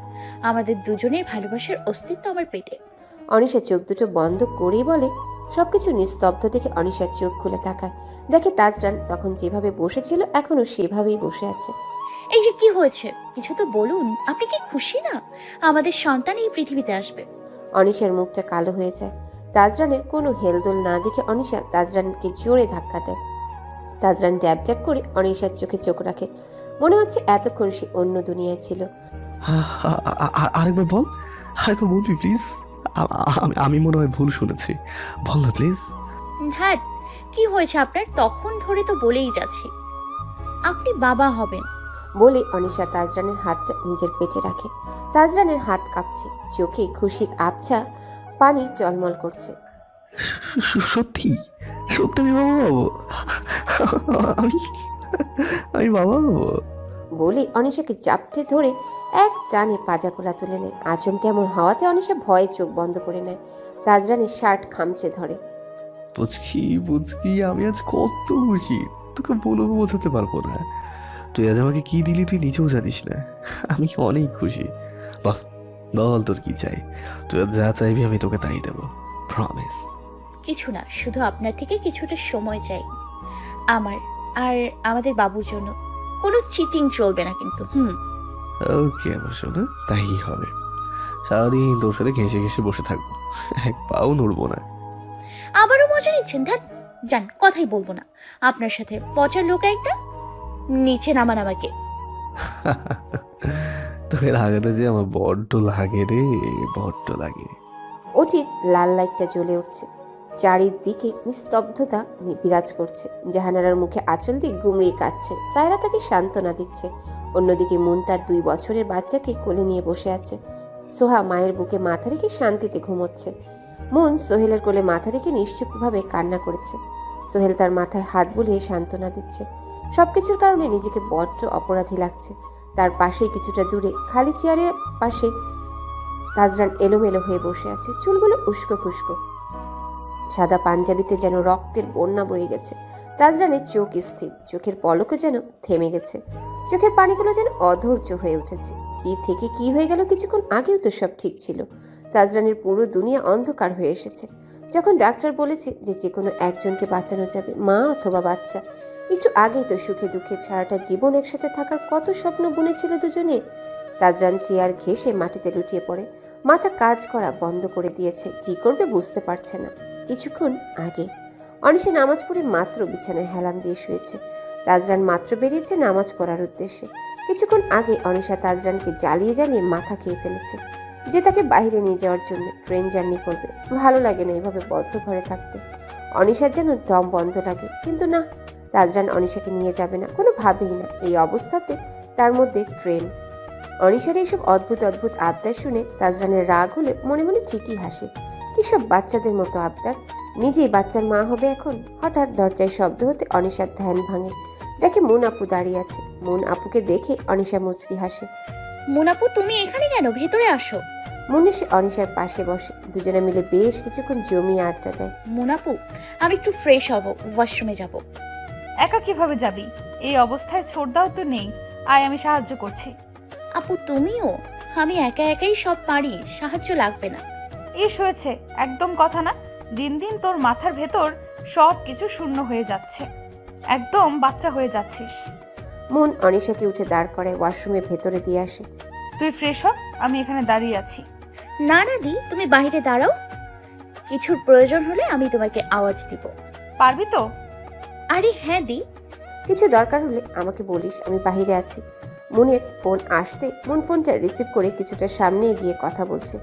আমাদের দুজনের ভালোবাসার অস্তিত্ব আমার পেটে। অনিশা চোখ দুটো বন্ধ করেই বলে। সবকিছু নিস্তব্ধ দেখে অনিশার চোখ খুলে তাকায়। দেখে তাজরান তখন যেভাবে বসেছিল এখনো সেভাবেই বসে আছে। এই যে কি হয়েছে, কিছু তো বলুন। আপনি কি খুশি না আমাদের সন্তান এই পৃথিবীতে আসবে? অনিশার মুখটা কালো হয়ে যায়। তাজরানের কোনো হেলদোল না দেখে অনিশা তাজরানকে জোরে ধাক্কা দেয়। তাজরান ড্যাব ড্যাব করে অনিশার চোখে চোখ রাখে। মনে হচ্ছে এতক্ষণ সে অন্য দুনিয়ায় ছিল। আরেকবার বল, আরেকবার বলবি প্লিজ? আমি মনে হয় ভুল শুনেছি, বল না প্লিজ। হ্যাঁ, কি হয়েছে আপনার? তখন ধরে তো বলেই যাচ্ছি, আপনি বাবা হবেন। বলে অনিশা তাজরানের হাতটা নিজের পেটে রাখে। তাজরানের হাত কাঁপছে, চোখে খুশির আবছা পানি টলমল করছে। সত্যি সত্যি আমি বাবা হবো? আমি আমি বাবা হবো? বলে অনিশাকে জাপটে ধরে এক টানে পাজাগুলা তুলে নেয়। আচম কেমন হওয়াতে অনিশা ভয়ে চোখ বন্ধ করে নেয়। তাজরানের শার্ট খামচে ধরে। বুঝকি বুঝকি, আমি আজ কত খুশি, তোকে বলবো বোঝাতে পারবো না। তুই আজ আমাকে কি দিলি তুই নিজেও জানিস না। আমি অনেক খুশি। বল বল, তোর কি চাই? তুই আজ যা চাইবি আমি তোকে তাই দেবো, প্রমিস। কিছু না, শুধু আপনার থেকে কিছুটা সময় চাই আমার আর আমাদের বাবুর জন্য। কোনো চিটিং চলবে না কিন্তু। ওকে আমার শোনা, তাই হবে। সারাদিন তোর সাথে ঘেঁষে ঘেঁষে বসে থাকবো, এক পাও নড়বো না। আবারও মজা নিচ্ছেন? ধ্যাত, যান, কথাই বলবো না আপনার সাথে। পচা লোক একটা। নিচে নামান আমাকে। তোকে লাগাতে যে আমার বড্ড লাগে রে, বড্ড লাগে। ওটির লাল লাইটটা জ্বলে উঠছে। চারিদিকে নিস্তব্ধতা বিরাজ করছে। জাহানারার মুখে আঁচল দিয়ে গুমড়িয়ে কাঁদছে। সায়রা তাকে সান্ত্বনা দিচ্ছে। অন্যদিকে মুন তার 2 বছরের বাচ্চাকে কোলে নিয়ে বসে আছে। সোহা মায়ের বুকে মাথা রেখে শান্তিতে ঘুমোচ্ছে। মুন সোহেলের কোলে মাথা রেখে নিশ্চুপভাবে কান্না করেছে। সোহেল তার মাথায় হাত বুলিয়ে সান্ত্বনা দিচ্ছে। সবকিছুর কারণে নিজেকে বড্ড অপরাধী লাগছে। তার পাশেই কিছুটা দূরে খালি চেয়ারের পাশে তাজরান এলোমেলো হয়ে বসে আছে। চুলগুলো উস্কো খুস্কো। সাদা পাঞ্জাবিতে যেন রক্তের বন্যা বয়ে গেছে। তাজরানের চোখ স্থির, চোখের পলকও যেন থেমে গেছে। চোখের পানিগুলো যেন অধৈর্য হয়ে উঠেছে। কি থেকে কি হয়ে গেল? কিছুক্ষণ আগেও তো সব ঠিক ছিল। তাজরানের পুরো দুনিয়া অন্ধকার হয়ে এসেছে। যখন ডাক্তার বলেছে যে কোনো একজনকে বাঁচানো যাবে, মা অথবা বাচ্চা। একটু আগেই তো সুখে দুঃখে সারাটা জীবন একসাথে থাকার কত স্বপ্ন বুনেছিল দুজনে। তাজরান চেয়ার ঘেঁষে মাটিতে লুটিয়ে পড়ে। মাথা কাজ করা বন্ধ করে দিয়েছে। কি করবে বুঝতে পারছে না। কিছুক্ষণ আগে অনিশা নামাজ পড়ে মাত্র বিছানায় হেলান দিয়ে শুয়েছে। তাজরান মাত্র বেরিয়েছে নামাজ পড়ার উদ্দেশ্যে। কিছুক্ষণ আগে অনিশা তাজরানকে জ্বালিয়ে জ্বালিয়ে মাথা খেয়ে ফেলেছে যে তাকে বাইরে নিয়ে যাওয়ার জন্য ট্রেন জার্নি করবে। ভালো লাগে না এভাবে বদ্ধ ঘরে থাকতে। অনিশার যেন দম বন্ধ লাগে। কিন্তু না, তাজরান অনিশাকে নিয়ে যাবে না, কোনোভাবেই না। এই অবস্থাতে তার মধ্যে ট্রেন। অনিশার এইসব অদ্ভুত অদ্ভুত আবদার শুনে তাজরানের রাগ হলে মনে মনে ঠিকই হাসে। কি সব বাচ্চাদের মতো আবদার। নিজেই বাচ্চার মা হবে এখন। হঠাৎ দরজায় শব্দ হতে অনিশার ধ্যান ভাঙে। দেখে মুন আপু দাঁড়িয়ে আছে। মুন আপুকে দেখে অনিশা মুচকি হাসে। মুনাপু, তুমি এখানে কেন? ভেতরে আসো। মুন এসে অনিশার পাশে বসে। দুজনে মিলে বেশ কিছুক্ষণ জমিয়ে আড্ডা দেয়। মুনাপু, আমি একটু ফ্রেশ হব, ওয়াশরুমে যাব। একা কিভাবে যাবি? এই অবস্থায় ছোটদাও তো নেই, আয় আমি সাহায্য করছি। আপু তুমিও? আমি একা একাই সব পারি, সাহায্য লাগবে না। ইস হয়েছে, একদম কথা না। দিন দিন তোর মাথার ভেতর সব কিছু শূন্য হয়ে যাচ্ছে, একদম বাচ্চা হয়ে যাচ্ছিস। মুন অনিশাকে উঠে দাঁড় করে ওয়াশরুমে ভেতরে দিয়ে আসে। তুই ফ্রেশ হ, আমি এখানে দাঁড়িয়ে আছি। না না দি, তুমি বাইরে দাঁড়াও। কিছুর প্রয়োজন হলে আমি তোমাকে আওয়াজ দিব। পারবি তো? আরে হ্যাঁ দি। কিছু দরকার হলে আমাকে বলিস, আমি বাইরে আছি। মুনের ফোন আসতে মুন ফোনটা রিসিভ করে কিছুটা সামনে এগিয়ে কথা বলছে।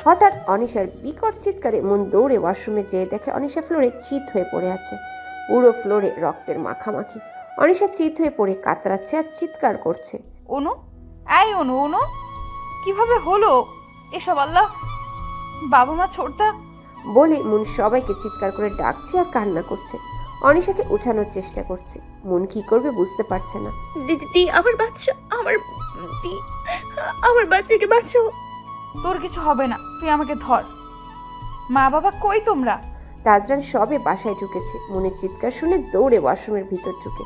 হঠাৎ অনিশার বিকট চিৎকারে মুন দৌড়ে ওয়াশরুমে যেয়ে দেখে অনিশা ফ্লোরে চিত হয়ে পড়ে আছে। পুরো ফ্লোরে রক্তের মাখামাখি। অনিশা চিত হয়ে পড়ে কাতরাচ্ছে আর চিৎকার করছে। অনু, এই অনু, অনু, কিভাবে হলো এসব? আল্লাহ, বাবা মা ছোটটা। বলে মুন সবাইকে চিৎকার করে ডাকছে আর কান্না করছে। অনিশাকে উঠানোর চেষ্টা করছে। মুন কি করবে বুঝতে পারছে না। দিদি, আমার বাচ্চা, আমার বাচ্চাকে বাঁচাও। তোর কিছু হবে না, তুই আমাকে ধর। মা বাবা কই তোমরা? তাজরান সবে বাসায় ঢুকেছে। মুনের চিৎকার শুনে দৌড়ে ওয়াশরুমের ভিতর ঢুকে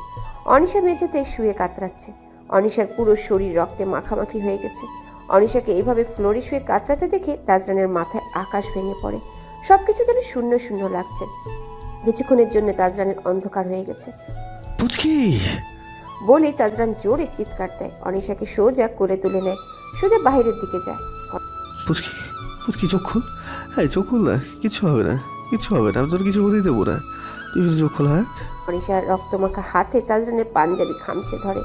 অনিশা মেঝেতে শুয়ে কাতরাচ্ছে। অনিশার পুরো শরীর রক্তে মাখামাখি হয়ে গেছে। অনিশাকে এইভাবে ফ্লোরে শুয়ে কাতরাতে দেখে তাজরানের মাথায় আকাশ ভেঙে পড়ে। সবকিছু যেন শূন্য শূন্য লাগছে। কিছুক্ষণের জন্য তাজরানের অন্ধকার হয়ে গেছে। পুচকি বলে তাজরান জোরে চিৎকার দেয়। অনিশাকে সোজা করে তুলে নেয়, সোজা বাইরের দিকে যায়। পুচকি পুচকি চোখ খুল, হ্যাঁ চোখ খুল না, কিছু হবে না, কিছু হবে না, আমি তোর কিছু হতেই দেবো না, তুই শুধু চোখ খোল। হ্যাঁ অনিশার রক্তমাখা হাতে তাজরানের পাঞ্জাবি খামচে ধরে।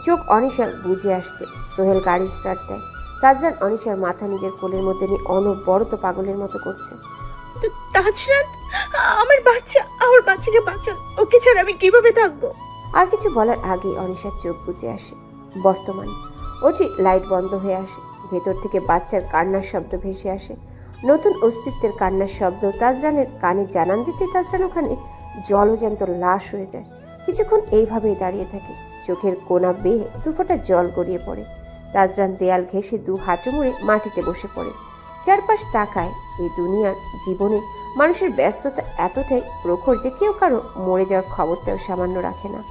চোখ অনিশার বুঝে আসছে। সোহেল গাড়ি স্টার্ট দেয়। তাজরান অনিশার মাথা নিজের কোলের মধ্যে নিয়ে অনবরত পাগলের মতো করছে। তাজরান, আমার বাচ্চাকে বাঁচাও, ওকে ছাড়া আমি কিভাবে থাকবো? আর কিছু বলার আগে অনিশার চোখ বুঝে আসে। বর্তমান ওটি লাইট বন্ধ হয়ে আসে। ভেতর থেকে বাচ্চার কান্নার শব্দ ভেসে আসে। নতুন অস্তিত্বের কান্নার শব্দ তাজরানের কানে জানান দিতে তাজরান ওখানে জলজ্যান্ত লাশ হয়ে যায়। কিছুক্ষণ এইভাবেই দাঁড়িয়ে থাকে। চোখের কোনা বেয়ে দুফোঁটা জল গড়িয়ে পড়ে। তাজরান দেয়াল ঘেঁষে দু হাঁটু মুড়ে মাটিতে বসে পড়ে। চারপাশ তাকায়। এই দুনিয়ার জীবনে মানুষের ব্যস্ততা এতটাই প্রখর যে কেউ কারো মরে যাওয়ার খবরটাও সামান্য রাখে না।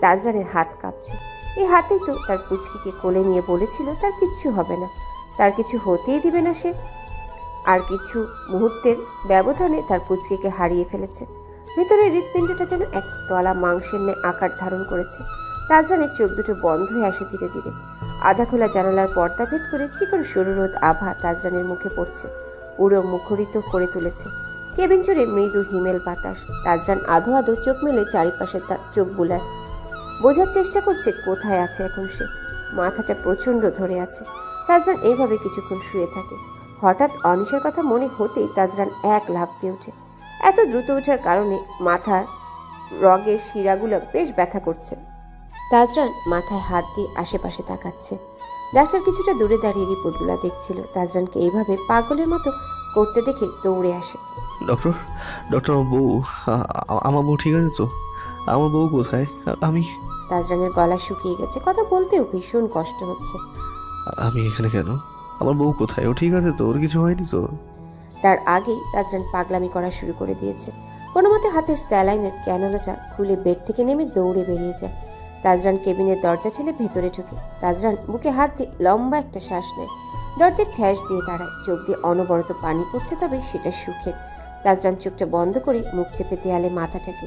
তাজরানের হাত কাঁপছে। এই হাতেই তো তার পুচকিকে কোলে নিয়ে বলেছিল তার কিচ্ছু হবে না, তার কিছু হতেই দিবে না সে। আর কিছু মুহূর্তের ব্যবধানে তার পুচকিকে হারিয়ে ফেলেছে। ভেতরের হৃৎপিণ্ডটা যেন এক তলা মাংসের ন্যায় আকার ধারণ করেছে। তাজরানের চোখ দুটো বন্ধ হয়ে আসে ধীরে ধীরে। আধা খোলা জানালার পর্দা ভেদ করে চিকন সরু রোদ আভা তাজরানের মুখে পড়ছে, পুরো মুখরিত করে তুলেছে। কেবিন জুড়ে মৃদু হিমেল বাতাস। তাজরান আধো আধো চোখ মেলে চারিপাশে তার চোখ বুলায়। বোঝার চেষ্টা করছে কোথায় আছে এখন সে। মাথাটা প্রচণ্ড ধরে আছে। তাজরান এইভাবে কিছুক্ষণ শুয়ে থাকে। হঠাৎ অনিশার কথা মনে হতেই তাজরান এক লাফ দিয়ে ওঠে। এত দ্রুত ওঠার কারণে মাথার রগের শিরাগুলো বেশ ব্যথা করছে। তাজরান মাথায় হাত দিয়ে আশেপাশে তাকাচ্ছে। ডাক্তার কিছুটা দূরে দাঁড়িয়ে রিপোর্টগুলো দেখছিল। তাজরানকে এইভাবে পাগলের মতো করতে দেখে দৌড়ে আসে। ডক্টর, ডক্টর আমার বউ ঠিক আছে তো? আমার বউ কোথায়? আমি তাজরানের গলা শুকিয়ে গেছে। কথা বলতেও ভীষণ কষ্ট হচ্ছে। আমি এখানে কেন? আমার বউ কোথায়? ও ঠিক আছে তো? ওর কিছু হয়নি তো? তার আগেই তাজরান পাগলামি করা শুরু করে দিয়েছে। কোনো মতে হাতের স্যালাইনের ক্যানোলাটা খুলে বেড থেকে নেমে দৌড়ে বেরিয়ে যায়। তাজরান কেবিনের দরজা ঠেলে ভেতরে ঢুকে। তাজরান বুকে হাত দিয়ে লম্বা একটা শ্বাস নেয়। দরজার ঠ্যাস দিয়ে দাঁড়ায়। চোখ দিয়ে অনবরত পানি পড়ছে, তবে সেটা সুখের। তাজরান চোখটা বন্ধ করে মুখ চেপে দেয়ালে মাথাটাকে।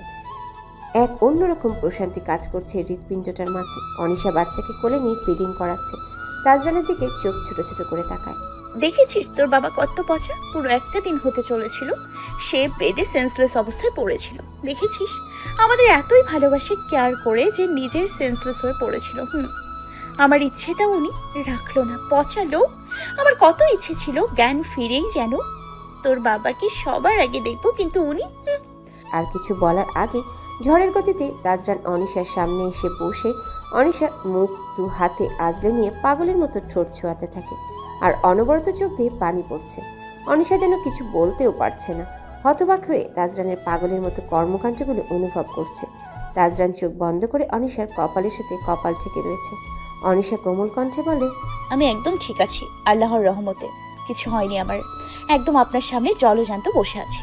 এক অন্যরকম প্রশান্তি কাজ করছে হৃৎপিণ্ডটার মাঝে। অনিশা বাচ্চাকে কোলে নিয়ে ফিডিং করাচ্ছে। তাজরানের দিকে চোখ ছোট ছোট করে তাকায়। দেখেছিস তোর বাবা কত পচা? পুরো একটা দিন হতে চলেছিল সে বেডে সেন্সলেস অবস্থায় পড়েছিল। দেখেছিস আমাদের এতই ভালোবাসে কেয়ার করে যে নিজের সেন্সলেস হয়ে পড়েছিল। আমার ইচ্ছেটা উনি রাখলো না, পচা লোক। আমার কত ইচ্ছে ছিল জ্ঞান ফিরেই যেন তোর বাবাকে সবার আগে দেখবো, কিন্তু উনি। আর কিছু বলার আগে ঝড়ের গতিতে তাজরান অনিশার সামনে এসে বসে অনিশা মুখ দু হাতে আজলে নিয়ে পাগলের মতো ঠোঁট ছোঁয়াতে থাকে। আর অনবরত চোখ দিয়ে পানি পড়ছে। অনিশা যেন কিছু বলতেও পারছে না। হতবাক হয়ে তাজরানের পাগলের মতো কর্মকাণ্ডগুলো অনুভব করছে। তাজরান চোখ বন্ধ করে অনিশার কপালের সাথে কপাল ঠেকে রয়েছে। অনিশা কোমল কণ্ঠে বলে, আমি একদম ঠিক আছি, আল্লাহর রহমতে কিছু হয়নি আমার। একদম আপনার সামনে জলজান্ত বসে আছি।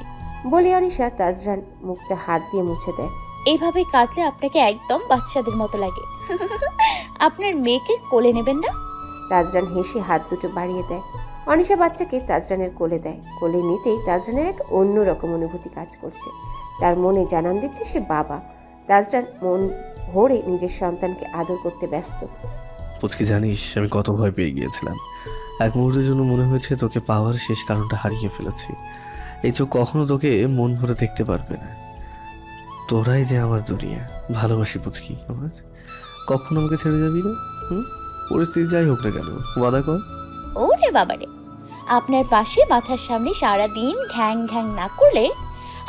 বলে অনিশা তাজরান মুখটা হাত দিয়ে মুছে দেয়। এইভাবে কাটলে আপনাকে একদম বাচ্চাদের মতো লাগে। আপনার মেয়েকে কোলে নেবেন না? তাজরান হেসে হাত দুটো বাড়িয়ে দেয়। অনিশা বাচ্চাকে তাজরানের কোলে দেয়। কোলে নিতেই তাজরানের এক অন্যরকম অনুভূতি কাজ করছে। তার মনে জানান দিচ্ছে সে বাবা। তাজরান মন ভরে নিজের সন্তানকে আদর করতে ব্যস্ত। পুচকি জানিস আমি কত ভয় পেয়ে গিয়েছিলাম। এক মুহূর্তের জন্য মনে হয়েছে তোকে পাওয়ার শেষ কারণটা হারিয়ে ফেলেছি। এই চোখ কখনো তোকে মন ভরে দেখতে পারবে না। তোরাই যে আমার দুনিয়া। ভালোবাসি পুচকি আমার। কখনো আমাকে ছেড়ে যাবি না? পরিস্থিতি যাই হোক না কেন, ওয়াদা কর। ওরে বাবারে, আপনার পাশে মাথার সামনে সারা দিন ঘ্যাং ঘ্যাং না করলে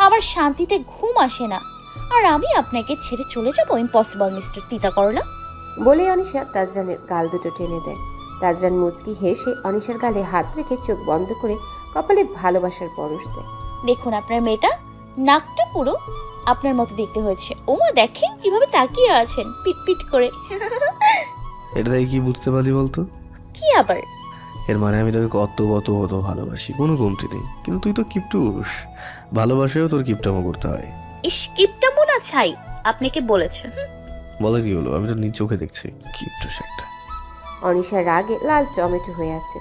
আমার শান্তিতে ঘুম আসে না। আর আমি আপনাকে ছেড়ে চলে যাব? ইম্পসিবল মিস্টার তিতা করলা। বলে অনিশা তাজরানের গাল দুটো টেনে দেয়। তাজরান মুচকি হেসে অনিশার গালে হাত রেখে চোখ বন্ধ করে কপালে ভালোবাসার পরশ দেয়। দেখুন আপনার মেয়েটা, নাকটা পুরো আপনার মতো দেখতে হয়েছে। ওমা দেখেন কিভাবে তাকিয়ে আছেন পিট পিট করে। এটা তাই কি বুঝতে পারলি বলতো? কি আবার? এর মানে আমি তোকে কত কত কত ভালোবাসি, কোনো কমতি নেই। কিন্তু তুই তো কিপটুস, ভালোবাসেও তোর কিপটামো করতে হয়। ইস কিপটা মোনা ছাই, আপনাকে বলেছেন। বলে কি হলো, আমি তো নিজ চোখে দেখছি কিপটুস একটা। অনিশার রাগে লাল টমেটো হয়ে আছে।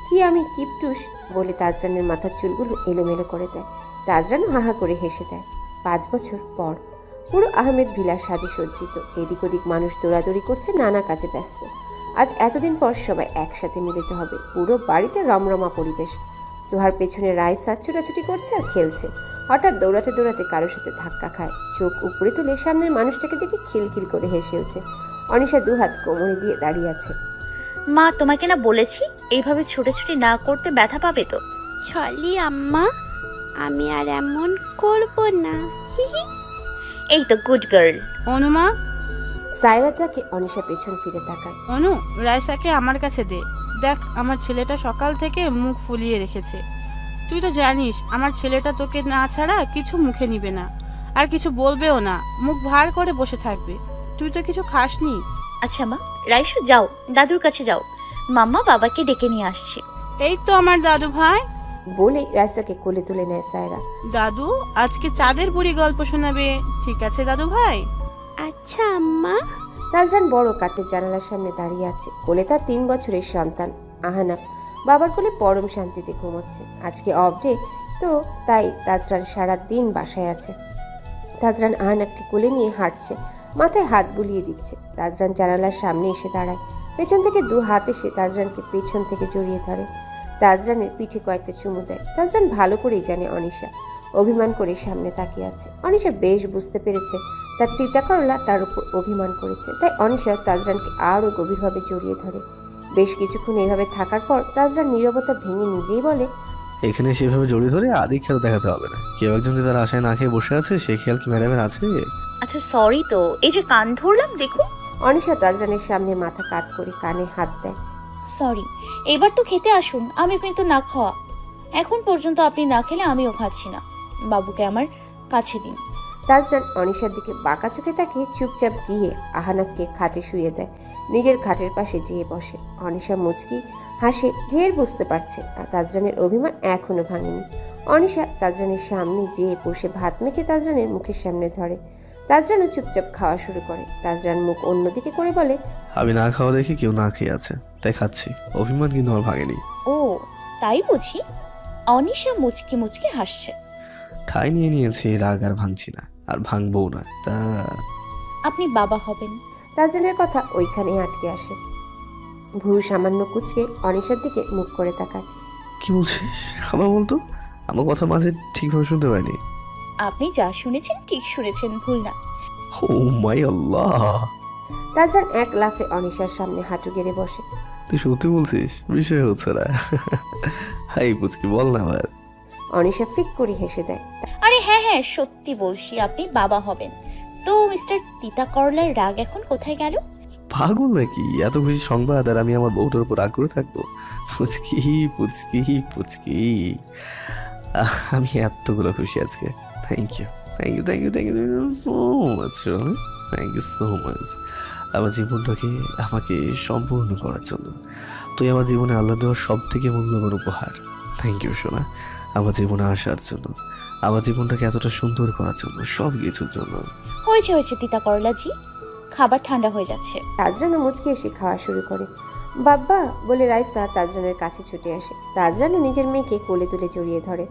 কি আমি কিপটুস বলে তাজরানের মাথার চুলগুলো এলোমেলো করে দেয়। তাজরানও হাহা করে হেসে দেয়। 5 বছর পর পুরো আহমেদ ভিলা সাজে সজ্জিত। এদিক ওদিক মানুষ দৌড়াদৌড়ি করছে, নানা কাজে ব্যস্ত। আজ এতদিন পর সবাই একসাথে মিলিত হবে। পুরো বাড়িতে রমরমা পরিবেশ। সোহার পেছনে রাইসা ছোটাছুটি করছে আর খেলছে। হঠাৎ দৌড়াতে দৌড়াতে কারোর সাথে ধাক্কা খায়। চোখ উপরে তুলে সামনের মানুষটাকে দেখে খিলখিল করে হেসে ওঠে। অনিশা 2 হাত কোমরে দিয়ে দাঁড়িয়ে আছে। মা তোমাকে না বলেছি এইভাবে ছোটাছুটি না করতে ব্যথা পাবে তো। চলি আম্মা, আমি আর এমন করব না। এই তো গুড গার্ল। অনুমা, সায়রাটাকে অনিশা পেছন ফিরে তাকায়। অনু, রাইসাকে আমার কাছে দে। দেখ, আমার ছেলেটা সকাল থেকে মুখ ফুলিয়ে রেখেছে। তুই তো জানিস আমার ছেলেটা তোকে না ছাড়া কিছু মুখে নিবে না, আর কিছু বলবেও না। মুখ ভার করে বসে থাকবে। তুই তো কিছু খাসনি। আচ্ছা মা, রাইসু যাও, দাদুর কাছে যাও। মাম্মা বাবাকে ডেকে নিয়ে আসছে। এই তো আমার দাদু ভাই। বলে রাইসাকে কোলে তুলে নেয় সায়রা। দাদু আজকে চাঁদের বুড়ি গল্প শোনাবে, ঠিক আছে দাদু ভাই? আচ্ছা আম্মা। তাজরান বড় কাচের জানালার সামনে দাঁড়িয়ে আছে। কোলে তার 3 বছরের সন্তান আহানাফ বাবার কোলে পরম শান্তিতে ঘুমোচ্ছে। আজকে অফ ডে, তো তাই তাজরান সারা দিন বাসায় আছে। তাজরান আহানাফকে কোলে নিয়ে হাঁটছে, মাথায় হাত বুলিয়ে দিচ্ছে। তাজরান জানালার সামনে এসে দাঁড়ায়। পেছন থেকে 2 হাত এসে তাজরানকে পেছন থেকে জড়িয়ে ধরে। তাজরানের পিঠে কয়েকটা চুমু দেয়। তাজরান ভালো করেই জানে অনিশা অভিমান করে সামনে তাকিয়ে আছে। অনিশা বেশ বুঝতে পেরেছে তার তিতা করলা তার উপর অভিমান করেছে। তাই অনিশা তাজরানকে আরও গভীরভাবে জড়িয়ে ধরে। বেশ কিছুক্ষণ এইভাবে থাকার পর তাজরান নীরবতা ভেঙে নিজেই বলে, এখানে সেভাবে জড়িয়ে ধরে আদি খেয়াল দেখাতে হবে না। কেউ একজন যে তার আশায় না খেয়ে বসে আছে, সে খেয়াল কি ম্যাডামের আছে? আচ্ছা সরি তো, এই যে কান ধরলাম দেখুন। অনিশা তাজরানের সামনে মাথা কাত করে কানে হাত দেয়। সরি, এবার তো খেতে আসুন। আমি কিন্তু না খাওয়া। এখন পর্যন্ত আপনি না খেলে আমিও খাচ্ছি না। বাবুকে আমার কাছে দিন। তাজরান অনিশার দিকে বাঁকা চোখে তাকিয়ে চুপচাপ গিয়ে আহানাফকে খাটে শুয়ে দেয়। নিজের খাটের পাশে যেয়ে বসে। অনিশা মুচকি হাসে, ঢের বুঝতে পারছে আর তাজরানের অভিমান এখনো ভাঙেনি। অনিশা তাজরানের সামনে যেয়ে বসে ভাত মেখে তাজরানের মুখের সামনে ধরে। তাজরানও চুপচাপ খাওয়া শুরু করে। তাজরান মুখ অন্যদিকে করে বলে, আমি না খাওয়া দেখে কেউ না খেয়ে আছে, তাই খাচ্ছি। অভিমান কিন্তু আমার ভাঙেনি। ও তাই বুঝি? অনিশা মুচকি মুচকি হাসছে। ঠাই নিয়ে নিয়েছি, রাগ আর ভাঙছি না, আর ভাঙবও না। তা আপনি বাবা হবেন। তাজরানের কথা ওইখানেই আটকে আসে। ভুরু সামান্য কুচকে অনিশার দিকে মুখ করে তাকায়। কি বলছিস? আবার বলতো, আমার কথা মাঝে ঠিকভাবে শুনতে পাইনি। আপনি যা শুনেছেন ঠিক শুনেছেন, ভুল না। ও মাই আল্লাহ! তাজরান এক লাফে অনিশার সামনে হাঁটু গেড়ে বসে। তুই সত্যি বলছিস? বিষয় হচ্ছে না। হাই পুচকি, বল না আবার। অনিশা ফিক করে হেসে দেয়। আরে হ্যাঁ হ্যাঁ সত্যি বলছি, আপনি বাবা হবেন। তো মিস্টার তিতা করলার রাগ এখন কোথায় গেল? পাগল নাকি? এত খুশি সংবাদ আর আমি আমার বউটার উপর রাগ করে থাকবো? পুচকি পুচকি পুচকি, আমি এতগুলো খুশি আজকে। Thank you thank you thank you thank you so much, thank you so much আমার জীবনটাকে আমাকে সম্পূর্ণ করার জন্য। তুই আমার জীবনে আল্লাহ দেওয়ার সব থেকে মূল্যবান উপহার। থ্যাংক ইউ সোনা, আমার জীবনে আসার জন্য, আমার জীবনটাকে এতটা সুন্দর করার জন্য, সব কিছুর জন্য। হয়েছে হয়েছে তিতা করলা জি, খাবার ঠান্ডা হয়ে যাচ্ছে। তাজরানও মুচকে এসে খাওয়া শুরু করে। বাব্বা বলে রাইসা তাজরানের কাছে ছুটে আসে। তাজরানও নিজের মেয়েকে কোলে তুলে জড়িয়ে ধরে।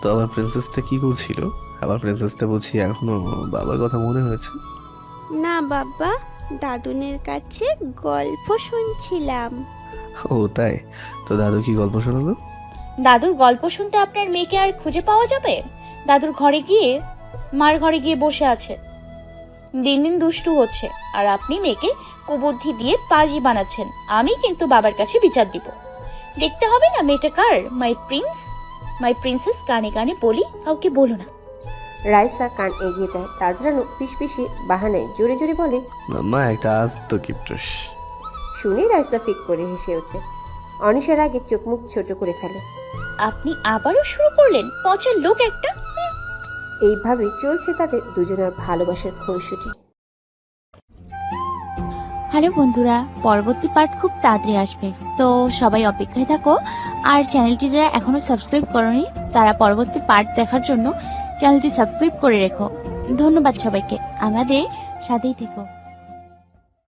তো আমার প্রিন্সেসটা কি করছিল? আমার প্রিন্সেসটা বুঝি এখনো বাবার কথা মনে হয়েছে? না বাবা, দাদুনের কাছে গল্প শুনছিলাম। ও তাই? তো দাদু কি গল্প শোনালো? দাদুর গল্প শুনতে আপনার মেয়েকে আর খুঁজে পাওয়া যাবে? দাদুর ঘরে গিয়ে, মার ঘরে গিয়ে বসে আছে, দিন দিন দুষ্টু হচ্ছে, আর আপনি মেয়েকে কুবুদ্ধি দিয়ে পাজি বানাচ্ছেন। আমি কিন্তু বাবার কাছে বিচার দিব। দেখতে হবে না মেয়েটা কার। মাই প্রিন্স, মাই প্রিন্সেস কানে কানে বলি, কাউকে বলো না। রাইসা কান এগিয়ে দেয়। তাজরানও পিসপিসে বাহানায় জোরে জোরে বলে, মা একটা আজ তো কিপটুস। শুনে রাইসা ফিক করে হেসে ওঠে। অনিশার আগে চোখ মুখ ছোট করে ফেলে। আপনি আবারও শুরু করলেন, পচার লোক একটা। এইভাবেই চলছে তাদের দুজনের ভালোবাসার খুনসুটি। হ্যালো বন্ধুরা, পরবর্তী পার্ট খুব তাড়াতাড়ি আসবে, তো সবাই অপেক্ষায় থাকো। আর চ্যানেলটি যারা এখনো সাবস্ক্রাইব করনি তারা পরবর্তী পার্ট দেখার জন্য চ্যানেলটি সাবস্ক্রাইব করে রেখো। ধন্যবাদ সবাইকে, আমাদের সাথেই থেকো।